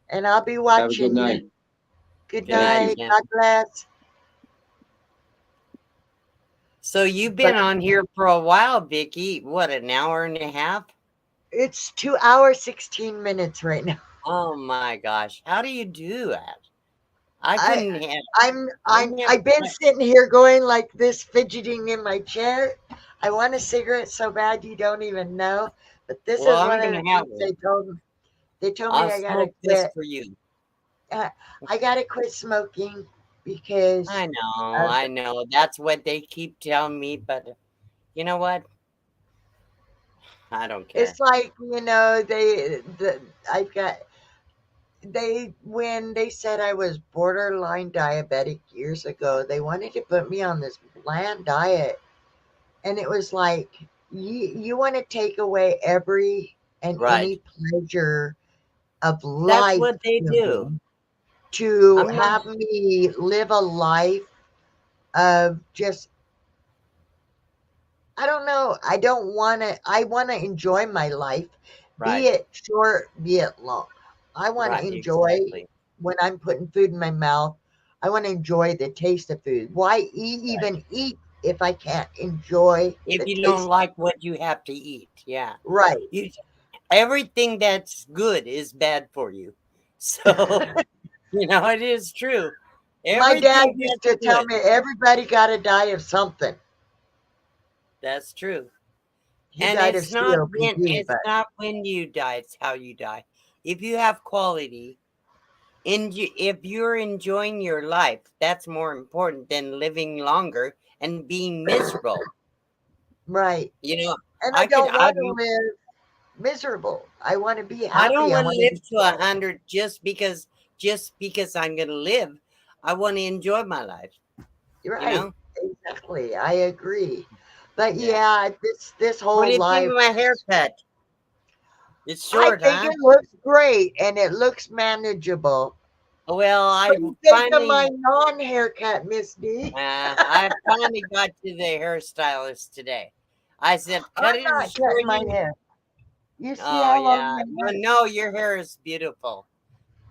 And I'll be Have a good watching you. night. Good Good Thank night, you. night. Jim. God bless. So you've But been on here for a while, Vicky. What, an hour and a half? it's 2 hours, 16 minutes right now. Oh my gosh. How do you do that? I I couldn't have. I've been sitting here going like this, fidgeting in my chair. I want a cigarette so bad you don't even know. But this Well, is I'm one of gonna the have things one. they told me I'll I gotta smoke this quit. for you. I gotta quit smoking because I know. That's what they keep telling me, but you know what? I don't care. it's like I've got they when they said I was borderline diabetic years ago, they wanted to put me on this bland diet, and it was like you want to take away every and Right. any pleasure of That's life what they to do. me, to I'm not have me live a life of just I don't know. I don't want to. I want to enjoy my life, right. be it short, be it long. I want to Right. enjoy Exactly. when I'm putting food in my mouth. I want to enjoy the taste of food. Why Right. even eat if I can't enjoy If the you don't taste? like what you have to eat, yeah. Right. You everything that's good is bad for you. So, it is true. My dad Everything used that's to tell good. me everybody got to die of something. That's true. He And died of COPD, it's but not when you die, it's how you die. If you have quality, if you're enjoying your life, that's more important than living longer and being miserable. right. You know, And I I could don't I want to live miserable. I want to be I don't happy. I want to want to live be to 100 just because I'm going to live. I want to enjoy my life, you right. know? Exactly. I agree. But Yeah. yeah, this What whole do you think life, of my haircut? It's I short, think huh? it looks great and it looks manageable. Well, What do you think of my non-haircut, Miss D? I finally got to the hairstylist today. I said, cut I'm it as not short cutting as my you. hair. You see Oh how long yeah. my Well, hair is? no, your hair is beautiful,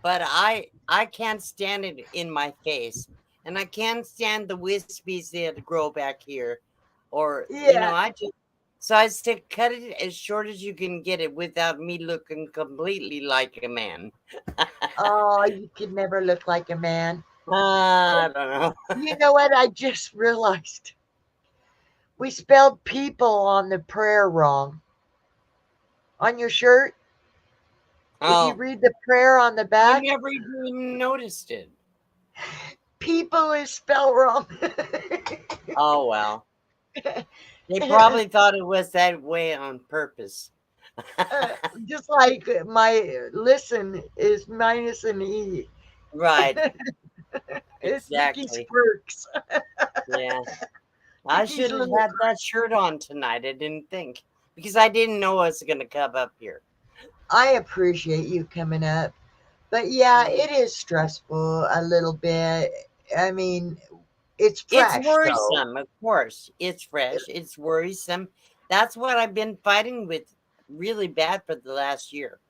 but I can't stand it in my face, and I can't stand the wispies that grow back here, or Yeah. I just so I said cut it as short as you can get it without me looking completely like a man. Oh, you could never look like a man. I don't know. You know what? I just realized We spelled people on the prayer wrong. On your shirt, if you Oh, read the prayer on the I back, never even noticed it. people is spelled wrong. Oh, well. They probably thought it was that way on purpose. Just like my listen is minus an E. Right. It's Nikki Exactly. Sparks. Yeah. I Nikki's should have little. had that shirt on tonight. I didn't think because I didn't know I was going to come up here. I appreciate you coming up. But yeah, it is stressful a little bit. I mean, it's It's fresh though. worrisome, of course. It's fresh. It's worrisome. That's what I've been fighting with really bad for the last year.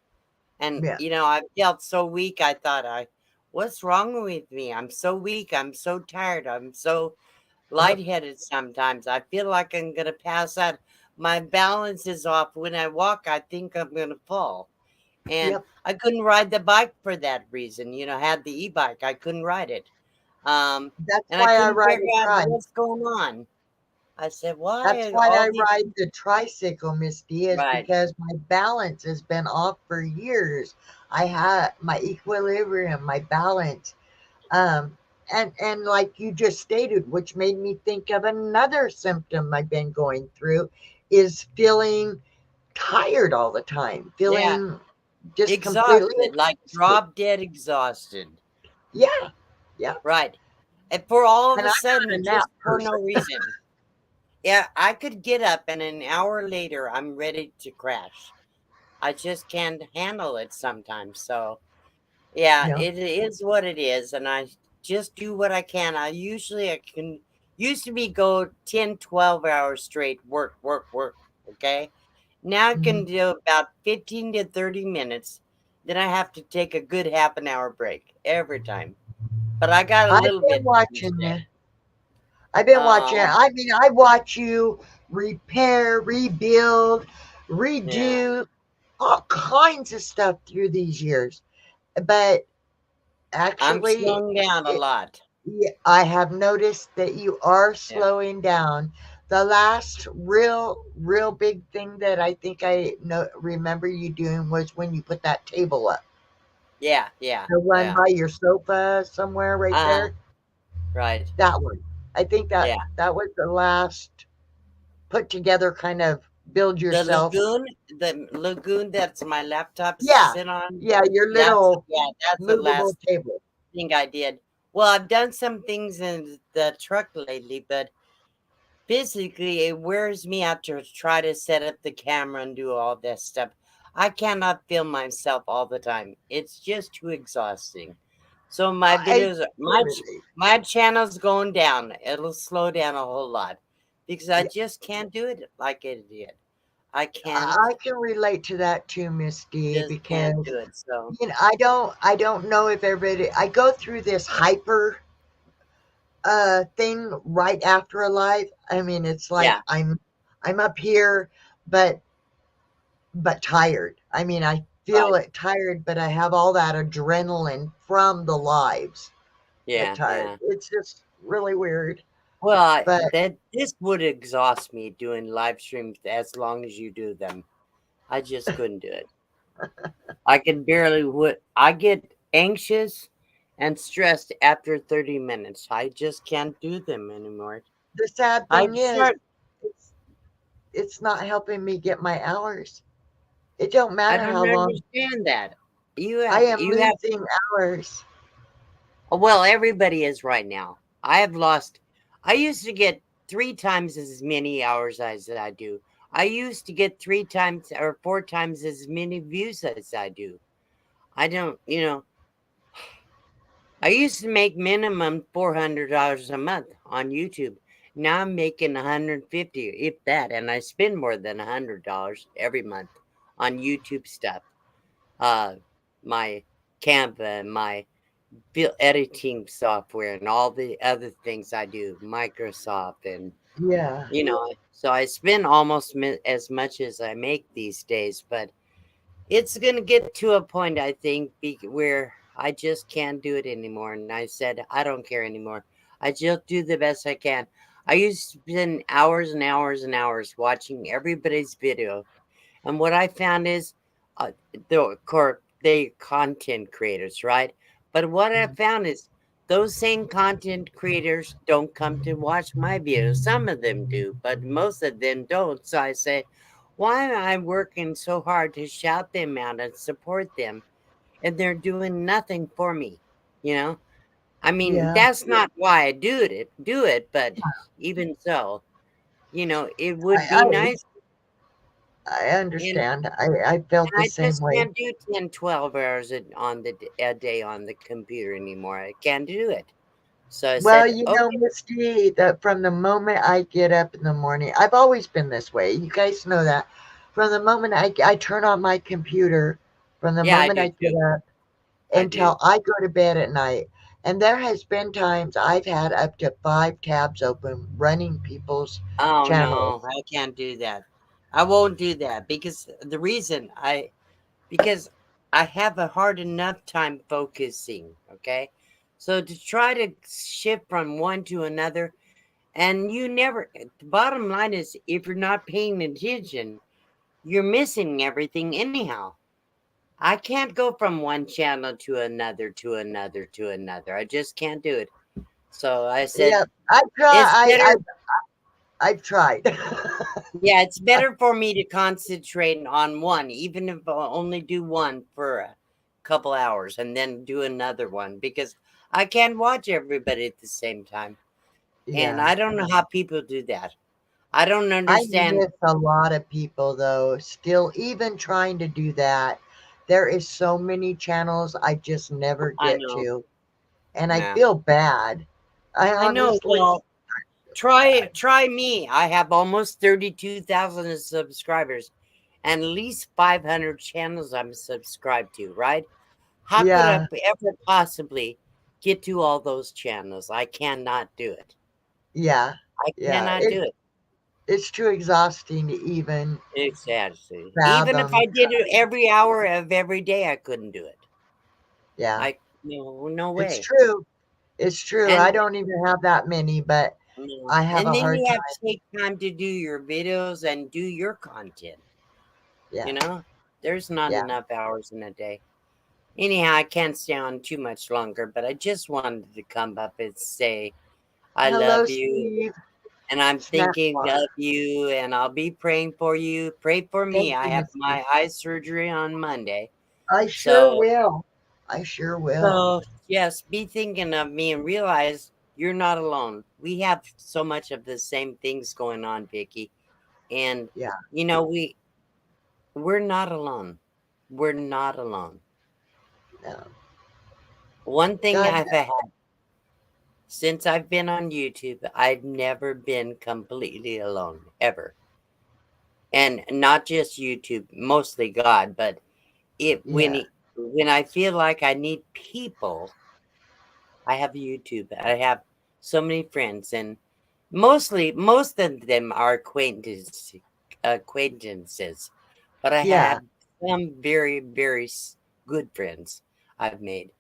And, Yeah. I felt so weak. I thought, what's wrong with me? I'm so weak. I'm so tired. I'm so Yep. lightheaded sometimes. I feel like I'm going to pass out. My balance is off. When I walk, I think I'm going to fall. And Yep. I couldn't ride the bike for that reason. I had the e-bike. I couldn't ride it. That's And I why I couldn't ride figure a out tri. what's going on. I said, That's why are why all I these ride the tricycle, Misty, is right? because my balance has been off for years. I had my equilibrium, my balance. Um, and like you just stated, which made me think of another symptom I've been going through, is feeling tired all the time, Yeah, feeling just completely exhausted, like exhausted. drop dead exhausted. Yeah, yeah. Right. And for all of And a I'm not sudden, a nap just for no person. reason. Yeah, I could get up and an hour later I'm ready to crash. I just can't handle it sometimes. So yeah, Yeah. it is what it is, and I just do what I can. I can used to be go 10, 12 hours straight, work, work, work. Okay. Now I Mhm. can do about 15 to 30 minutes. Then I have to take a good half an hour break every time. But I got a I've little been bit each watching day. you. I've been watching. Oh, I mean, I watch you repair, rebuild, yeah. redo all kinds of stuff through these years. But I'm actually, slowing down a it, lot. yeah, I have noticed that you are Yeah. slowing down. The last real big thing that I think I remember you doing was when you put that table up, Yeah, yeah, the one yeah. by your sofa somewhere right Uh-huh. there. Right. That one. I think Yeah. that was the last put together kind of build The yourself. lagoon that's my laptop Yeah, sit on. yeah, your That's little that's the movable last table. thing I did. Well, I've done some things in the truck lately, but physically it wears me out to try to set up the camera and do all that stuff. I cannot film myself all the time. It's just too exhausting. So my I videos, really, my channel's going down. It'll slow down a whole lot because I yeah, just can't do it like it did. I can't, I can relate to that too, Miss D, just can't because do it. So I don't know if everybody. I go through this hyper thing right after a life. I mean, it's like yeah, I'm up here, but tired. I mean, I feel right, it tired, but I have all that adrenaline from the lives, but yeah, tired. yeah. It's just really weird. Well, But that this would exhaust me doing live streams as long as you do them. I just couldn't do it. I can barely would. I get anxious and stressed after 30 minutes. I just can't do them anymore. the sad I thing is, start. it's it's not helping me get my hours. It don't I matter don't how long understand that. You I have am you have losing hours. well, everybody is right now. I have lost. I used to get 3 times as many hours as I do. I used to get 3 times or 4 times as many views as I do. I don't, I used to make minimum $400 a month on YouTube. Now I'm making 150, if that, and I spend more than $100 every month on YouTube stuff. Uh, my Canva, my editing software, and all the other things I do, Microsoft, and Yeah. so I spend almost as much as I make these days. But it's going to get to a point, I think, where I just can't do it anymore. And I said, I don't care anymore. I just do the best I can. I used to spend hours and hours and hours watching everybody's video. And what I found is, they content creators, right? But what I found is those same content creators don't come to watch my videos. Some of them do, but most of them don't. So I say, why am I working so hard to shout them out and support them, and they're doing nothing for me? You know, I mean, Yeah, that's not why I do it, but even so, it would be I nice. I And understand. I felt And the I same just way. can't do 10, 12 hours a day on the computer anymore. I can't do it. So I Well, said, okay, Misty, that from the moment I get up in the morning, I've always been this way. You guys know that. From the moment I turn on my computer, from the yeah, I moment do I get too. up I do. until I go to bed at night. And there has been times I've had up to 5 tabs open running people's Oh no, channels. I can't do that. I won't do that because I have a hard enough time focusing. Okay, so to try to shift from one to another, and you never. The bottom line is, if you're not paying attention, you're missing everything anyhow. I can't go from one channel to another to another to another. I just can't do it. So I said, Yeah, I it's try. better. I've tried. Yeah, it's better for me to concentrate on one, even if I only do one for a couple hours and then do another one, because I can't watch everybody at the same time. And Yeah. I don't know how people do that. I don't I understand. miss a lot of people though, still even trying to do that. There is so many channels I just never I get know. to, and I Yeah. feel bad. I I know. honestly Well, feel bad. try me. I have almost 32,000 subscribers and at least 500 channels I'm subscribed to, right? How could I Yeah, ever possibly get to all those channels? I cannot do it. yeah, I yeah. cannot do it. It's too exhausting to even Exactly. Even if fathom. I did it every hour of every day, I couldn't do it. Yeah, No it's way. true. It's true. And I don't even have that many, but I have and a then hard you have time. to take time to do your videos and do your content. Yeah, You know, there's not yeah. enough hours in a day. Anyhow, I can't stay on too much longer, but I just wanted to come up and say I Hello, love you Steve. and I'm Snack thinking bar. of you and I'll be praying for you. Pray for me. Thank I you, have Misty. my eye surgery on Monday. I sure So will. I sure will. so yes, be thinking of me and realize you're not alone. We have so much of the same things going on, Vicky. And Yeah. you know, we're not alone. We're not alone. No. One thing God, I've had since I've been on YouTube, I've never been completely alone, ever. And not just YouTube, mostly God, but it yeah. when I feel like I need people, I have YouTube. I have so many friends, and most of them are acquaintances, but I Yeah. have some very good friends I've made.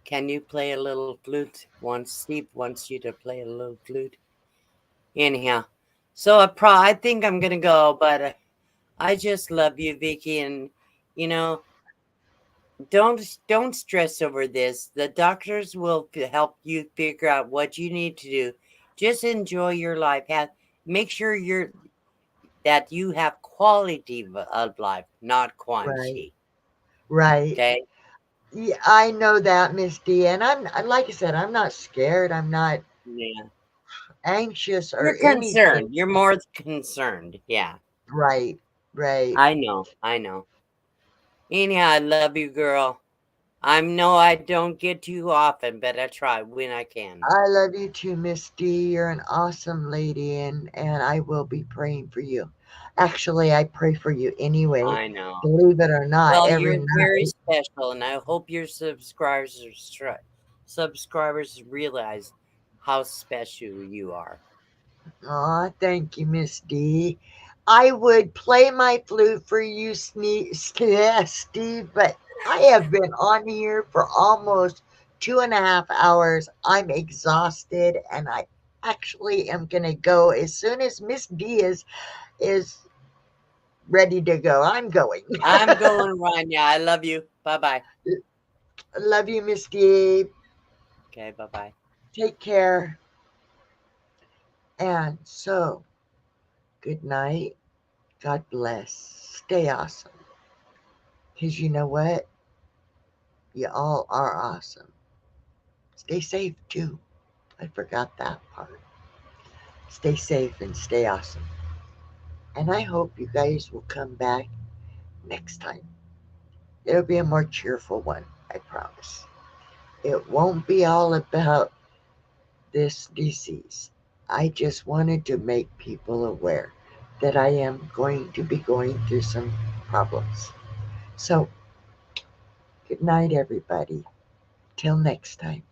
Can you play a little flute? Once Steve wants you to play a little flute. Anyhow, so I think I'm gonna go, but I just love you, Vicky, and you know, don't stress over this. The doctors will help you figure out what you need to do. Just enjoy your life. Make sure that you have quality of life, not Right. quantity. Right. Okay? Yeah, I know that, Miss D. And like I said, I'm not scared. I'm not Yeah. anxious or You're anything. concerned. You're more concerned. Yeah. Right. Right. I know. I know. Anyhow, I love you, girl. I know I don't get to you often, but I try when I can. I love you too, Miss D. You're an awesome lady, and I will be praying for you. Actually, I pray for you anyway. I know. Believe it or not, Well, every you're very night. special, and I hope your subscribers realize how special you are. Aw, thank you, Miss D. I would play my flute for you, Steve, but I have been on here for almost 2.5 hours. I'm exhausted, and actually am going to go as soon as Miss D is ready to go. I'm going. I'm going, Rania. I love you. Bye-bye. Love you, Miss D. Okay, bye-bye. Take care. And so, good night. God bless. Stay awesome. Because you know what? You all are awesome. Stay safe too. I forgot that part. Stay safe and stay awesome. And I hope you guys will come back next time. It'll be a more cheerful one, I promise. It won't be all about this disease. I just wanted to make people aware that I am going to be going through some problems. So, good night, everybody. Till next time.